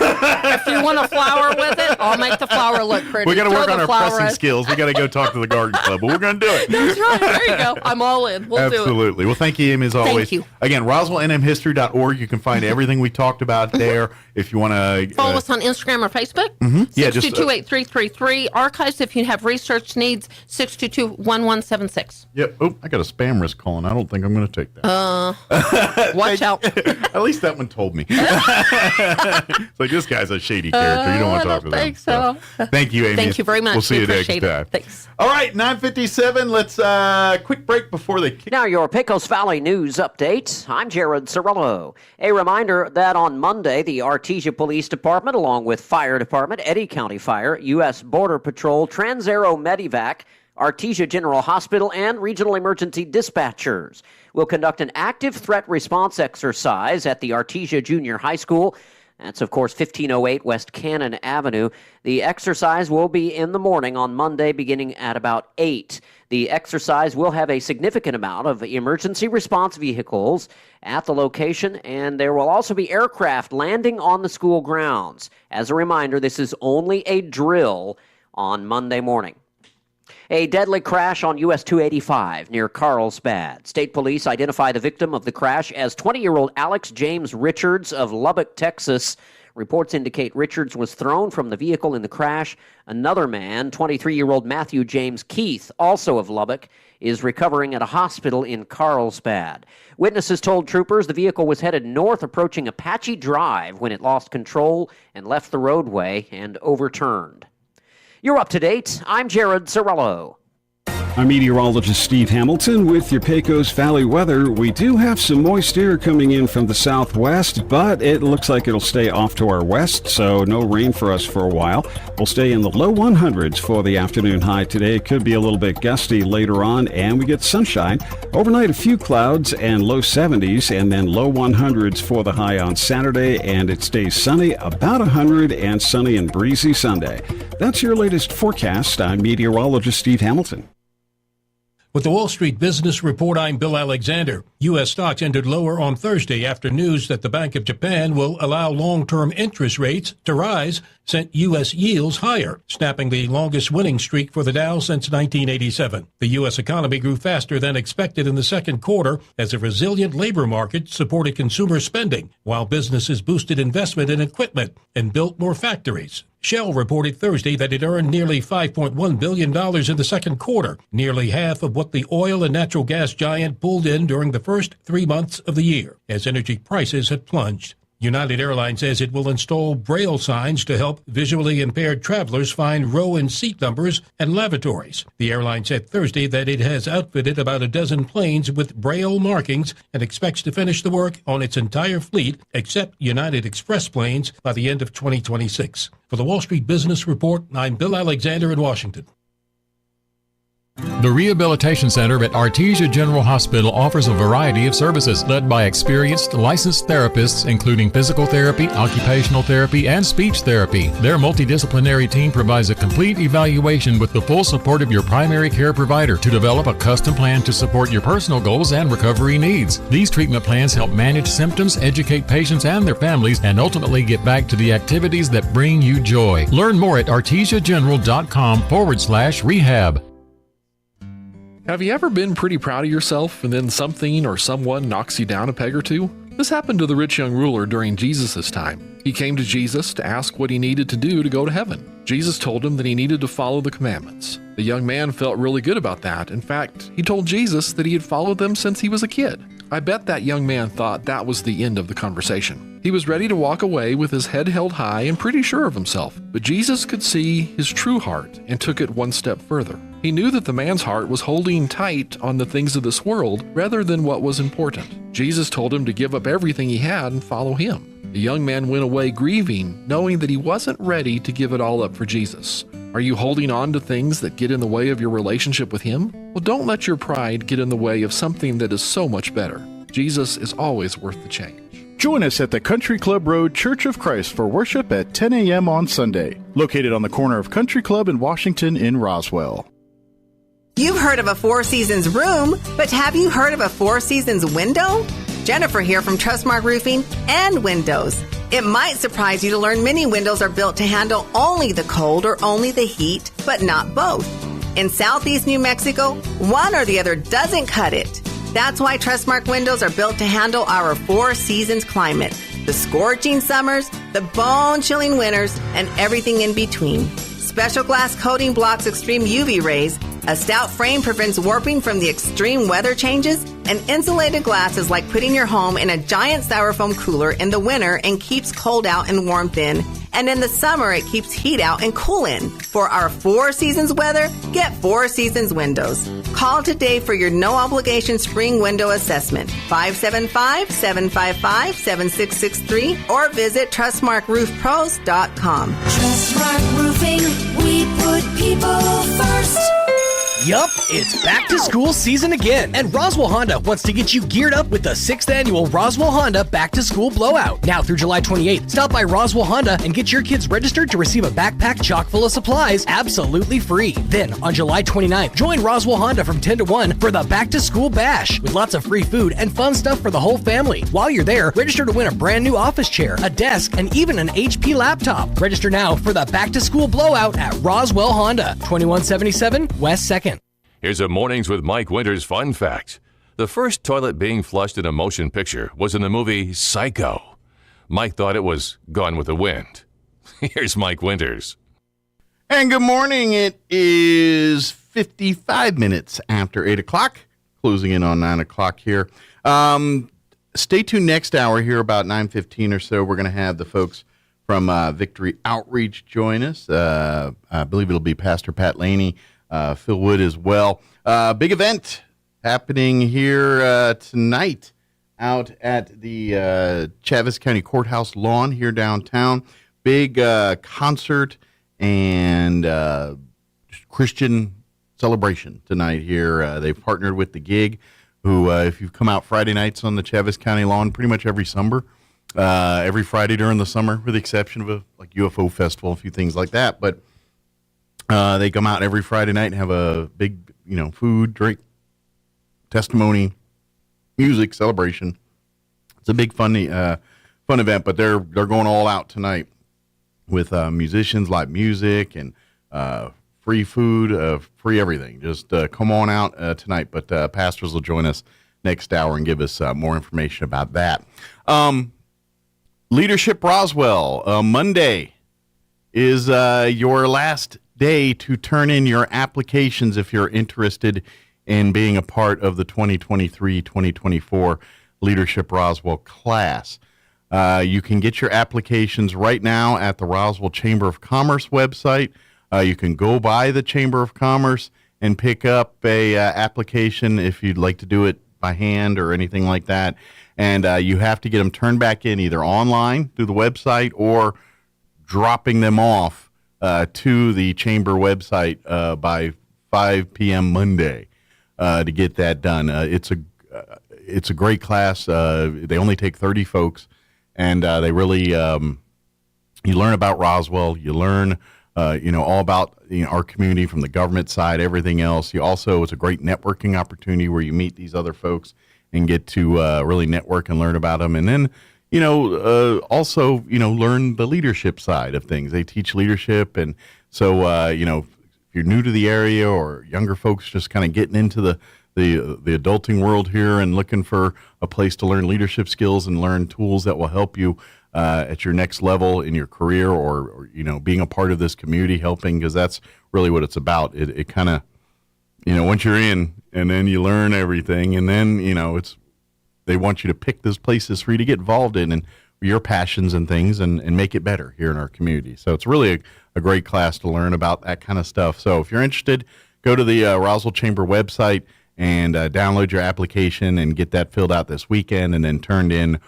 If you want a flower with it, I'll make the flower look pretty. We got to Throw work the on our flower pressing in. skills. We got to go talk to the garden club, but we're going to do it. That's right. There you go. I'm all in. We'll do it. Absolutely. Well, thank you, Amy, as always. you. Again, RoswellNMHistory.org. You can find everything we talked about there. If you want to Follow us on Instagram or Facebook. Yeah, just 622-8333. Archives if you have research needs. 622-1176. Yep. Oh, I got a spam risk calling. I don't think I'm going to take that. Watch out. At least that one told me. It's like, this guy's a shady character. You don't want to I talk to don't them. think so. Thank you, Amy. Thank you very much. We'll see We you next appreciate it. time. Thanks. All right, 9:57. Let's quick break before they kick. Now your Pecos Valley News Update. I'm Jared Cirillo. A reminder that on Monday, the Artesia Police Department, along with Fire Department, Eddy County Fire, U.S. Border Patrol, Trans-Aero Medivac, Artesia General Hospital, and Regional Emergency Dispatchers will conduct an active threat response exercise at the Artesia Junior High School. That's, of course, 1508 West Cannon Avenue. The exercise will be in the morning on Monday beginning at about 8. The exercise will have a significant amount of emergency response vehicles at the location, and there will also be aircraft landing on the school grounds. As a reminder, this is only a drill on Monday morning. A deadly crash on US 285 near Carlsbad. State police identify the victim of the crash as 20-year-old Alex James Richards of Lubbock, Texas. Reports indicate Richards was thrown from the vehicle in the crash. Another man, 23-year-old Matthew James Keith, also of Lubbock, is recovering at a hospital in Carlsbad. Witnesses told troopers the vehicle was headed north approaching Apache Drive when it lost control and left the roadway and overturned. You're up to date. I'm Jared Sorello. I'm meteorologist Steve Hamilton with your Pecos Valley weather. We do have some moist air coming in from the southwest, but it looks like it'll stay off to our west, so no rain for us for a while. We'll stay in the low 100s for the afternoon high today. It could be a little bit gusty later on, and we get sunshine. Overnight, a few clouds and low 70s, and then low 100s for the high on Saturday, and it stays sunny, about 100, and sunny and breezy Sunday. That's your latest forecast. I'm meteorologist Steve Hamilton. With the Wall Street Business Report, I'm Bill Alexander. U.S. stocks ended lower on Thursday after news that the Bank of Japan will allow long-term interest rates to rise sent U.S. yields higher, snapping the longest winning streak for the Dow since 1987. The U.S. economy grew faster than expected in the second quarter as a resilient labor market supported consumer spending, while businesses boosted investment in equipment and built more factories. Shell reported Thursday that it earned nearly $5.1 billion in the second quarter, nearly half of what the oil and natural gas giant pulled in during the first 3 months of the year, as energy prices had plunged. United Airlines says it will install Braille signs to help visually impaired travelers find row and seat numbers and lavatories. The airline said Thursday that it has outfitted about a dozen planes with Braille markings and expects to finish the work on its entire fleet, except United Express planes, by the end of 2026. For the Wall Street Business Report, I'm Bill Alexander in Washington. The Rehabilitation Center at Artesia General Hospital offers a variety of services led by experienced licensed therapists, including physical therapy, occupational therapy, and speech therapy. Their multidisciplinary team provides a complete evaluation with the full support of your primary care provider to develop a custom plan to support your personal goals and recovery needs. These treatment plans help manage symptoms, educate patients and their families, and ultimately get back to the activities that bring you joy. Learn more at artesiageneral.com/rehab. Have you ever been pretty proud of yourself and then something or someone knocks you down a peg or two? This happened to the rich young ruler during Jesus' time. He came to Jesus to ask what he needed to do to go to heaven. Jesus told him that he needed to follow the commandments. The young man felt really good about that. In fact, he told Jesus that he had followed them since he was a kid. I bet that young man thought that was the end of the conversation. He was ready to walk away with his head held high and pretty sure of himself. But Jesus could see his true heart and took it one step further. He knew that the man's heart was holding tight on the things of this world rather than what was important. Jesus told him to give up everything he had and follow him. The young man went away grieving, knowing that he wasn't ready to give it all up for Jesus. Are you holding on to things that get in the way of your relationship with him? Well, don't let your pride get in the way of something that is so much better. Jesus is always worth the change. Join us at the Country Club Road Church of Christ for worship at 10 a.m. on Sunday, located on the corner of Country Club and Washington in Roswell. You've heard of a Four Seasons room, but have you heard of a Four Seasons window? Jennifer here from Trustmark Roofing and Windows. It might surprise you to learn many windows are built to handle only the cold or only the heat, but not both. In Southeast New Mexico, one or the other doesn't cut it. That's why Trustmark windows are built to handle our Four Seasons climate, the scorching summers, the bone-chilling winters, and everything in between. Special glass coating blocks extreme UV rays. A stout frame prevents warping from the extreme weather changes, and insulated glass is like putting your home in a giant styrofoam cooler in the winter and keeps cold out and warmth in, and in the summer it keeps heat out and cool in. For our Four Seasons weather, get Four Seasons windows. Call today for your no-obligation spring window assessment, 575-755-7663, or visit TrustmarkRoofPros.com. Trustmark Roofing, we put people first. Yup, it's back to school season again, and Roswell Honda wants to get you geared up with the 6th annual Roswell Honda Back to School Blowout. Now through July 28th, stop by Roswell Honda and get your kids registered to receive a backpack chock full of supplies absolutely free. Then on July 29th, join Roswell Honda from 10 to 1 for the Back to School Bash with lots of free food and fun stuff for the whole family. While you're there, register to win a brand new office chair, a desk, and even an HP laptop. Register now for the Back to School Blowout at Roswell Honda, 2177 West 2nd. Here's a Mornings with Mike Winters fun fact. The first toilet being flushed in a motion picture was in the movie Psycho. Mike thought it was Gone with the Wind. Here's Mike Winters. And good morning. It is 55 minutes after 8 o'clock, closing in on 9 o'clock here. Stay tuned next hour here about 9:15 or so. We're going to have the folks from Victory Outreach join us. I believe it'll be Pastor Pat Laney, Phil Wood as well. Big event happening here tonight out at the Chaves County Courthouse lawn here downtown. Big concert and Christian celebration tonight here. They've partnered with The Gig, who, if you've come out Friday nights on the Chaves County lawn pretty much every summer, every Friday during the summer, with the exception of a like UFO festival, a few things like that. But they come out every Friday night and have a big, food, drink, testimony, music, celebration. It's a big fun event, but they're going all out tonight with musicians, live music, and free food, free everything. Just come on out tonight. But pastors will join us next hour and give us more information about that. Leadership Roswell, Monday is your last day to turn in your applications if you're interested in being a part of the 2023-2024 Leadership Roswell class. You can get your applications right now at the Roswell Chamber of Commerce website. You can go by the Chamber of Commerce and pick up a application if you'd like to do it by hand or anything like that. And you have to get them turned back in either online through the website or dropping them off to the Chamber website by 5 p.m. Monday to get that done. It's a great class. They only take 30 folks, and they really you learn about Roswell. You learn all about our community from the government side, everything else. It's a great networking opportunity where you meet these other folks and get to really network and learn about them. And then, also, learn the leadership side of things. They teach leadership. And so, if you're new to the area or younger folks just kind of getting into the adulting world here and looking for a place to learn leadership skills and learn tools that will help you at your next level in your career or being a part of this community, helping, because that's really what it's about. It kind of, once you're in and then you learn everything and then, they want you to pick those places for you to get involved in and your passions and things and make it better here in our community. So it's really a great class to learn about that kind of stuff. So if you're interested, go to the Roswell Chamber website and download your application and get that filled out this weekend and then turned in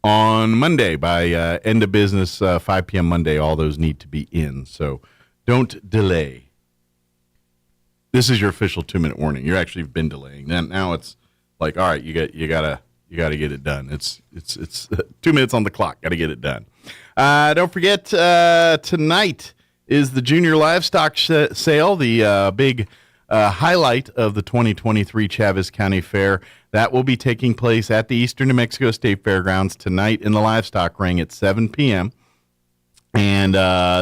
on Monday by end of business, 5 p.m. Monday. All those need to be in, so don't delay. This is your official 2-minute warning. You're actually been delaying. Now it's like, all right, you gotta get it done. It's 2 minutes on the clock. Got to get it done. Don't forget tonight is the Junior Livestock Sale, the big highlight of the 2023 Chaves County Fair. That will be taking place at the Eastern New Mexico State Fairgrounds tonight in the livestock ring at 7 p.m. And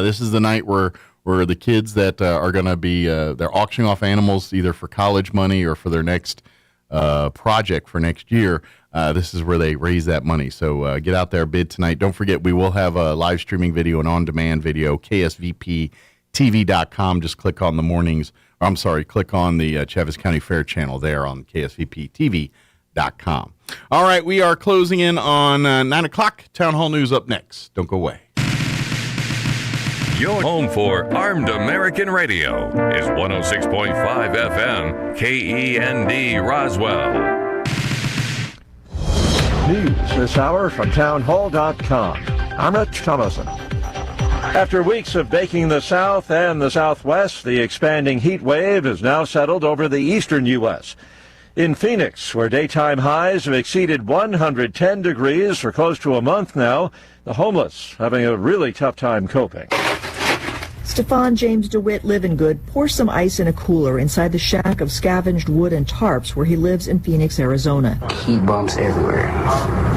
this is the night where the kids that are going to be they're auctioning off animals either for college money or for their next project for next year. This is where they raise that money. So get out there, bid tonight. Don't forget, we will have a live streaming video, an on-demand video, ksvptv.com. Just click on the mornings. Click on the Chaves County Fair channel there on ksvptv.com. All right, we are closing in on 9 o'clock. Town Hall News up next. Don't go away. Your home for Armed American Radio is 106.5 FM, KEND Roswell. News this hour from townhall.com. I'm Rich Thomason. After weeks of baking the South and the Southwest, the expanding heat wave has now settled over the eastern U.S. In Phoenix, where daytime highs have exceeded 110 degrees for close to a month now, the homeless having a really tough time coping. Stefan James DeWitt Livingood pours some ice in a cooler inside the shack of scavenged wood and tarps where he lives in Phoenix, Arizona. Heat bumps everywhere.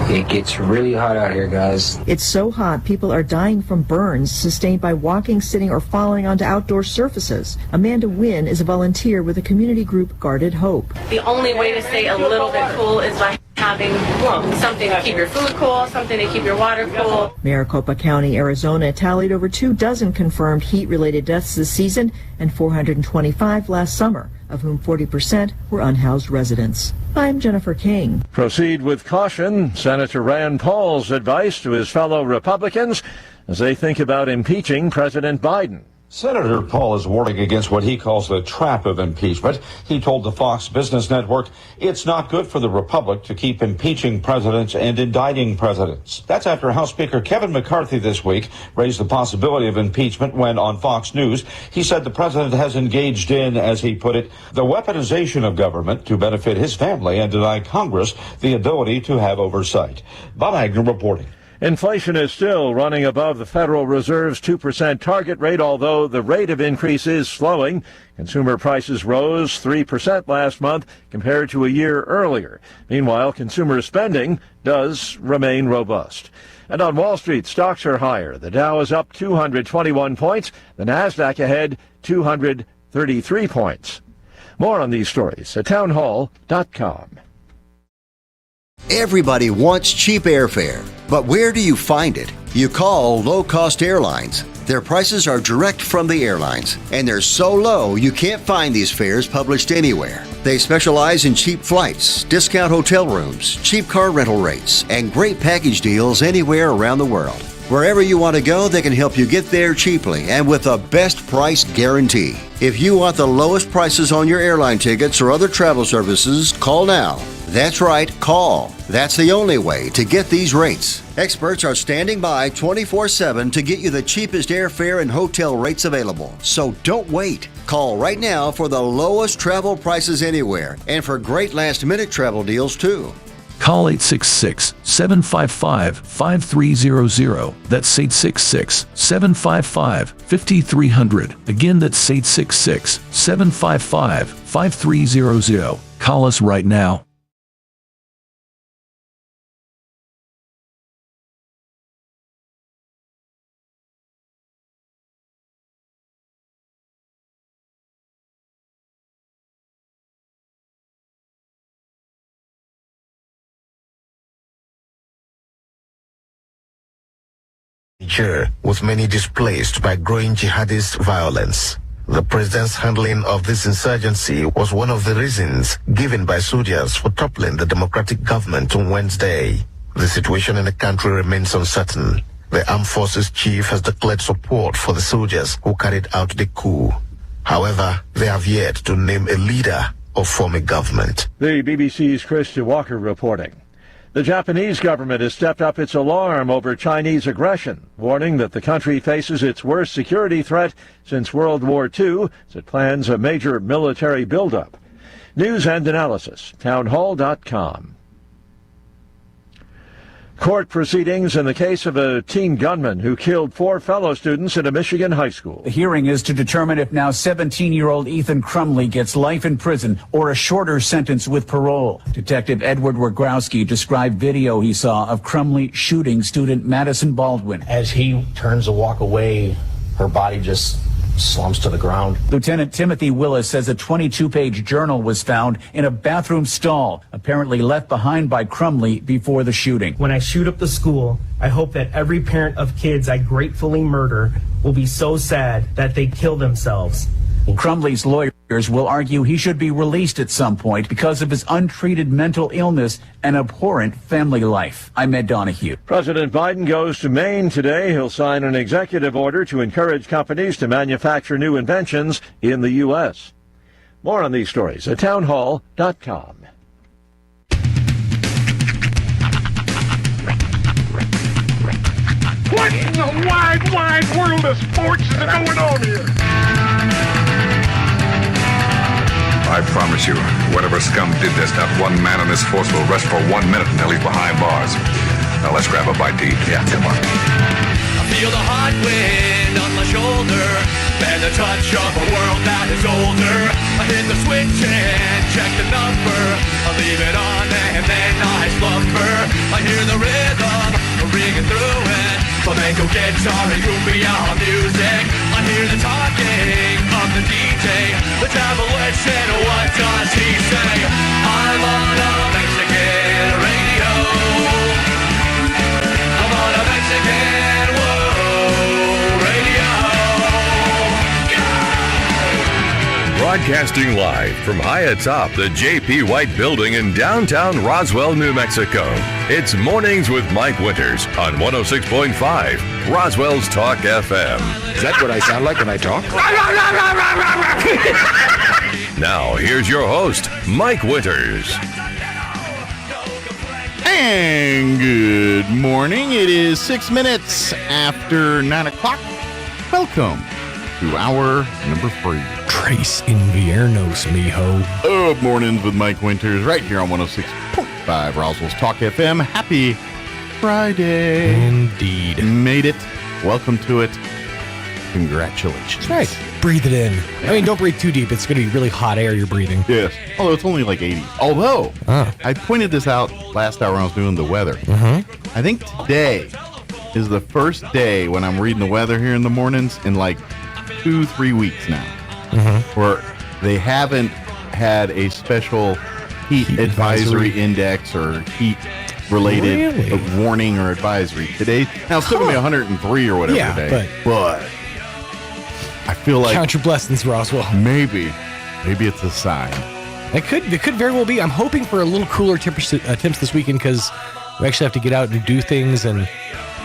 It gets really hot out here, guys. It's so hot, people are dying from burns sustained by walking, sitting, or falling onto outdoor surfaces. Amanda Wynn is a volunteer with the community group Guarded Hope. The only way to stay a little bit cool is by having something to keep your food cool, something to keep your water cool. Maricopa County, Arizona tallied over 24 confirmed heat-related deaths this season and 425 last summer, of whom 40% were unhoused residents. I'm Jennifer King. Proceed with caution. Senator Rand Paul's advice to his fellow Republicans as they think about impeaching President Biden. Senator Paul is warning against what he calls the trap of impeachment. He told the Fox Business Network it's not good for the Republic to keep impeaching presidents and indicting presidents. That's after House Speaker Kevin McCarthy this week raised the possibility of impeachment when on Fox News he said the president has engaged in, as he put it, the weaponization of government to benefit his family and deny Congress the ability to have oversight. Bob Agnew reporting. Inflation is still running above the Federal Reserve's 2% target rate, although the rate of increase is slowing. Consumer prices rose 3% last month compared to a year earlier. Meanwhile, consumer spending does remain robust. And on Wall Street, stocks are higher. The Dow is up 221 points. The Nasdaq ahead 233 points. More on these stories at townhall.com. Everybody wants cheap airfare, but where do you find it? You call low-cost airlines. Their prices are direct from the airlines, and they're so low you can't find these fares published anywhere. They specialize in cheap flights, discount hotel rooms, cheap car rental rates, and great package deals anywhere around the world. Wherever you want to go, they can help you get there cheaply and with a best price guarantee. If you want the lowest prices on your airline tickets or other travel services, call now. That's right, call. That's the only way to get these rates. Experts are standing by 24/7 to get you the cheapest airfare and hotel rates available. So don't wait. Call right now for the lowest travel prices anywhere and for great last-minute travel deals too. Call 866-755-5300. That's 866-755-5300. Again, that's 866-755-5300. Call us right now. Niger, with many displaced by growing jihadist violence. The president's handling of this insurgency was one of the reasons given by soldiers for toppling the democratic government on Wednesday. The situation in the country remains uncertain. The armed forces chief has declared support for the soldiers who carried out the coup. However, they have yet to name a leader or form a government. The BBC's Christian Walker reporting. The Japanese government has stepped up its alarm over Chinese aggression, warning that the country faces its worst security threat since World War II as it plans a major military buildup. News and analysis, townhall.com. Court proceedings in the case of a teen gunman who killed 4 fellow students at a Michigan high school. The hearing is to determine if now 17-year-old Ethan Crumley gets life in prison or a shorter sentence with parole. Detective Edward Wagowski described video he saw of Crumley shooting student Madison Baldwin. As he turns to walk away, her body just slumps to the ground. Lieutenant Timothy Willis says a 22-page journal was found in a bathroom stall, apparently left behind by Crumley before the shooting. When I shoot up the school, I hope that every parent of kids I gratefully murder will be so sad that they kill themselves. Crumley's lawyers will argue he should be released at some point because of his untreated mental illness and abhorrent family life. I'm Ed Donahue. President Biden goes to Maine today. He'll sign an executive order to encourage companies to manufacture new inventions in the U.S. More on these stories at townhall.com. What in the wide, wide world of sports is going on here? I promise you, whatever scum did this, not one man in this force will rest for 1 minute until he's behind bars. Now let's grab a bite to eat. Yeah, come on. I feel the hot wind on my shoulder and the touch of a world that is older. I hit the switch and check the number. I leave it on and then I slumber. I hear the rhythm ringing through it. Flamenco guitar and cumbia music. I hear the talking of the DJ. Let's have a listen. What does he say? I'm on a Mexican radio. Broadcasting live from high atop the J.P. White Building in downtown Roswell, New Mexico. It's Mornings with Mike Winters on 106.5 Roswell's Talk FM. Is that what I sound like when I talk? Now, here's your host, Mike Winters. And good morning. It is 6 minutes after 9 o'clock. Welcome to hour number 3. Trace Inviernos, mijo. Good mornings with Mike Winters right here on 106.5 Roswell's Talk FM. Happy Friday. Indeed. Made it. Welcome to it. Congratulations. That's right. Breathe it in. I mean, don't breathe too deep. It's going to be really hot air you're breathing. Yes. Although it's only like 80. Although, I pointed this out last hour when I was doing the weather. I think today is the first day when I'm reading the weather here in the mornings in like 2-3 weeks now. Where they haven't had a special heat advisory index or heat-related warning or advisory. Today, now it's still going to be 103 or whatever today. But I feel like... Count your blessings, Roswell. Maybe it's a sign. It could very well be. I'm hoping for a little cooler temps this weekend because we actually have to get out and do things, and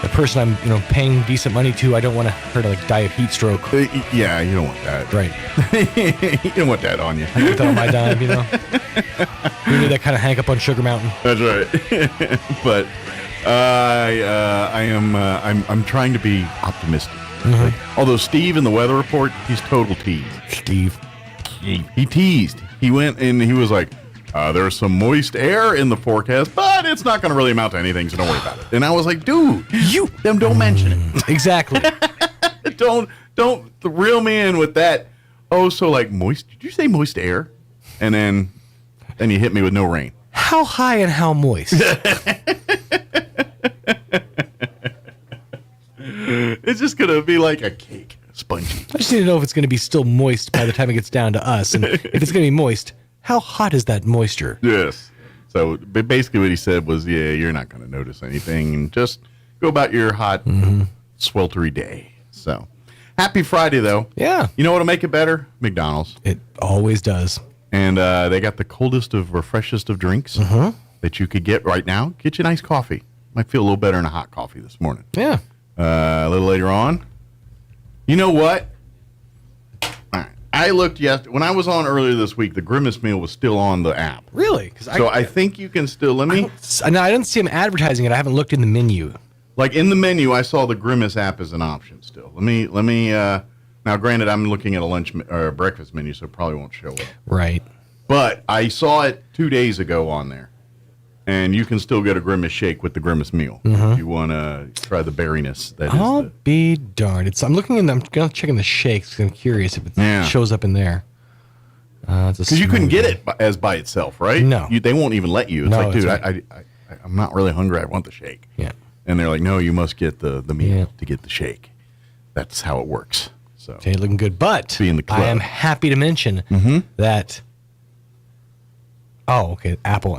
the person I'm paying decent money to, I don't want her to like die of heat stroke. Yeah, you don't want that. Right. You don't want that on you. I get that on my dime, You need that kind of hang up on Sugar Mountain. That's right. But I'm trying to be optimistic. Although Steve in the weather report, he's total tease. Steve. He teased. He went and he was like, there's some moist air in the forecast, but it's not going to really amount to anything, so don't worry about it. And I was like, dude, don't mention it. Exactly. Don't reel me in with that. Oh, so like moist. Did you say moist air? And then you hit me with no rain. How high and how moist? It's just going to be like a cake, spongy. I just need to know if it's going to be still moist by the time it gets down to us. And if it's going to be moist, how hot is that moisture? Yes. So basically what he said was, you're not going to notice anything. And just go about your hot, sweltery day. So happy Friday, though. Yeah. You know what'll make it better? McDonald's. It always does. And they got the coldest or freshest of drinks that you could get right now. Get you a nice coffee. Might feel a little better in a hot coffee this morning. Yeah. A little later on. You know what? I looked when I was on earlier this week, the Grimace meal was still on the app. Really? So I think you can still, I didn't see them advertising it. I haven't looked in the menu. Like in the menu, I saw the Grimace app as an option still. Let me, now granted, I'm looking at a lunch or a breakfast menu, so it probably won't show up. Right. But I saw it 2 days ago on there. And you can still get a Grimace shake with the Grimace meal if you want to try the berryness. I'll be darned. I'm looking in. I'm going to check in the shakes. I'm curious if it shows up in there. Because you couldn't get it as by itself, right? No, they won't even let you. It's like, dude, I'm not really hungry. I want the shake. Yeah. And they're like, no, you must get the meal to get the shake. That's how it works. So okay, looking good. But be in the club. I am happy to mention that. Oh, okay. Apple.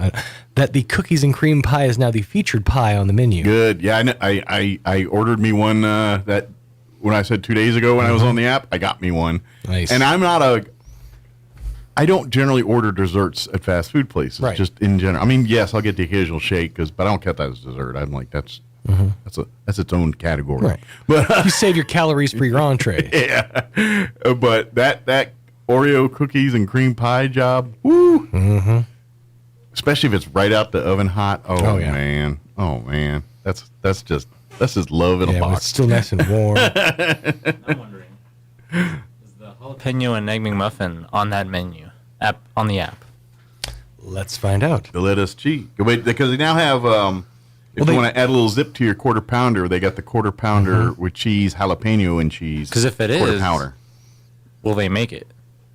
That the cookies and cream pie is now the featured pie on the menu. Good. Yeah, I ordered me one that when I said 2 days ago when I was on the app, I got me one. Nice. And I don't generally order desserts at fast food places. Right. Just in general. I mean, yes, I'll get the occasional shake, but I don't count that as dessert. I'm like, that's its own category. Right. But you save your calories for your entree. Yeah. But that Oreo cookies and cream pie job, woo. Especially if it's right out the oven hot. Oh yeah. Man. Oh man. That's just love in a box. It's still nice and warm. I'm wondering, is the jalapeno and egg McMuffin on that menu on the app? Let's find out. The lettuce cheese. Wait, because they now have if you want to add a little zip to your quarter pounder, they got the quarter pounder with cheese, jalapeno and cheese. Because if it quarter is, pounder. Will they make it?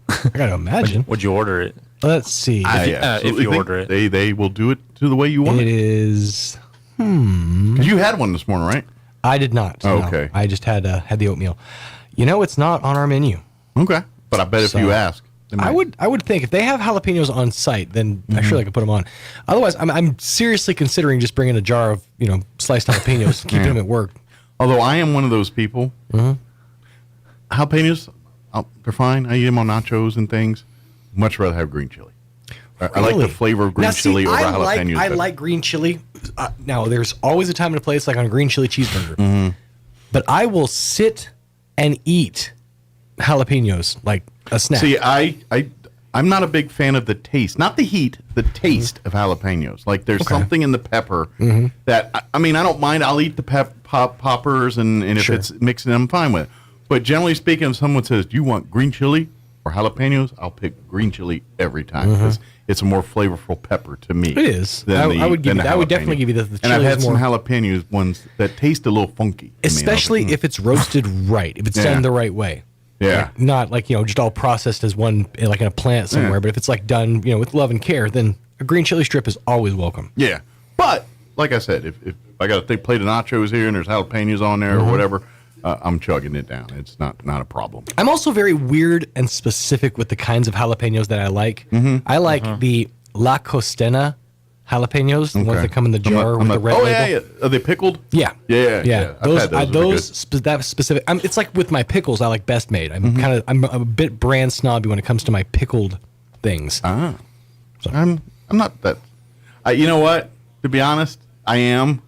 I gotta imagine. Would you order it? Let's see. If you order it, they will do it to the way you want it. It is. You had one this morning, right? I did not. Oh, no. okay. I just had the oatmeal. It's not on our menu. Okay, but I bet if you ask, I would think if they have jalapenos on site, then surely I could put them on. Otherwise, I'm seriously considering just bringing a jar of sliced jalapenos, and keeping them at work. Although I am one of those people. Jalapenos, they're fine. I eat them on nachos and things. much rather have green chili. I like the flavor of green chili over jalapenos. I like green chili. Now, there's always a time and a place, like on a green chili cheeseburger. Mm-hmm. But I will sit and eat jalapenos like a snack. See, I'm not a big fan of the taste, not the heat, the taste of jalapenos. Like there's something in the pepper that I don't mind. I'll eat the poppers, and if it's mixing them, I'm fine with it. But generally speaking, if someone says, "Do you want green chili or jalapenos?" I'll pick green chili every time because it's a more flavorful pepper to me. It is. I would definitely give you the chili. And I've had some jalapenos ones that taste a little funky, especially if it's roasted right, if it's done the right way. Yeah. Like, not like, just all processed as one, like in a plant somewhere. Yeah. But if it's like done, with love and care, then a green chili strip is always welcome. Yeah. But, like I said, if I got a thick plate of nachos here and there's jalapenos on there or whatever, I'm chugging it down. It's not a problem. I'm also very weird and specific with the kinds of jalapenos that I like. I like the La Costena jalapenos, the ones that come in the jar with the red label. Yeah. Are they pickled? Yeah. Yeah. That specific. It's like with my pickles, I like Best Made. I'm a bit brand snobby when it comes to my pickled things. So. I'm not that. You know what? To be honest, I am,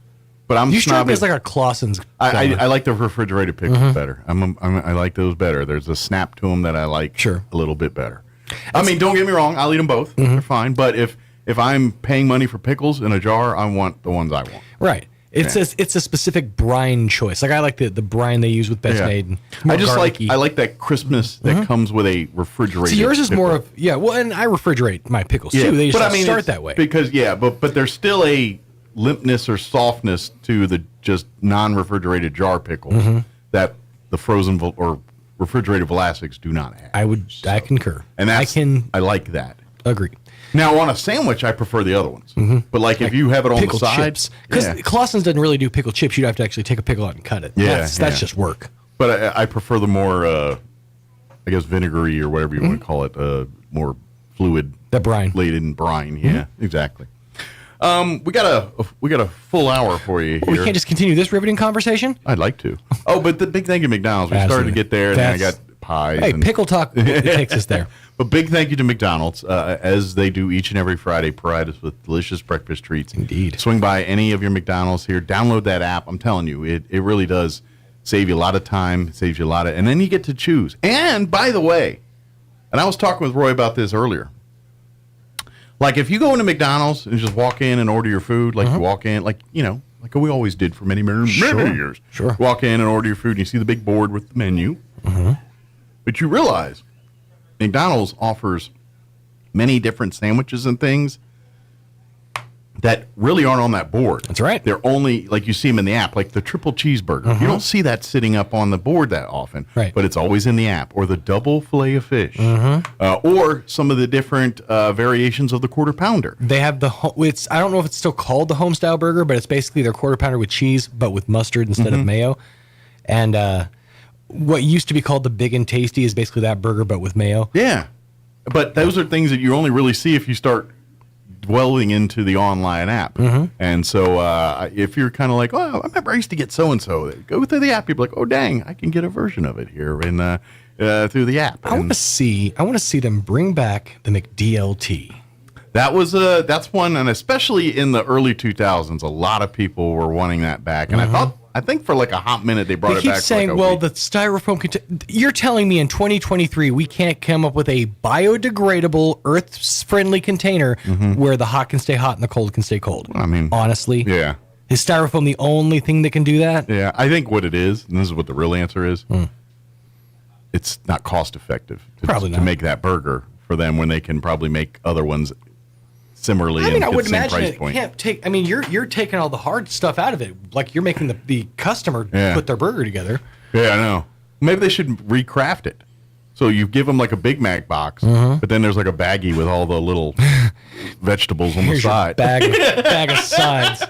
but I'm you snobby. You strike me as like a Clausen's. I like the refrigerated pickles better. I like those better. There's a snap to them that I like a little bit better. Don't get me wrong. I'll eat them both. They're fine. But if I'm paying money for pickles in a jar, I want the ones I want. Right. It's a specific brine choice. Like I like the brine they use with Best Made. And I just like that crispness that comes with a refrigerated. So yours is pickle. more of well, and I refrigerate my pickles too. They just start that way because but there's still a limpness or softness to the just non-refrigerated jar pickles that the frozen or refrigerated Vlasics do not have. I concur, and I like that. Agree. Now, on a sandwich, I prefer the other ones. But, like if you have it on the side. Because Clausen's doesn't really do pickled chips. You'd have to actually take a pickle out and cut it. That's just work. But I prefer the more, I guess, vinegary or whatever you want to call it, more fluid. The brine. Laden brine. Yeah, exactly. We got a full hour for you here. We can't just continue this riveting conversation? I'd like to. Oh, but the big thank you to McDonald's. We started to get there, and then I got pies. Hey, pickle talk takes us there. But big thank you to McDonald's, as they do each and every Friday, provide us with delicious breakfast treats. Indeed. Swing by any of your McDonald's here. Download that app. I'm telling you, it really does save you a lot of time, saves you a lot of, and then you get to choose. And, by the way, and I was talking with Roy about this earlier, like if you go into McDonald's and just walk in and order your food, like you walk in, like we always did for many years. Sure. Walk in and order your food, and you see the big board with the menu. But you realize McDonald's offers many different sandwiches and things that really aren't on that board. That's right. They're only, like you see them in the app, like the triple cheeseburger. You don't see that sitting up on the board that often, but it's always in the app. Or the double filet of fish. Or some of the different variations of the quarter pounder. They have I don't know if it's still called the home-style burger, but it's basically their quarter pounder with cheese, but with mustard instead of mayo. And what used to be called the Big and Tasty is basically that burger, but with mayo. Yeah. But those are things that you only really see if you start dwelling into the online app. And so if you're kind of like, oh, I remember I used to get so-and-so. Go through the app. You'll be like, oh, dang, I can get a version of it here through the app. I want to see them bring back the McDLT. That's one, and especially in the early 2000s, a lot of people were wanting that back. And I think for like a hot minute they brought it back. They keep saying, the styrofoam you're telling me in 2023 we can't come up with a biodegradable, earth-friendly container where the hot can stay hot and the cold can stay cold. I mean, honestly, yeah. Is styrofoam the only thing that can do that? Yeah, I think what it is, and this is what the real answer is, it's not cost effective to make that burger for them when they can probably make other ones similarly. I would the same imagine price it point. can't take. I mean, you're taking all the hard stuff out of it. Like you're making the customer put their burger together. Yeah, I know. Maybe they should recraft it. So you give them like a Big Mac box, but then there's like a baggie with all the little vegetables on the side. Bag of sides.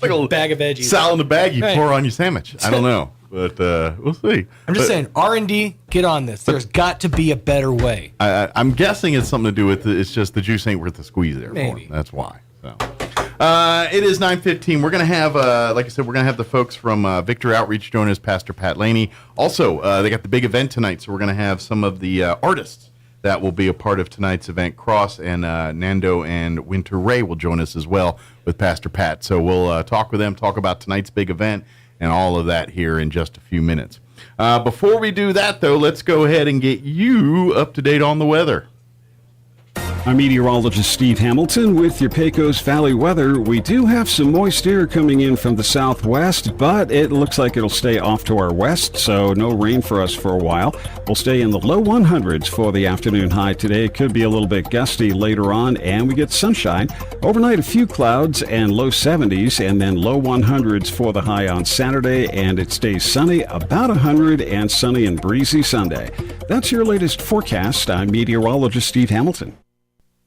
Like a bag of veggies. Salad in the bag you pour on your sandwich. I don't know. But we'll see. I'm just saying, R&D, get on this. There's got to be a better way. I'm guessing it's something to do with it's just the juice ain't worth the squeeze there. Maybe. For them. That's why. So. It is 9:15. We're going to have, like I said, we're going to have the folks from Victory Outreach join us, Pastor Pat Laney. Also, they got the big event tonight, so we're going to have some of the artists that will be a part of tonight's event. Cross and Nando and Winter Ray will join us as well with Pastor Pat. So we'll talk with them, talk about tonight's big event and all of that here in just a few minutes. Before we do that, though, let's go ahead and get you up to date on the weather. I'm meteorologist Steve Hamilton with your Pecos Valley weather. We do have some moist air coming in from the southwest, but it looks like it'll stay off to our west, so no rain for us for a while. We'll stay in the low 100s for the afternoon high today. It could be a little bit gusty later on, and we get sunshine. Overnight, a few clouds and low 70s, and then low 100s for the high on Saturday, and it stays sunny, about 100, and sunny and breezy Sunday. That's your latest forecast. I'm meteorologist Steve Hamilton.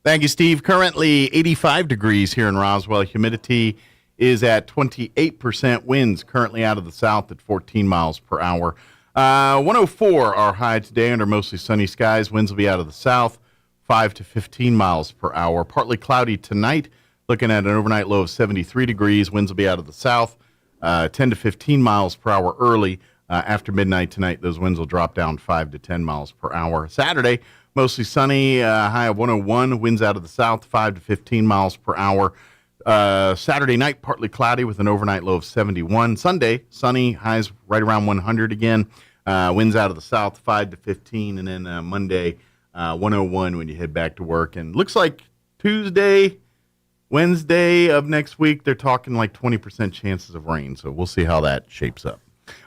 Thank you, Steve. Currently 85 degrees here in Roswell. Humidity is at 28%. Winds currently out of the south at 14 miles per hour. 104 our high today under mostly sunny skies. Winds will be out of the south, 5 to 15 miles per hour. Partly cloudy tonight. Looking at an overnight low of 73 degrees. Winds will be out of the south, 10 to 15 miles per hour early. After midnight tonight, those winds will drop down 5 to 10 miles per hour. Saturday, mostly sunny, high of 101, winds out of the south, 5 to 15 miles per hour. Saturday night, partly cloudy with an overnight low of 71. Sunday, sunny, highs right around 100 again. Winds out of the south, 5 to 15. And then Monday, 101 when you head back to work. And looks like Tuesday, Wednesday of next week, they're talking like 20% chances of rain. So we'll see how that shapes up.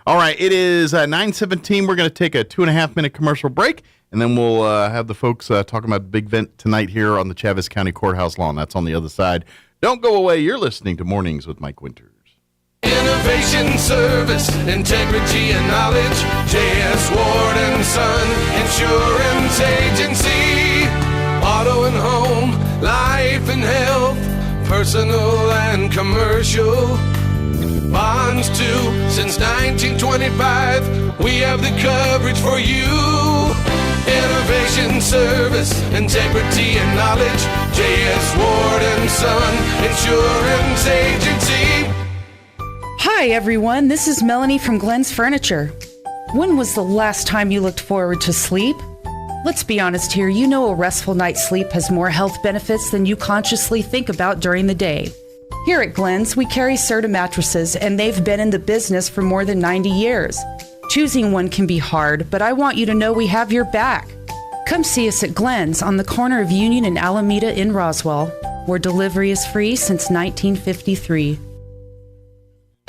All right, it is 9:17. We're going to take a 2.5-minute commercial break, and then we'll have the folks talking about the big event tonight here on the Chaves County Courthouse lawn. That's on the other side. Don't go away. You're listening to Mornings with Mike Winters. Innovation, service, integrity, and knowledge. J.S. Ward and Son Insurance Agency. Auto and home, life and health, personal and commercial. Bonds too, since 1925, we have the coverage for you. Innovation, service, integrity, and knowledge. J.S. Ward and Son Insurance Agency. Hi everyone, this is Melanie from Glenn's Furniture. When was the last time you looked forward to sleep? Let's be honest here, you know a restful night's sleep has more health benefits than you consciously think about during the day. Here at Glenn's, we carry Serta mattresses, and they've been in the business for more than 90 years. Choosing one can be hard, but I want you to know we have your back. Come see us at Glenn's on the corner of Union and Alameda in Roswell, where delivery is free since 1953.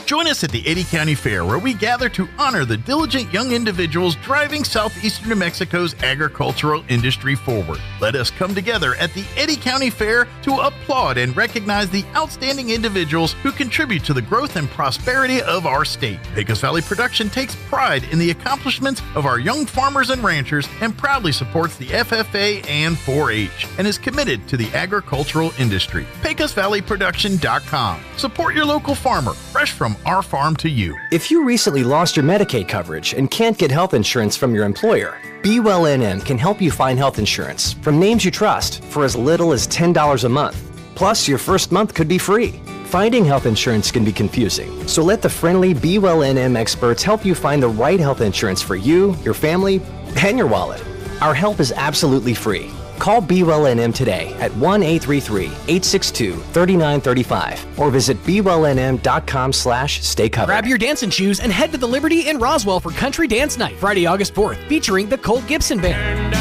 Join us at the Eddy County Fair, where we gather to honor the diligent young individuals driving southeastern New Mexico's agricultural industry forward. Let us come together at the Eddy County Fair to applaud and recognize the outstanding individuals who contribute to the growth and prosperity of our state. Pecos Valley Production takes pride in the accomplishments of our young farmers and ranchers and proudly supports the FFA and 4-H and is committed to the agricultural industry. PecosValleyProduction.com. Support your local farmer, fresh from our farm to you. If you recently lost your Medicaid coverage and can't get health insurance from your employer, Be Well NM can help you find health insurance from names you trust for as little as $10 a month. Plus, your first month could be free. Finding health insurance can be confusing, so let the friendly Be Well NM experts help you find the right health insurance for you, your family, and your wallet. Our help is absolutely free. Call Be Well NM today at 1-833-862-3935 or visit BeWellNM.com/stay covered. Grab your dancing shoes and head to the Liberty in Roswell for Country Dance Night, Friday, August 4th, featuring the Colt Gibson Band.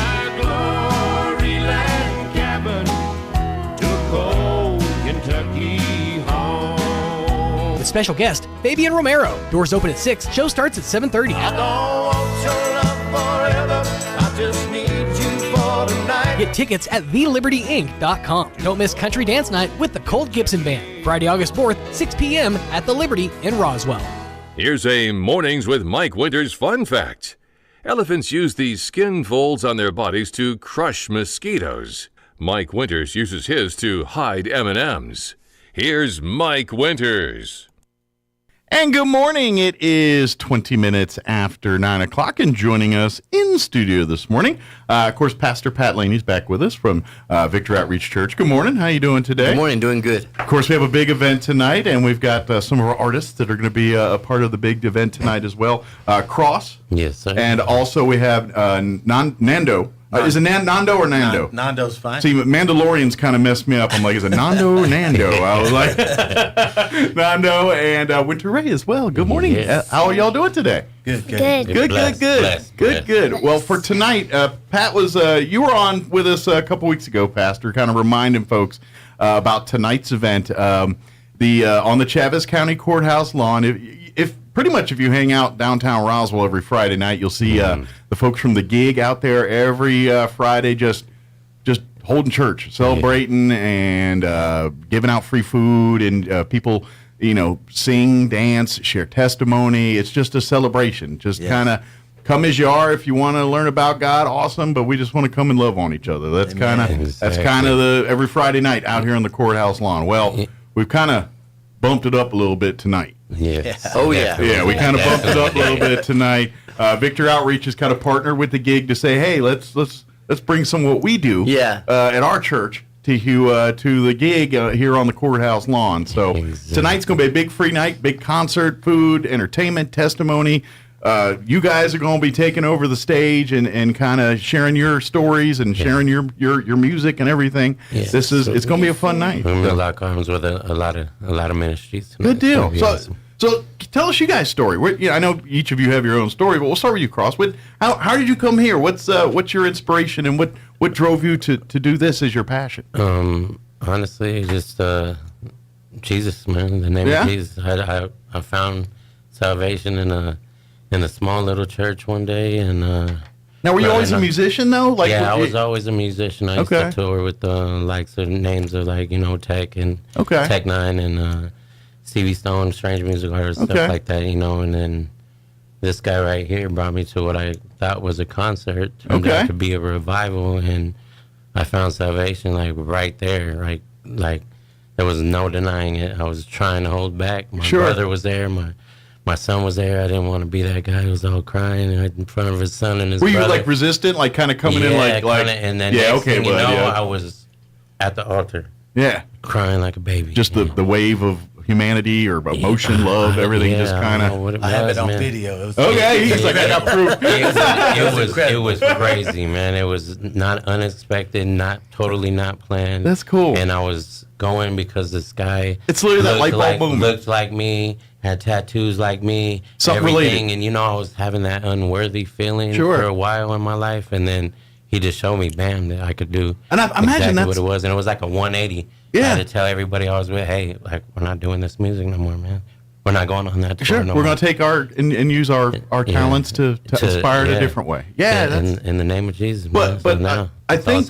With special guest, Fabian Romero. Doors open at 6. Show starts at 7:30. I don't want your love forever. I just need you for tonight. Get tickets at thelibertyinc.com. Don't miss Country Dance Night with the Colt Gibson Band, Friday, August 4th, 6 p.m. at the Liberty in Roswell. Here's a Mornings with Mike Winters fun fact. Elephants use these skin folds on their bodies to crush mosquitoes. Mike Winters uses his to hide M&Ms. Here's Mike Winters. And good morning. It is 20 minutes after 9 o'clock, and joining us in studio this morning, of course, Pastor Pat Laney's back with us from Victory Outreach Church. Good morning. How you doing today? Good morning. Doing good. Of course, we have a big event tonight, and we've got some of our artists that are going to be a part of the big event tonight as well. Cross. Yes, sir. And also we have Nando Is it Nando or Nando? Nando's fine. See, Mandalorian's kind of messed me up. I'm like, is it Nando or Nando? I was like, Nando and Winter Ray as well. Good morning. Yes. How are y'all doing today? Good. Good. Well, for tonight, Pat was you were on with us a couple weeks ago, Pastor, kind of reminding folks about tonight's event, on the Chavez County Courthouse lawn. If you hang out downtown Roswell every Friday night, you'll see the folks from the gig out there every Friday, just holding church, celebrating, and giving out free food, and people, sing, dance, share testimony. It's just a celebration. Just kind of come as you are. If you want to learn about God, awesome. But we just want to come and love on each other. That's kind of the every Friday night out here on the courthouse lawn. Well, we've kind of bumped it up a little bit tonight. Yes. Oh yeah. Yeah, we kind of bumped it up a little bit tonight. Victor Outreach has kind of partnered with the gig to say, hey, let's bring some of what we do at our church to the gig here on the courthouse lawn. So tonight's going to be a big free night, big concert, food, entertainment, testimony. You guys are going to be taking over the stage and kind of sharing your stories and sharing your music and everything. Yeah. It's going to be a fun night. We're going to lock arms with a lot of ministries tonight. Good deal. Awesome. So tell us you guys' story. I know each of you have your own story, but we'll start with you, Cross. How did you come here? What's your inspiration, and what drove you to do this as your passion? Honestly, just Jesus, man. The name of Jesus. I found salvation in a small little church one day, and now were you always a musician though? I was always a musician. I used to tour with likes of names of Tech and Tech Nine and Stevie Stone, Strange Music Artists, stuff like that, and then this guy right here brought me to what I thought was a concert, turned out to be a revival, and I found salvation right there, like there was no denying it. I was trying to hold back. My brother was there, my son was there. I didn't want to be that guy who was all crying in front of his son and his brother. Were you resistant, kind of coming in and then I was at the altar, crying like a baby. Just the wave of humanity or emotion, love, everything just kind of. I have it on video. He's like, I got proof. It was crazy, man. It was not unexpected, totally not planned. That's cool. And I was going because this guy. It's literally that light bulb moment. Looked like me, had tattoos like me, something everything, related. And I was having that unworthy feeling for a while in my life, and then he just showed me, bam, that I could do. And I imagine that's what it was, and it was like a 180. I had to tell everybody I was with, hey, we're not doing this music no more, man. We're not going on that tour no more. We're going to take and use our talents to inspire in a different way. In the name of Jesus. But I think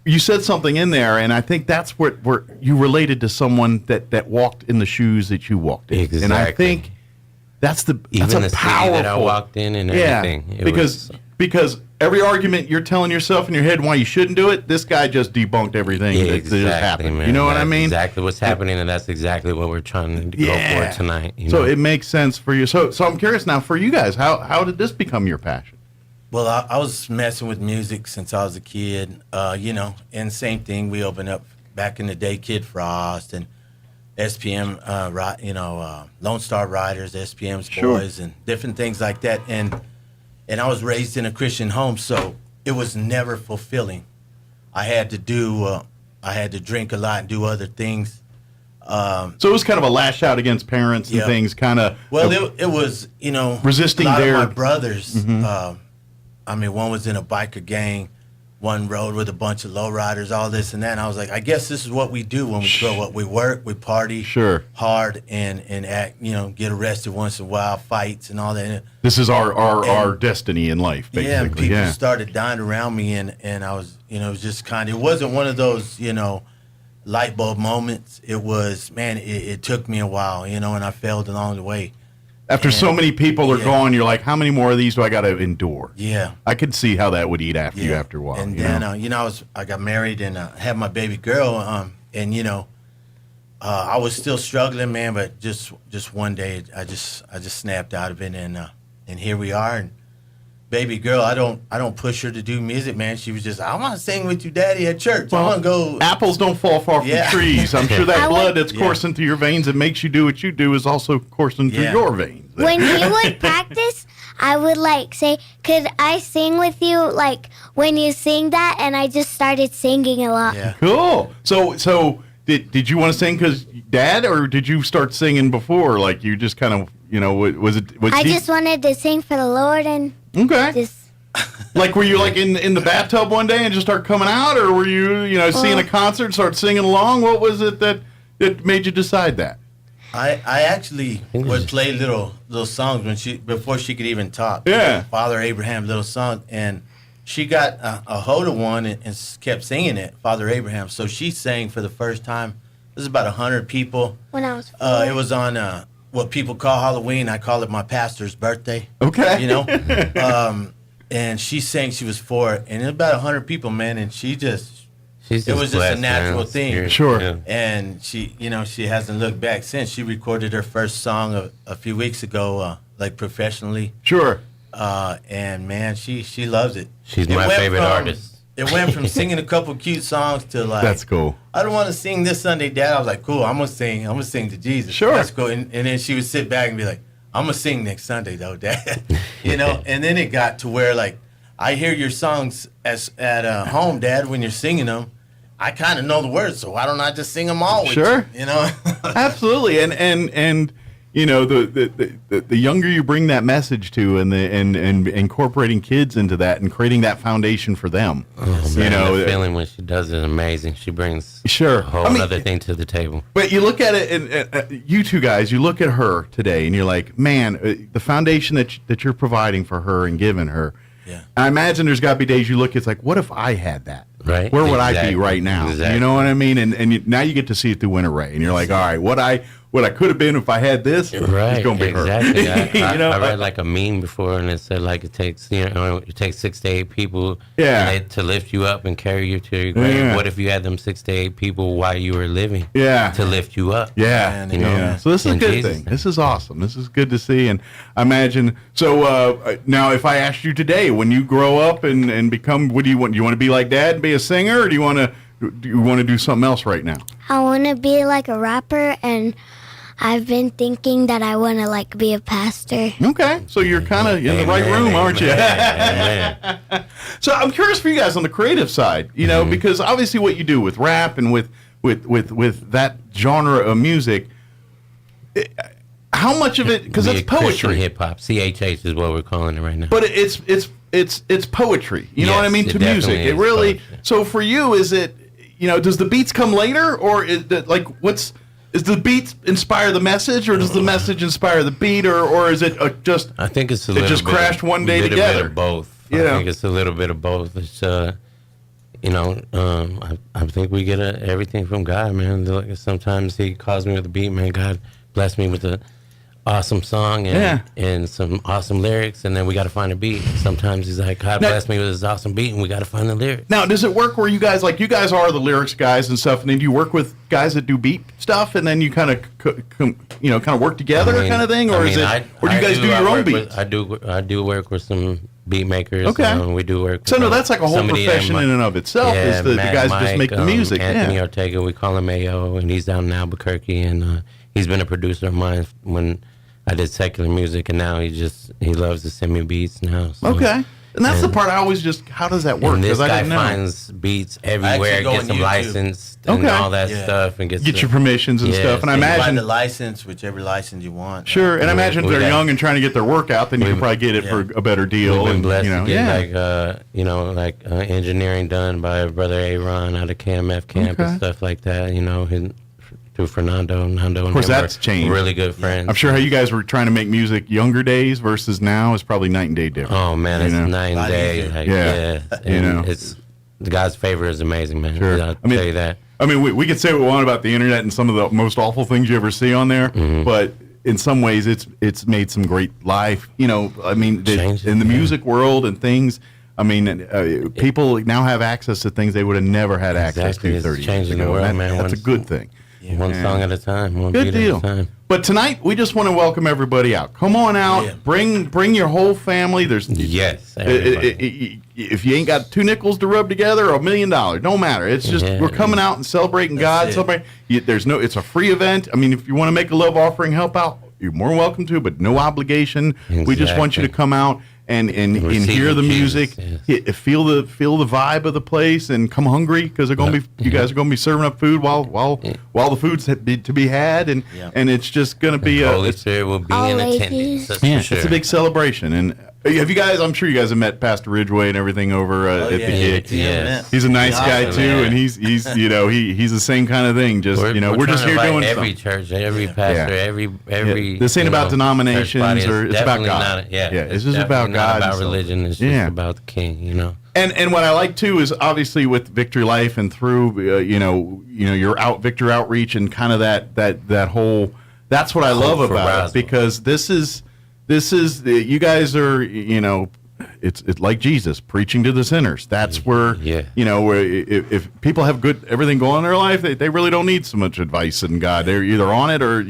you said something in there, and I think that's where you related to someone that walked in the shoes that you walked in. Exactly. And I think that's a powerful. City that I walked in and everything. Because every argument you're telling yourself in your head why you shouldn't do it, this guy just debunked everything that just happened. Man. You know what I mean? Exactly what's happening, and that's exactly what we're trying to go for tonight. So it makes sense for you. So I'm curious now for you guys, how did this become your passion? Well, I was messing with music since I was a kid, and same thing. We opened up back in the day, Kid Frost and SPM, Lone Star Riders, SPM's Boys, and different things like that. And I was raised in a Christian home, so it was never fulfilling. I had to drink a lot and do other things. So it was kind of a lash out against parents and things, kind of. Well, it was, resisting a lot their. of my brothers. One was in a biker gang, one rode with a bunch of lowriders, all this and that. And I was like, I guess this is what we do when we grow up. We work, we party hard, and act, get arrested once in a while, fights and all that. This is our destiny in life, basically. Yeah, and people started dying around me, and I was, it was just it wasn't one of those, light bulb moments. It was, man, it took me a while, and I failed along the way. After so many people are gone, you're like, how many more of these do I got to endure? Yeah. I could see how that would eat after you after a while. And then, I got married and had my baby girl, I was still struggling, man, but just one day I just snapped out of it, and here we are. And baby girl, I don't push her to do music, man. She was just, I want to sing with you, Daddy, at church. Well, I want to go. Apples don't fall far from trees. I'm sure that blood that's Yeah. coursing through your veins that makes you do what you do is also coursing through your veins. When he would practice, I would like say, "Could I sing with you?" Like when you sing that, and I just started singing a lot. Yeah. Cool. So did you want to sing because Dad, or did you start singing before? Like you just kind of, was I just wanted to sing for the Lord and just. Like, were you like in the bathtub one day and just start coming out, or were you, seeing a concert and start singing along? What was it that made you decide that? I actually would play little songs before she could even talk. Yeah. Father Abraham, little song, and she got a hold of one and kept singing it, Father Abraham. So she sang for the first time. This is about 100 people. When I was 4. It was on what people call Halloween. I call it my pastor's birthday. Okay. And she sang. She was 4, and it was about 100 people, man. And it was just a blessed, natural man. thing. Sure. Yeah. And she hasn't looked back since. She recorded her first song a few weeks ago, like professionally. Sure. And man, she loves it. She's my favorite artist. It went from singing a couple cute songs to like, that's cool. I don't want to sing this Sunday, Dad. I was like, cool. I'm gonna sing to Jesus. Sure. That's cool. And then she would sit back and be like, I'm gonna sing next Sunday though, Dad. And then it got to where like I hear your songs at home, Dad, when you're singing them. I kind of know the words, so why don't I just sing them all with Sure. you? Absolutely. And the younger you bring that message to, and incorporating kids into that and creating that foundation for them. Oh, man, the feeling when she does it is amazing. She brings a whole other thing to the table. But you look at it, and you two guys, you look at her today, and you're like, man, the foundation that you're providing for her and giving her. Yeah. I imagine there's got to be days you look, it's like, what if I had that? Right. Where would I be right now? Exactly. You know what I mean? And now you get to see it through Winter Ray, and you're like, all right, what I could have been if I had this, Right, it's going to be exactly. her. I read like a meme before, and it said like it takes 6 to 8 people to lift you up and carry you to your grave. Yeah. What if you had them 6 to 8 people while you were living? Yeah. To lift you up. Yeah. Yeah. So this is a In good Jesus' thing. name. This is awesome. This is good to see. And I imagine, so now if I asked you today, when you grow up and become, what do you want? Do you want to be like Dad and be a singer, or do you want to do something else right now? I want to be like a rapper, and I've been thinking that I want to like be a pastor. Okay, so you're kind of in the right room, aren't you? So I'm curious for you guys on the creative side, because obviously what you do with rap and with that genre of music, how much of it, because it's poetry. Hip hop, CHH is what we're calling it right now. But it's poetry. You know what I mean? It To music, definitely it is really. poetry. So for you, is it? Does the beats come later, or is that like Does the beat inspire the message, or does the message inspire the beat, or is it just? I think it's it just crashed one day together. Bit of both. I think it's a little bit of both. It's I think we get everything from God, man. Like, sometimes He calls me with a beat, man. God bless me with a awesome song and some awesome lyrics, and then we got to find a beat. Sometimes He's like, God bless me with this awesome beat, and we got to find the lyrics. Now, does it work where you guys are the lyrics guys and stuff, and then do you work with guys that do beat stuff, and then you kind of work together, kind of thing, or do you guys do your own beats? I do work with some beat makers. Okay. We do work. So no, that's like a whole profession in and of itself. Yeah, is the guys that just make the music. Anthony Ortega, we call him AO, and he's down in Albuquerque, and he's been a producer of mine when I did secular music, and now he loves to send me beats now. So. Okay. And that's the part I always how does that work? And this I guy didn't know. finds beats everywhere, gets them licensed and all that stuff, and get your permissions and stuff. And I imagine find the license, whichever license you want. Sure, and I imagine if they're young and trying to get their work out, then you can probably get it for a better deal. We've been blessed and, to get engineering done by Brother Aaron out of KMF camp and stuff like that. Through Fernando. Nando, of course, that's changed. Really good friends. I'm sure how you guys were trying to make music younger days versus now is probably night and day different. Oh man, it's night and day. It's God's favor is amazing, man. Sure. I'll tell you that. I mean, we could say what we want about the internet and some of the most awful things you ever see on there, but in some ways, it's made some great life. In the music world and things. I mean, people now have access to things they would have never had access to 30 years ago. Changing the world, man. That's a good thing. One song at a time. One Good beat deal. at a time. But tonight we just want to welcome everybody out. Come on out. Yeah. Bring your whole family. There's everybody. If you ain't got 2 nickels to rub together or $1 million, don't matter. It's just we're coming out and celebrating God. It's a free event. I mean, if you want to make a love offering, help out, you're more than welcome to, but no obligation. We just want you to come out and hear the music, feel the vibe of the place, and come hungry because they're going to be you guys are going to be serving up food while the food's to be had, and it's just going to be Holy Spirit will be in attendance. That's for sure. It's a big celebration. And have you guys? I'm sure you guys have met Pastor Ridgway and everything over at the gig. Yes. He's a nice guy too, and he's he's the same kind of thing. Just we're just here doing every something. church, every pastor, every. This ain't about denominations or it's about God. It's just about God. Not about religion. It's just about the King. And what I like too is obviously with Victory Life and through your Victory Outreach and kind of that whole. That's what I love about it, because this is you guys are it's like Jesus preaching to the sinners. That's where where if people have everything going in their life, they really don't need so much advice in God. They're either on it or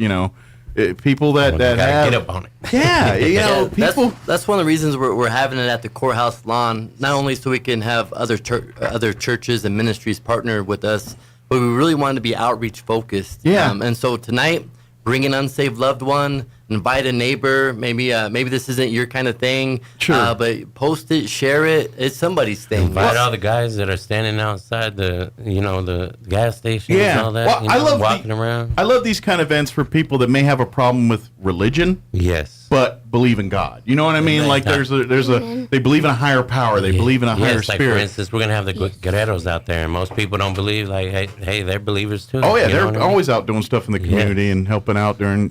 people that have get up on it. Yeah, people. That's one of the reasons we're having it at the courthouse lawn. Not only so we can have other churches and ministries partner with us, but we really wanted to be outreach focused. Yeah. And so tonight, bring an unsaved loved one, invite a neighbor. Maybe this isn't your kind of thing. Sure. But post it, share it. It's somebody's thing. Invite all the guys that are standing outside the gas station and all that. Well, I love walking around. I love these kind of events for people that may have a problem with religion. Yes. But believe in God. You know what I mean? Like there's a they believe in a higher power. They believe in a higher like spirit. For instance, we're gonna have the guerreros out there, and most people don't believe. Like, hey, they're believers too. Oh yeah, You know they're what I mean? always out doing stuff in the community and helping out during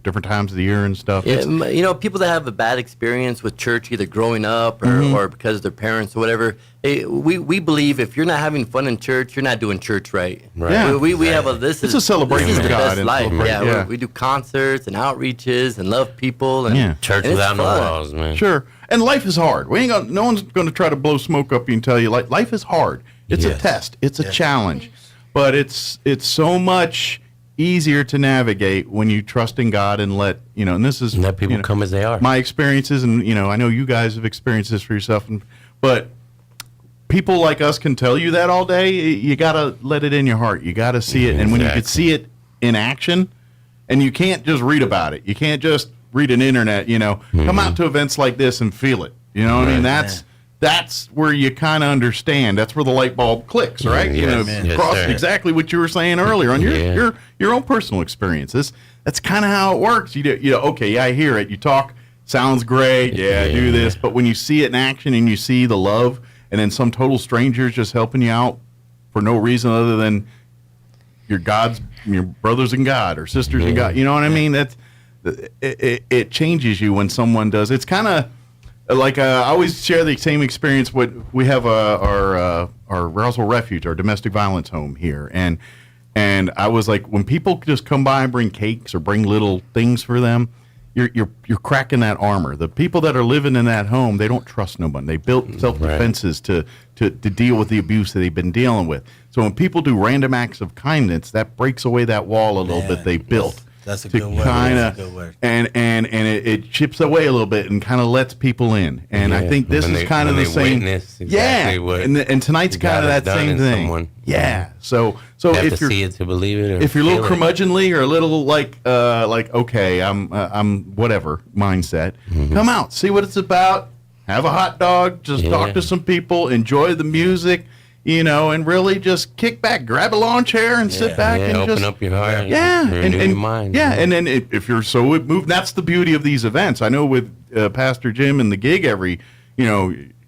different times of the year and stuff. Yeah, people that have a bad experience with church, either growing up or because of their parents or whatever. We believe if you're not having fun in church, you're not doing church right. Yeah. We have It's a celebration this is of the God best and life. celebration, yeah. We do concerts and outreaches and love people and Church and it's without no fun. walls, man. Sure. And life is hard. No one's going to try to blow smoke up you and tell you life is hard. It's a test. It's a challenge. But it's so much easier to navigate when you trust in God and let people come as they are. My experiences, and I know you guys have experienced this for yourself, but people like us can tell you that all day. You got to let it in your heart. You got to see it. And when you can see it in action, and you can't just read about it. You can't just read an internet, come out to events like this and feel it. You know what I mean? That's where you kind of understand. That's where the light bulb clicks, right? Exactly what you were saying earlier on your own personal experiences. That's kind of how it works. Okay, I hear it. You talk, sounds great. Yeah, do this. But when you see it in action and you see the love, and then some total strangers just helping you out for no reason other than your brothers in God or sisters in God. You know what I mean? That's it changes you when someone does. It's kind of like I always share the same experience. We have our Roswell Refuge, our domestic violence home here, and I was like, when people just come by and bring cakes or bring little things for them, you're cracking that armor. The people that are living in that home, they don't trust no one. They built self-defenses to deal with the abuse that they've been dealing with. So when people do random acts of kindness, that breaks away that wall a little bit they built. That's a good word. And it chips away a little bit and kind of lets people in. And I think this is kind of the same. And tonight's kind of that same thing. Someone. Yeah. So you have if to see it to believe it. If you're a little curmudgeonly or a little like okay, I'm whatever mindset, come out, see what it's about, have a hot dog, just talk to some people, enjoy the music. And really just kick back, grab a lawn chair, and sit back and open just up your heart. and your mind. And then if you're so moved, that's the beauty of these events. I know with Pastor Jim and the gig,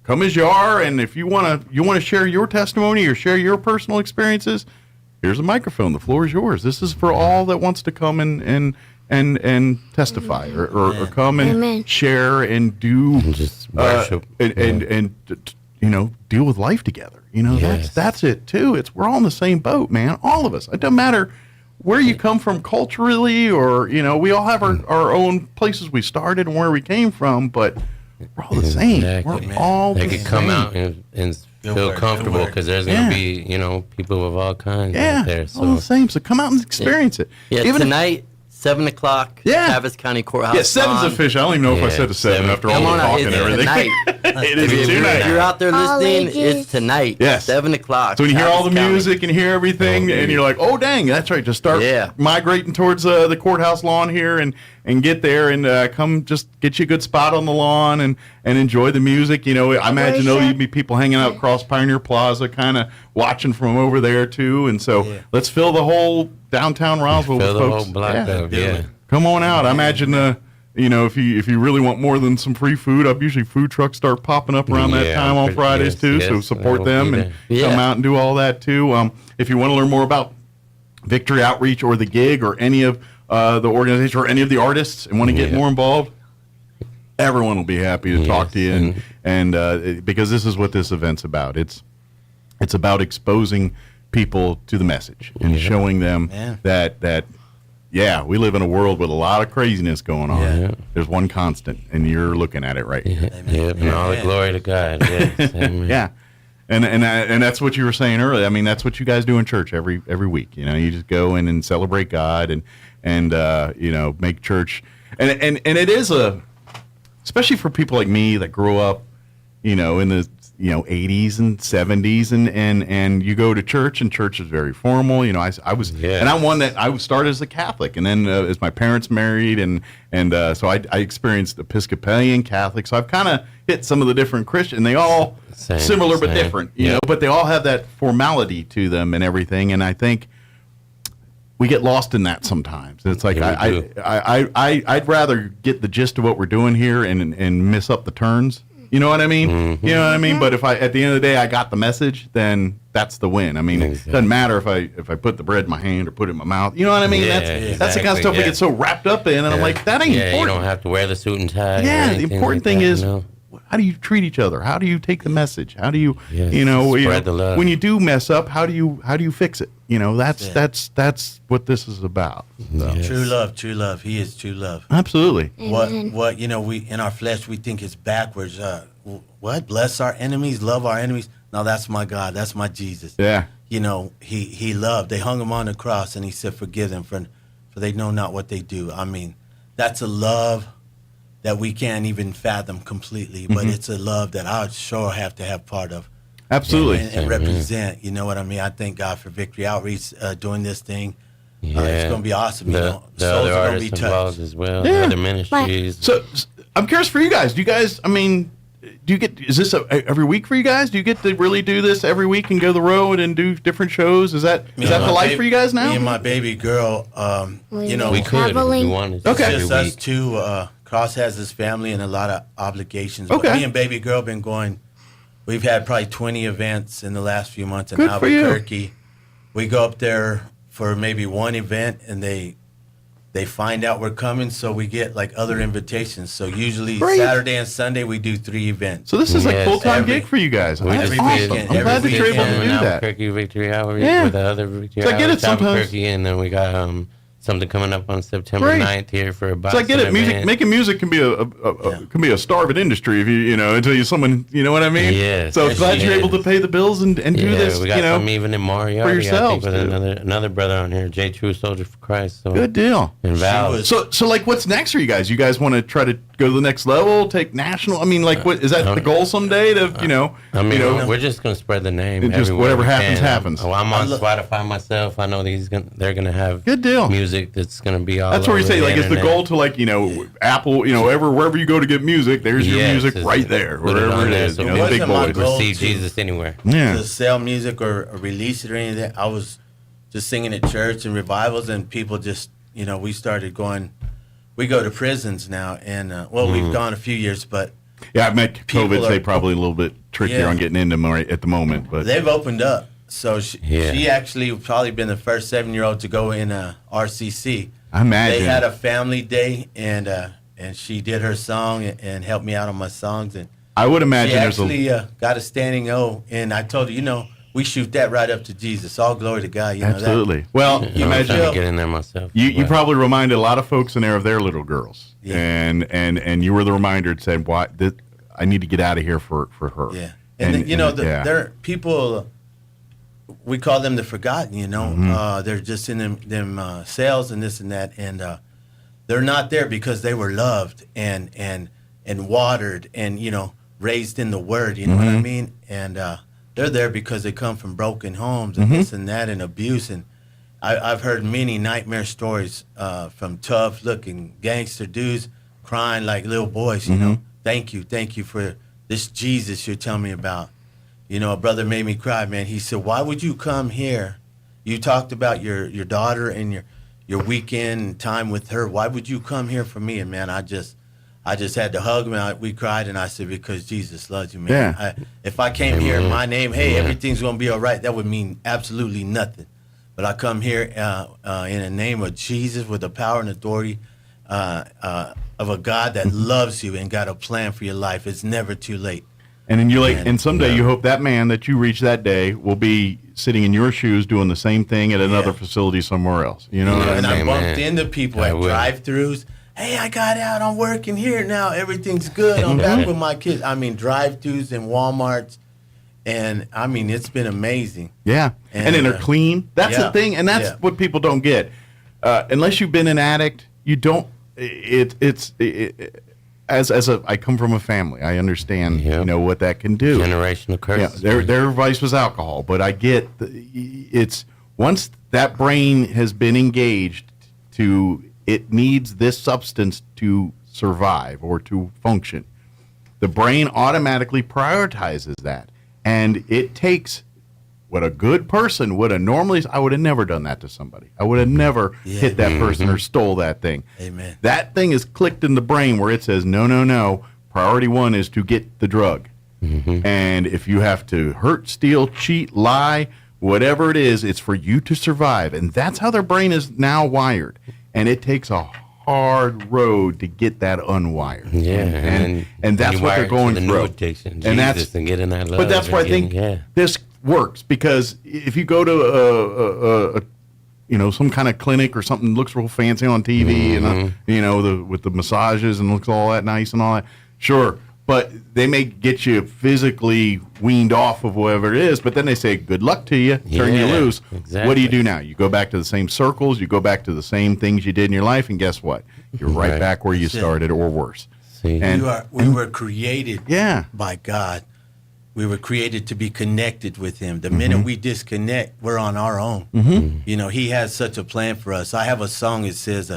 come as you are, and if you want to share your testimony or share your personal experiences, here's a microphone. The floor is yours. This is for all that wants to come and testify or come and share and do just worship and deal with life together. That's it too. We're all in the same boat, man. All of us. It doesn't matter where you come from culturally, or we all have our own places we started and where we came from, but we're all the same. We're all the same. They could come out and feel comfortable because there's going to be, people of all kinds out there. So. All the same. So come out and experience it. Yeah, Even tonight, 7 o'clock, Travis County Courthouse. Yeah, 7's official. I don't even know if I said 7 after all the talking and everything. It is tonight. If you're out there listening, it's tonight. Yes. 7 o'clock. So when you hear all the Travis music and hear everything, and you're like, oh, dang, that's right. Just start migrating towards the courthouse lawn here and get there and come just get you a good spot on the lawn and enjoy the music. I imagine there'll be people hanging out across Pioneer Plaza kind of watching from over there, too. And so let's fill the whole downtown Roswell with Fill the folks. whole block up, Come on out. I imagine, if you really want more than some free food, usually food trucks start popping up around that time on Fridays, too. So support them and come out and do all that, too. If you want to learn more about Victory Outreach or the gig or any of the organization or any of the artists and want to get more involved, everyone will be happy to talk to you. And because this is what this event's about. It's about exposing people to the message and showing them that we live in a world with a lot of craziness going on. Yeah. There's one constant, and you're looking at it right here. And all the glory to God. Yeah. And that's what you were saying earlier. I mean, that's what you guys do in church every week. You just go in and celebrate God and make church. And it is especially for people like me that grew up, in the 80s and 70s and you go to church and church is very formal. I was and I'm one that I started as a Catholic and then as my parents married and so I experienced Episcopalian, Catholic. So I've kind of hit some of the different Christian. They all similar but different, but they all have that formality to them and everything. And I think we get lost in that sometimes. It's like I'd rather get the gist of what we're doing here and miss up the turns. You know what I mean? Mm-hmm. You know what I mean? But if at the end of the day I got the message, then that's the win. I mean, it doesn't matter if I put the bread in my hand or put it in my mouth. You know what I mean? That's the kind of stuff we get so wrapped up in, and I'm like, that ain't important. You don't have to wear the suit and tie. Yeah, the important thing is how do you treat each other? How do you take the message? How do you spread the love. When you do mess up, how do you fix it? That's what this is about. So. Yes. True love. He is true love. Absolutely. What we in our flesh we think it's backwards. What? Bless our enemies, love our enemies. No, that's my God. That's my Jesus. Yeah. He loved. They hung him on the cross, and he said, "Forgive them, for they know not what they do." I mean, that's a love that we can't even fathom completely, but it's a love that I sure have to have part of. Absolutely. And represent, you know what I mean? I thank God for Victory Outreach doing this thing. It's going to be awesome. The souls other are going to be artists touched. involved as well, the other ministries. So I'm curious for you guys. Do you guys, is this every week for you guys? Do you get to really do this every week and go the road and do different shows? Is that the life for you guys now? Me and my baby girl, we could if we wanted. Okay. It's just us two. Cross has his family and a lot of obligations. Okay. But me and baby girl been going. We've had probably 20 events in the last few months in Albuquerque. We go up there for maybe one event, and they find out we're coming, so we get like other invitations. So usually Saturday and Sunday we do 3 events. So this is like full-time gig for you guys. Every awesome. weekend. I'm glad that you're able to do that. Albuquerque Victory Hour with the other Victory Hour. I get it sometimes. Albuquerque, and then we got something coming up on September 9th here for a boxing So I get it. Making music can be a starving industry if you until someone you know what I mean. Yeah. So glad you're able to pay the bills and do this. We got some even in Moriarty, for yourselves, I think, with another brother on here, J. True Soldier for Christ. So. Good deal. And Val. So like, what's next for you guys? You guys want to try to go to the next level, take national? I mean, like, what is that the goal someday? We're just gonna spread the name. Just whatever happens. I'm on Spotify myself. I know they're gonna have good deal music that's gonna be all. That's where you say like it's the goal to like Apple wherever you go to get music, there's your music right there wherever it is. So the big boys receive Jesus anywhere. To sell music or release it or anything. I was just singing at church and revivals, and people just we started going. We go to prisons now, and we've gone a few years, but I met COVID say probably a little bit trickier on getting into them at the moment, but they've opened up. So she actually probably been the first 7-year-old to go in RCC. I imagine. They had a family day, and she did her song and helped me out on my songs. And I would imagine she actually got a standing O, and I told her, we shoot that right up to Jesus. All glory to God. Absolutely. Well, I'm trying to get in there myself. You probably reminded a lot of folks in there of their little girls, and you were the reminder that said, "What? I need to get out of here for her." Yeah. And there are people, we call them the forgotten, they're just in them cells and this and that, and they're not there because they were loved and watered and, raised in the word, you know what I mean? And they're there because they come from broken homes and this and that and abuse. And I've heard many nightmare stories from tough-looking gangster dudes crying like little boys, Thank you for this Jesus you're telling me about. A brother made me cry, man. He said, why would you come here? You talked about your daughter and your weekend time with her. Why would you come here for me? And, man, I just had to hug him. We cried, and I said, because Jesus loves you, man. Yeah. If I came here in my name, hey, everything's going to be all right, that would mean absolutely nothing. But I come here in the name of Jesus with the power and authority of a God that loves you and got a plan for your life. It's never too late. And then and someday you hope that man that you reach that day will be sitting in your shoes doing the same thing at another facility somewhere else. You know what I mean? And I bumped into people at drive-thrus. Hey, I got out. I'm working here now. Everything's good. I'm back with my kids. I mean, drive-thrus and Walmarts. And, I mean, it's been amazing. Yeah. And then they're clean. That's the thing. And that's what people don't get. Unless you've been an addict, you don't. I come from a family. I understand, what that can do. Generational curse. Yeah, their vice was alcohol. But I get it's once that brain has been engaged it needs this substance to survive or to function. The brain automatically prioritizes that. And it takes what a good person would have normally, I would have never done that to somebody. I would have never hit that person or stole that thing. Amen. That thing is clicked in the brain where it says, no. Priority one is to get the drug. And if you have to hurt, steal, cheat, lie, whatever it is, it's for you to survive. And that's how their brain is now wired. And it takes a hard road to get that unwired. And that's what they're going through. Addiction, and getting that love. But that's why I think this works, because if you go to some kind of clinic or something that looks real fancy on TV and with the massages and looks all that nice and all that, sure. But they may get you physically weaned off of whatever it is, but then they say, good luck to you, turn you loose. Exactly. What do you do now? You go back to the same circles, you go back to the same things you did in your life, and guess what? You're right back where you started or worse. And we were created by God. We were created to be connected with Him. The minute we disconnect, we're on our own. He has such a plan for us. I have a song that says,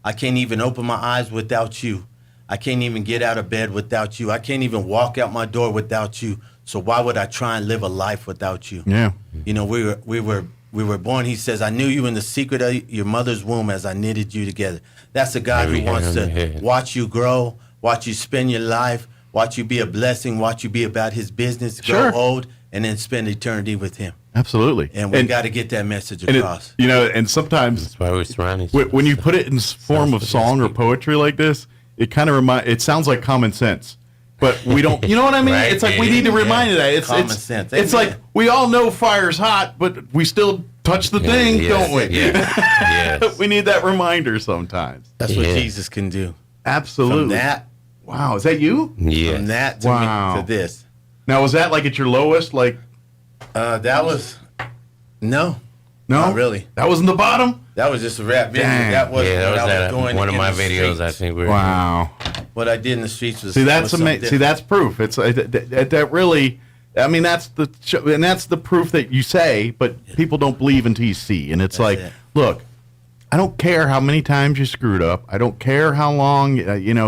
I can't even open my eyes without you. I can't even get out of bed without you. I can't even walk out my door without you. So why would I try and live a life without you? Yeah. We were born. He says, I knew you in the secret of your mother's womb as I knitted you together. That's a God who wants to watch you grow, watch you spend your life, watch you be a blessing, watch you be about His business, grow old, and then spend eternity with Him. Absolutely. And we got to get that message across. And sometimes that's why we're surrounded. When you put it in form of song or poetry like this, it kind of it sounds like common sense, but we don't. You know what I mean? It's like we need to remind you that it's common sense. It's like we all know fire's hot, but we still touch the thing, don't we? Yes. We need that reminder sometimes. That's what Jesus can do. Absolutely. From that, wow, is that you? Yes. From that to me, to this. Now, was that like at your lowest? Like that was no, not really. That wasn't the bottom. That was just a rap video. That was one of my videos. I think. Wow. What I did in the streets was that's amazing. See, that's proof. It's that really. I mean, that's the proof that you say, but people don't believe until you see. And it's look, I don't care how many times you screwed up. I don't care how long.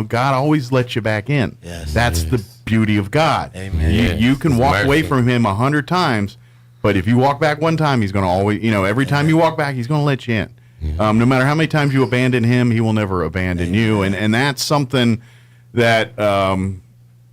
God always lets you back in. Yes. That's the beauty of God. Amen. You can walk away from Him 100 times, but if you walk back one time, He's going to always. Every time you walk back, He's going to let you in. No matter how many times you abandon Him, He will never abandon you. And that's something that,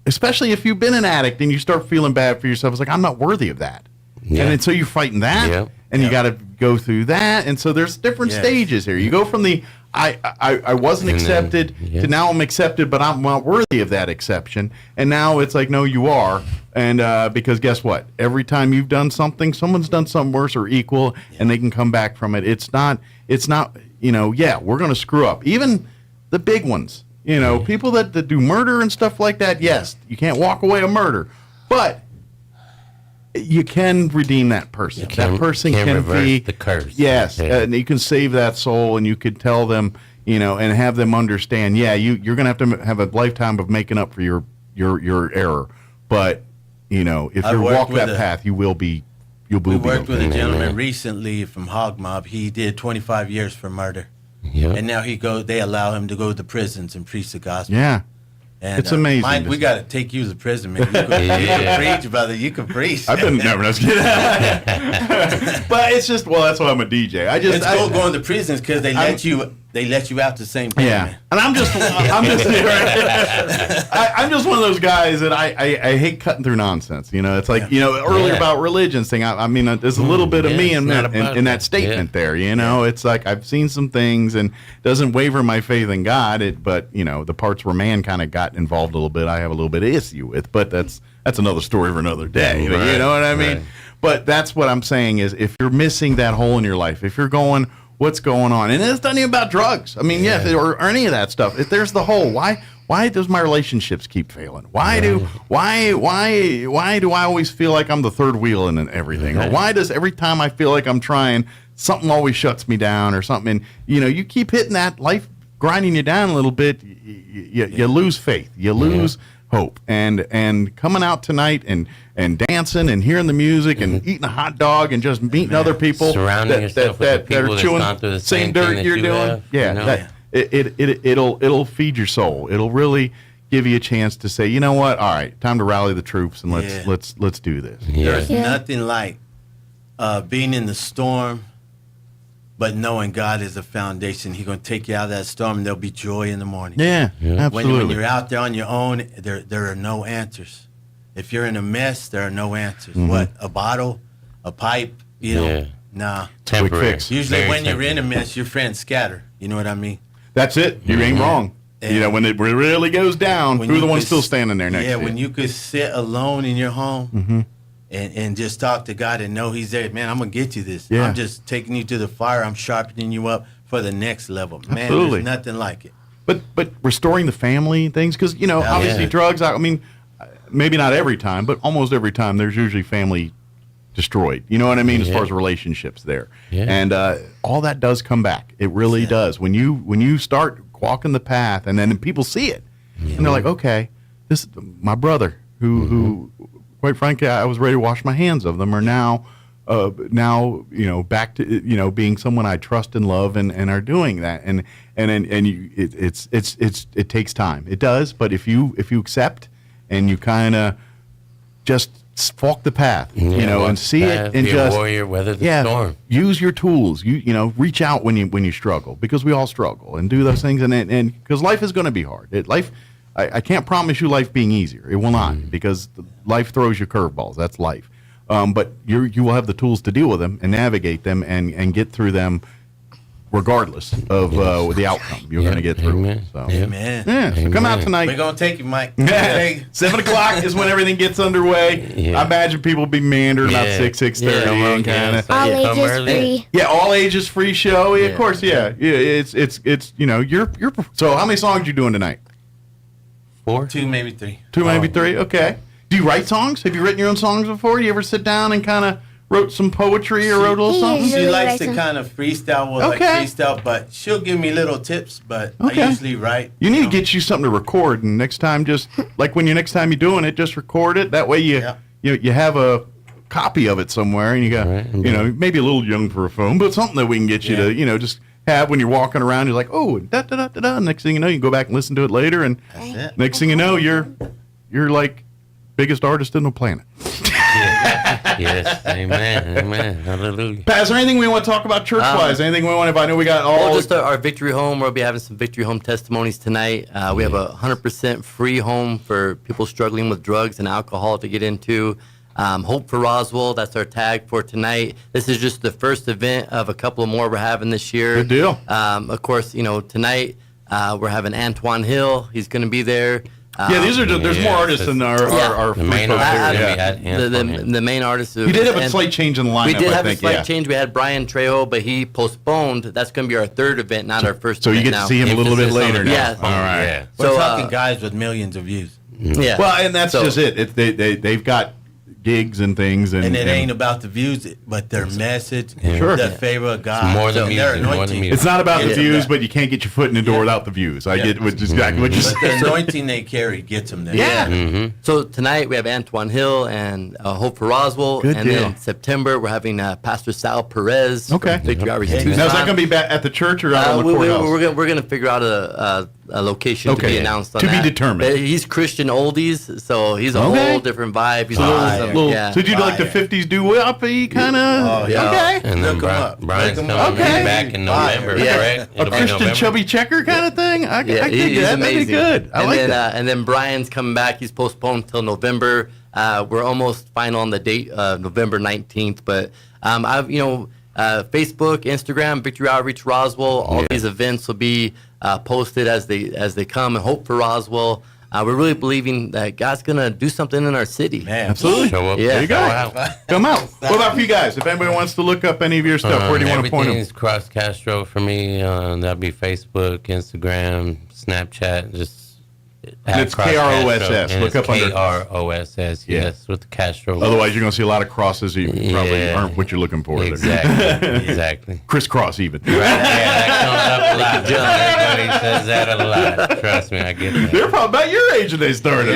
especially if you've been an addict and you start feeling bad for yourself, it's like, I'm not worthy of that. And then so you're fighting that, and you got to go through that. And so there's different stages here. You go from the I wasn't accepted to now I'm accepted, but I'm not worthy of that exception. And now it's like, no, you are. And because guess what? Every time you've done something, someone's done something worse or equal, and they can come back from it. It's not, we're going to screw up. Even the big ones, people that do murder and stuff like that, yes, you can't walk away a murder. But you can redeem that person. That person can reverse be the curse. Yes, and you can save that soul, and you could tell them, and have them understand. Yeah, you're going to have a lifetime of making up for your error, but if you walk that path, you'll be. We worked with a gentleman recently from Hog Mob. He did 25 years for murder. Yeah. And now they allow him to go to the prisons and preach the gospel. Yeah. And, it's amazing. Mike, we got to take you to prison, man. You can preach, brother. You can preach. I've been never kidding. But it's just that's why I'm a DJ. It's cool going to prisons because they let you out the same time. Yeah, man. and I'm just one of those guys that I hate cutting through nonsense. It's like earlier about religions thing. I mean, there's a little bit of me in that statement there. It's like I've seen some things and doesn't waver my faith in God. But the parts where man kind of got involved a little bit, I have a little bit of issue with. But that's another story for another day. Right, you know what I mean? right. But that's what I'm saying is if you're missing that hole in your life, if you're going, what's going on? And it's not even about drugs. I mean, or any of that stuff. If there's the hole, why does my relationships keep failing? Why do I always feel like I'm the third wheel in everything? Or why does every time I feel like I'm trying, something always shuts me down or something? And you keep hitting that life grinding you down a little bit, you lose faith. You lose hope. And coming out tonight and dancing and hearing the music and eating a hot dog and just meeting other people surrounding yourself with the people that's gone through the same dirt thing you're doing. It'll feed your soul. It'll really give you a chance to say, you know what? All right, time to rally the troops and let's do this. There's nothing like being in the storm, but knowing God is a foundation. He's going to take you out of that storm, and there'll be joy in the morning. Yeah, absolutely. When you're out there on your own, there are no answers. If you're in a mess, there are no answers. Mm-hmm. What? A bottle? A pipe? Nah. Temporary. Quick fix. Usually Very when you're temporary. in a mess, your friends scatter. You know what I mean? That's it. You ain't wrong. When it really goes down, who's the one still standing there next to you? Yeah, when you could sit alone in your home and just talk to God and know He's there. Man, I'm going to get you this. Yeah. I'm just taking you to the fire. I'm sharpening you up for the next level. Man, Absolutely. there's nothing like it. But restoring the family and things, because obviously drugs. I mean, maybe not every time, but almost every time there's usually family destroyed. You know what I mean? As far as relationships there, and all that does come back. It really does. When you start walking the path, and then people see it, and they're like, okay, this my brother who quite frankly I was ready to wash my hands of them, are now back to being someone I trust and love and are doing that, and it takes time. It does, but if you accept and you kind of just walk the path, and see it, and be just a warrior, weather the storm. Use your tools. Reach out when you struggle, because we all struggle, and do those things, and because life is going to be hard. I can't promise you life being easier. It will not, because life throws you curveballs. That's life. But you will have the tools to deal with them and navigate them and get through them, regardless of the outcome you're going to get through. Amen. So. Amen. Yeah, so come out tonight. We're going to take you, Mike. 7 o'clock is when everything gets underway. I imagine people will be meandering about 6:30 kind of. All ages free. Yeah, all ages free show. Yeah, of course. Yeah. It's you're. So how many songs you doing tonight? 4, 2, maybe 3. 2, maybe 3. Okay. Do you write songs? Have you written your own songs before? Do you ever sit down and kind of wrote some poetry or wrote a little something? She likes to kind of freestyle, but she'll give me little tips, but I usually write. You need to get you something to record, and next time, just like next time you're doing it, just record it. That way you have a copy of it somewhere, and you got maybe a little young for a phone, but something that we can get you to just have when you're walking around. You're like, oh, da da da da da. Next thing you know, you can go back and listen to it later, and next thing you know, you're like biggest artist on the planet. Yes, amen, hallelujah. Pat, is there anything we want to talk about church-wise? Anything we want? If I know we got all. Well, just our Victory Home. We'll be having some Victory Home testimonies tonight. We have a 100% free home for people struggling with drugs and alcohol to get into. Hope for Roswell. That's our tag for tonight. This is just the first event of a couple more we're having this year. Good deal. Of course, tonight we're having Antoine Hill. He's going to be there. These are there's more artists than our main artist. The main artist. You did have a slight change in the lineup. We did have a slight change. We had Brian Trejo, but he postponed. That's going to be our third event, not our first. So event you get to see him a little bit later now. Yeah. All right. Yeah. We're talking guys with millions of views. Yeah. Well, and that's just it. They've got gigs and things. And it ain't about the views, but their message, the favor of God. It's more than music. It's not about the views, but you can't get your foot in the door without the views. I get which is exactly what you said. The anointing they carry gets them there. Yeah. So tonight we have Antoine Hill and Hope for Roswell. Good and deal. then September we're having Pastor Sal Perez. Okay. From Victory Outreach Now, is that going to be back at the church or out on the courthouse? We're going to figure out a location to be announced on to that. be determined. But he's Christian oldies, so he's a whole different vibe. He's So do you like the 50s doo-woppy kind of? Okay. And then Brian's coming back in November, correct? A Christian chubby checker kind of thing? I dig that. That'd be good. I like that. And then Brian's coming back. He's postponed until November. We're almost final on the date, November 19th. But I've Facebook, Instagram, Victory Outreach Roswell. All these events will be posted as they come. And Hope for Roswell. We're really believing that God's gonna do something in our city. Man, absolutely. Show up. Yeah. There you go. Come out. What about for you guys? If anybody wants to look up any of your stuff, where do you want to point them? Everything's Cross Castro for me. That'll be Facebook, Instagram, Snapchat. Just it's KROSS. Look up under KROSS. Yes, with the Castro. Otherwise, you're going to see a lot of crosses. You probably aren't what you're looking for. Exactly. Crisscross even. Right. Yeah, that comes up a lot. Everybody says that a lot. Trust me, I get that. They're probably about your age when they started.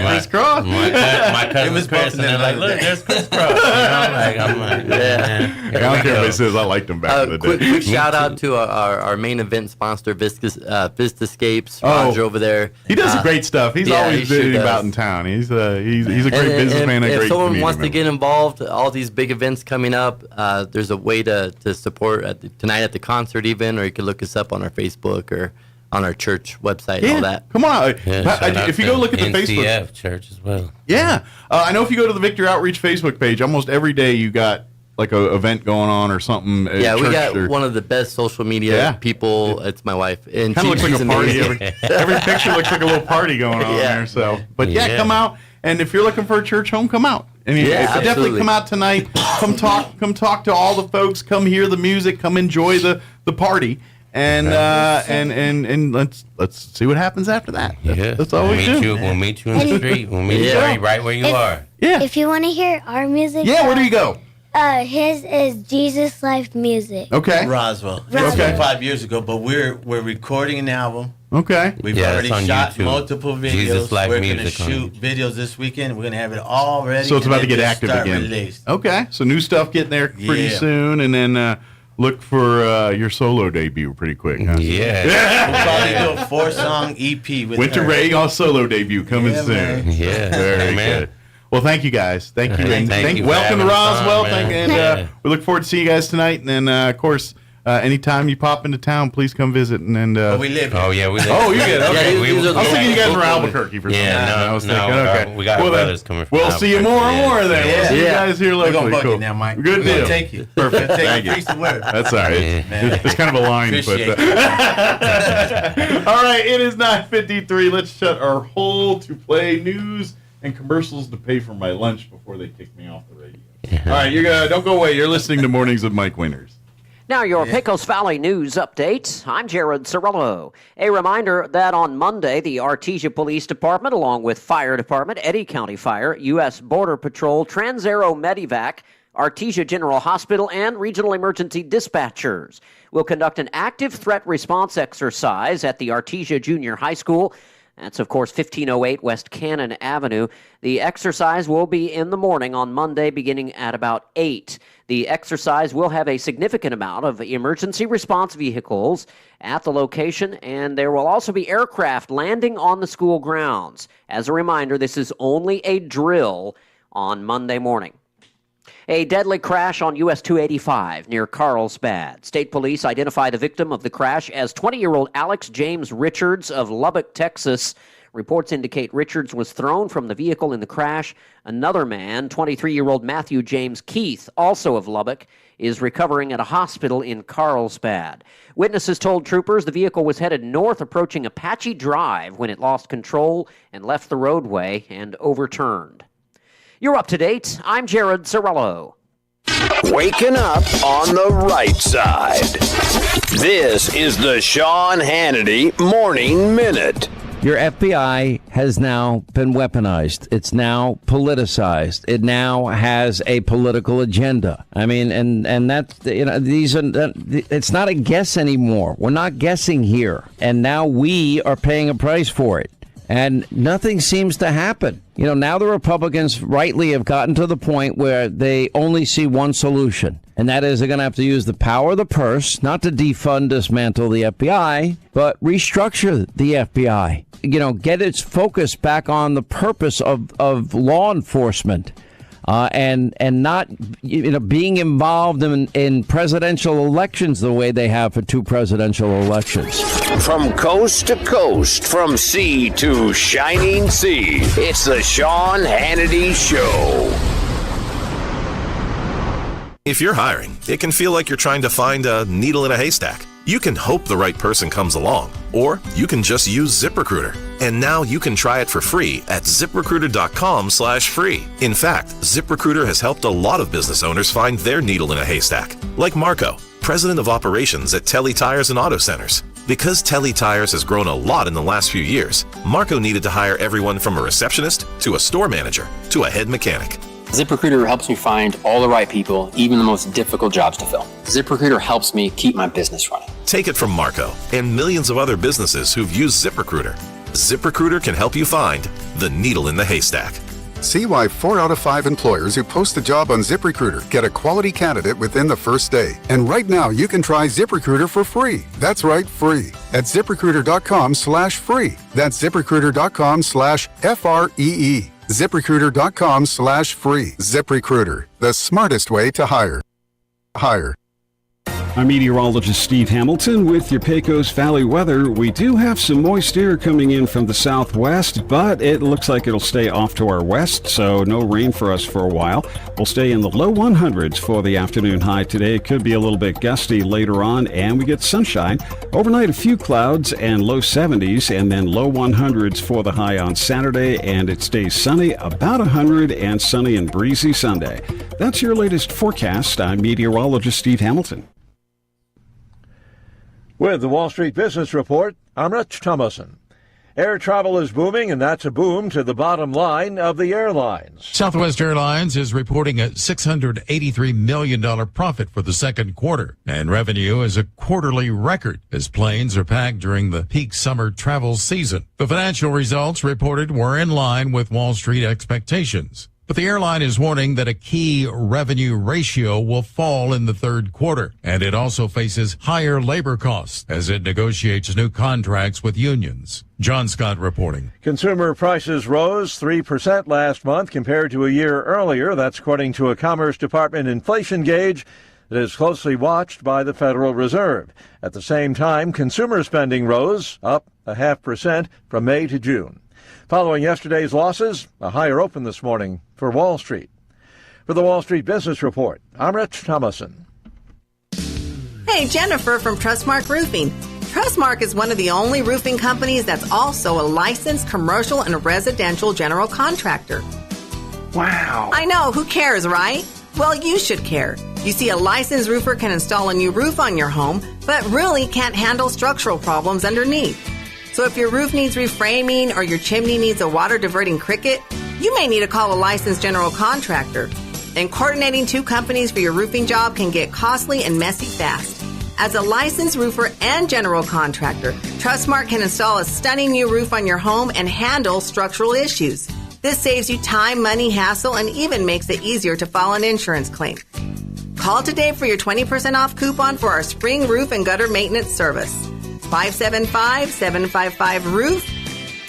Crisscross. My cousin Chris, and they're like, look, there's crisscross. I'm like, I don't care if it says I liked them back in the day. Quick shout out to our main event sponsor, Vistascapes. Roger over there. He does great stuff. He's always visiting about in town. He's a great businessman. If someone wants to get involved, all these big events coming up, there's a way to support tonight at the concert even, or you can look us up on our Facebook or on our church website and all that. Come on. If you go look at the NCF Facebook church as well. Yeah. I know if you go to the Victory Outreach Facebook page, almost every day you got like an event going on or something. Yeah, we got one of the best social media people. It's my wife. And kind of looks like a party. Every picture looks like a little party going on there. So, but come out. And if you're looking for a church home, come out. And definitely come out tonight. Come talk to all the folks. Come hear the music. Come enjoy the party. And let's see what happens after that. That's all we do. We'll meet you in the street. We'll meet you right where you are. Yeah. If you want to hear our music. Yeah, where do you go? His is Jesus Life Music. Okay. Roswell. It's been 5 years ago, but we're recording an album. Okay. We've already shot YouTube. multiple videos. Jesus Life we're going to Music shoot videos this weekend. We're going to have it all ready. So it's about to get just active again. Released. Okay. So new stuff getting there pretty soon, and then look for your solo debut pretty quick. Huh? Yeah. We'll probably do a 4-song EP with Winter her. Ray solo debut coming soon. Man. Yeah. Very good. Well, thank you guys. Thank you. And Thank you welcome to for having Roswell. us on, man. We look forward to seeing you guys tonight. And then, of course, anytime you pop into town, please come visit. And we live here. Oh, yeah, we live Oh, you get okay. Yeah, I was thinking you guys were Albuquerque for some reason. Yeah, I was thinking, okay. We got brothers coming from We'll see you more and more then. We'll see you guys here We're locally. going to Cool. you now, Mike. Good We're deal. going to take you. Perfect. Take Thank you. you. Piece of work. That's all right. It's kind of a line. Appreciate But, all right, it is 9:53. Let's shut our hole to play news and commercials to pay for my lunch before they kick me off the radio. All right, don't go away. You're listening to Mornings with Mike Winters. Now, your Pecos Valley News Update. I'm Jared Cirillo. A reminder that on Monday, the Artesia Police Department, along with Fire Department, Eddy County Fire, U.S. Border Patrol, Trans-Aero Medivac, Artesia General Hospital, and Regional Emergency Dispatchers will conduct an active threat response exercise at the Artesia Junior High School. That's, of course, 1508 West Cannon Avenue. The exercise will be in the morning on Monday beginning at about 8. The exercise will have a significant amount of emergency response vehicles at the location, and there will also be aircraft landing on the school grounds. As a reminder, this is only a drill on Monday morning. A deadly crash on US 285 near Carlsbad. State police identify the victim of the crash as 20-year-old Alex James Richards of Lubbock, Texas. Reports indicate Richards was thrown from the vehicle in the crash. Another man, 23-year-old Matthew James Keith, also of Lubbock, is recovering at a hospital in Carlsbad. Witnesses told troopers the vehicle was headed north approaching Apache Drive when it lost control and left the roadway and overturned. You're up to date. I'm Jared Cirillo. Waking up on the right side. This is the Sean Hannity Morning Minute. Your FBI has now been weaponized. It's now politicized. It now has a political agenda. I mean, and that's, it's not a guess anymore. We're not guessing here. And now we are paying a price for it. And nothing seems to happen. Now the Republicans rightly have gotten to the point where they only see one solution. And that is they're going to have to use the power of the purse, not to defund, dismantle the FBI, but restructure the FBI. Get its focus back on the purpose of law enforcement. And not being involved in presidential elections the way they have for 2 presidential elections. From coast to coast, from sea to shining sea, it's the Sean Hannity Show. If you're hiring, it can feel like you're trying to find a needle in a haystack. You can hope the right person comes along, or you can just use ZipRecruiter. And now you can try it for free at ZipRecruiter.com/free. In fact, ZipRecruiter has helped a lot of business owners find their needle in a haystack, like Marco, president of operations at Telly Tires and Auto Centers. Because Telly Tires has grown a lot in the last few years, Marco needed to hire everyone from a receptionist to a store manager to a head mechanic. ZipRecruiter helps me find all the right people, even the most difficult jobs to fill. ZipRecruiter helps me keep my business running. Take it from Marco and millions of other businesses who've used ZipRecruiter. ZipRecruiter can help you find the needle in the haystack. See why 4 out of 5 employers who post a job on ZipRecruiter get a quality candidate within the first day. And right now, you can try ZipRecruiter for free. That's right, free. At ZipRecruiter.com/free. That's ZipRecruiter.com/FREE. ZipRecruiter.com/free. ZipRecruiter, the smartest way to hire. I'm meteorologist Steve Hamilton with your Pecos Valley weather. We do have some moist air coming in from the southwest, but it looks like it'll stay off to our west, so no rain for us for a while. We'll stay in the low 100s for the afternoon high today. It could be a little bit gusty later on, and we get sunshine. Overnight, a few clouds and low 70s, and then low 100s for the high on Saturday, and it stays sunny, about 100, and sunny and breezy Sunday. That's your latest forecast. I'm meteorologist Steve Hamilton. With the Wall Street Business Report, I'm Rich Thomason. Air travel is booming, and that's a boom to the bottom line of the airlines. Southwest Airlines is reporting a $683 million profit for the second quarter, and revenue is a quarterly record as planes are packed during the peak summer travel season. The financial results reported were in line with Wall Street expectations. But the airline is warning that a key revenue ratio will fall in the third quarter, and it also faces higher labor costs as it negotiates new contracts with unions. John Scott reporting. Consumer prices rose 3% last month compared to a year earlier. That's according to a Commerce Department inflation gauge that is closely watched by the Federal Reserve. At the same time, consumer spending rose, up 0.5% from May to June. Following yesterday's losses, a higher open this morning for Wall Street. For the Wall Street Business Report, I'm Rich Thomason. Hey, Jennifer from Trustmark Roofing. Trustmark is one of the only roofing companies that's also a licensed commercial and residential general contractor. Wow. I know, who cares, right? Well, you should care. You see, a licensed roofer can install a new roof on your home, but really can't handle structural problems underneath. So if your roof needs reframing or your chimney needs a water-diverting cricket, you may need to call a licensed general contractor. And coordinating 2 companies for your roofing job can get costly and messy fast. As a licensed roofer and general contractor, Trustmark can install a stunning new roof on your home and handle structural issues. This saves you time, money, hassle, and even makes it easier to file an insurance claim. Call today for your 20% off coupon for our spring roof and gutter maintenance service. 575-755-ROOF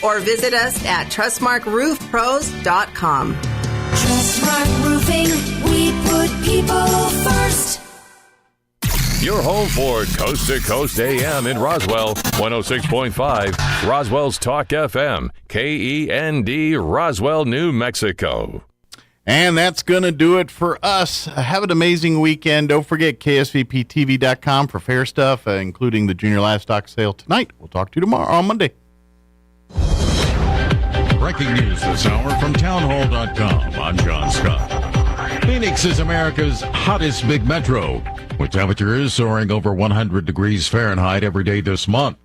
or visit us at TrustmarkRoofPros.com. Trustmark Roofing, we put people first. Your home for Coast to Coast AM in Roswell, 106.5, Roswell's Talk FM, KEND, Roswell, New Mexico. And that's going to do it for us. Have an amazing weekend. Don't forget KSVPTV.com for fair stuff, including the Junior Livestock Sale tonight. We'll talk to you tomorrow on Monday. Breaking news this hour from townhall.com. I'm John Scott. Phoenix is America's hottest big metro, with temperatures soaring over 100 degrees Fahrenheit every day this month.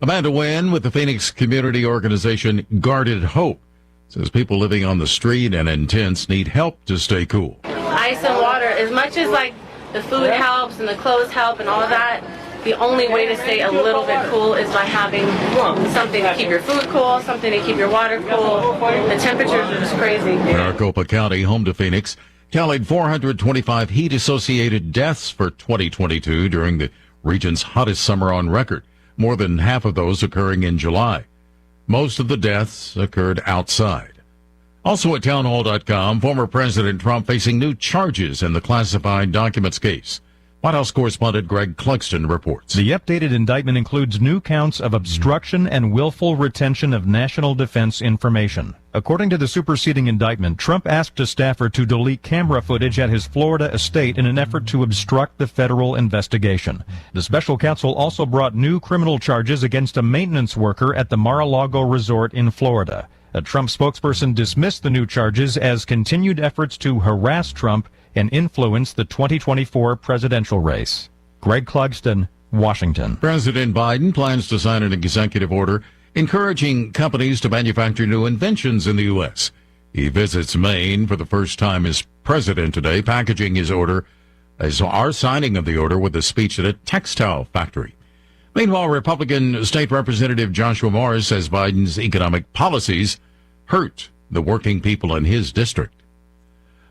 Amanda Wynn with the Phoenix community organization Guarded Hope says people living on the street and in tents need help to stay cool. Ice and water, as much as like the food helps and the clothes help and all that, the only way to stay a little bit cool is by having something to keep your food cool, something to keep your water cool. The temperatures are just crazy. Maricopa County, home to Phoenix, tallied 425 heat-associated deaths for 2022 during the region's hottest summer on record, more than half of those occurring in July. Most of the deaths occurred outside. Also at townhall.com, former President Trump facing new charges in the classified documents case. White House correspondent Greg Clugston reports. The updated indictment includes new counts of obstruction and willful retention of national defense information. According to the superseding indictment, Trump asked a staffer to delete camera footage at his Florida estate in an effort to obstruct the federal investigation. The special counsel also brought new criminal charges against a maintenance worker at the Mar-a-Lago resort in Florida. A Trump spokesperson dismissed the new charges as continued efforts to harass Trump and influence the 2024 presidential race. Greg Clugston, Washington. President Biden plans to sign an executive order encouraging companies to manufacture new inventions in the U.S. He visits Maine for the first time as president today, packaging his order as our signing of the order with a speech at a textile factory. Meanwhile, Republican State Representative Joshua Morris says Biden's economic policies hurt the working people in his district.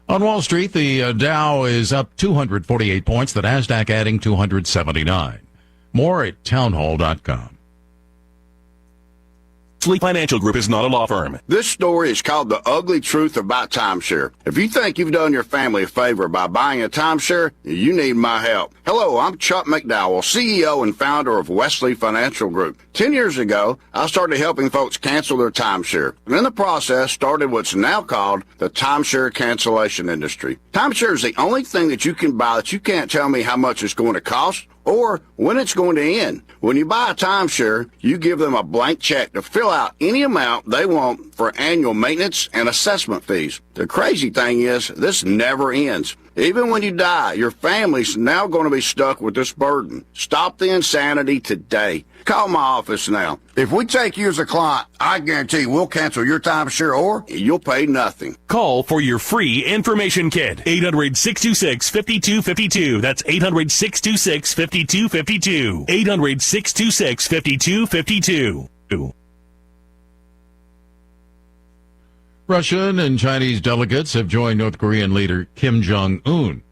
On Wall Street, the Dow is up 248 points, the Nasdaq adding 279. More at townhall.com. Sleep Financial Group is not a law firm. This story is called The Ugly Truth About Timeshare. If you think you've done your family a favor by buying a timeshare, you need my help. Hello, I'm Chuck McDowell, CEO and founder of Wesley Financial Group. 10 years ago, I started helping folks cancel their timeshare. And in the process, started what's now called the timeshare cancellation industry. Timeshare is the only thing that you can buy that you can't tell me how much it's going to cost or when it's going to end. When you buy a timeshare, you give them a blank check to fill out any amount they want for annual maintenance and assessment fees. The crazy thing is, this never ends. Even when you die, your family's now going to be stuck with this burden. Stop the insanity today. Call my office now. If we take you as a client, I guarantee we'll cancel your timeshare or you'll pay nothing. Call for your free information kit. 800-626-5252. That's 800-626-5252. 800-626-5252. Russian and Chinese delegates have joined North Korean leader Kim Jong-un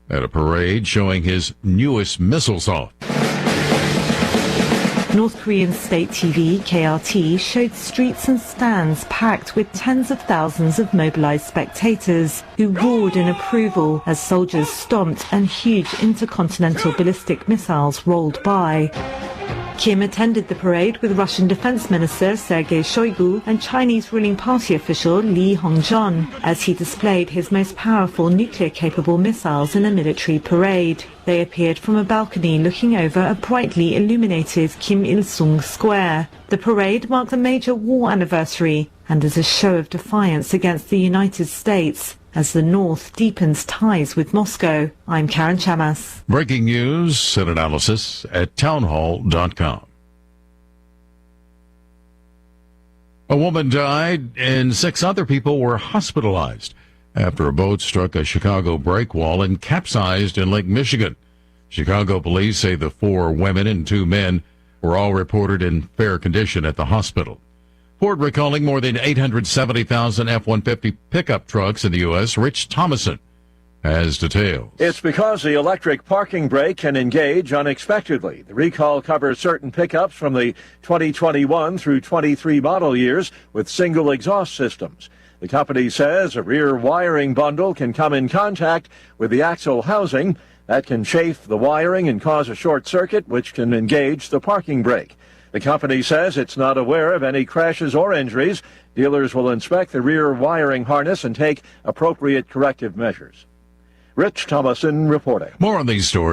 at a parade showing his newest missiles off. North Korean state TV, KRT, showed streets and stands packed with tens of thousands of mobilized spectators who roared in approval as soldiers stomped and huge intercontinental ballistic missiles rolled by. Kim attended the parade with Russian Defense Minister Sergei Shoigu and Chinese ruling party official Li Hongzhon as he displayed his most powerful nuclear-capable missiles in a military parade. They appeared from a balcony looking over a brightly illuminated Kim Il-sung Square. The parade marked a major war anniversary and is a show of defiance against the United States as the North deepens ties with Moscow. I'm Karen Chamas. Breaking news and analysis at townhall.com. A woman died and 6 other people were hospitalized after a boat struck a Chicago breakwall and capsized in Lake Michigan. Chicago police say the 4 women and 2 men were all reported in fair condition at the hospital. Ford recalling more than 870,000 F-150 pickup trucks in the U.S. Rich Thomason has details. It's because the electric parking brake can engage unexpectedly. The recall covers certain pickups from the 2021 through 23 model years with single exhaust systems. The company says a rear wiring bundle can come in contact with the axle housing. That can chafe the wiring and cause a short circuit, which can engage the parking brake. The company says it's not aware of any crashes or injuries. Dealers will inspect the rear wiring harness and take appropriate corrective measures. Rich Thomason reporting. More on these stories.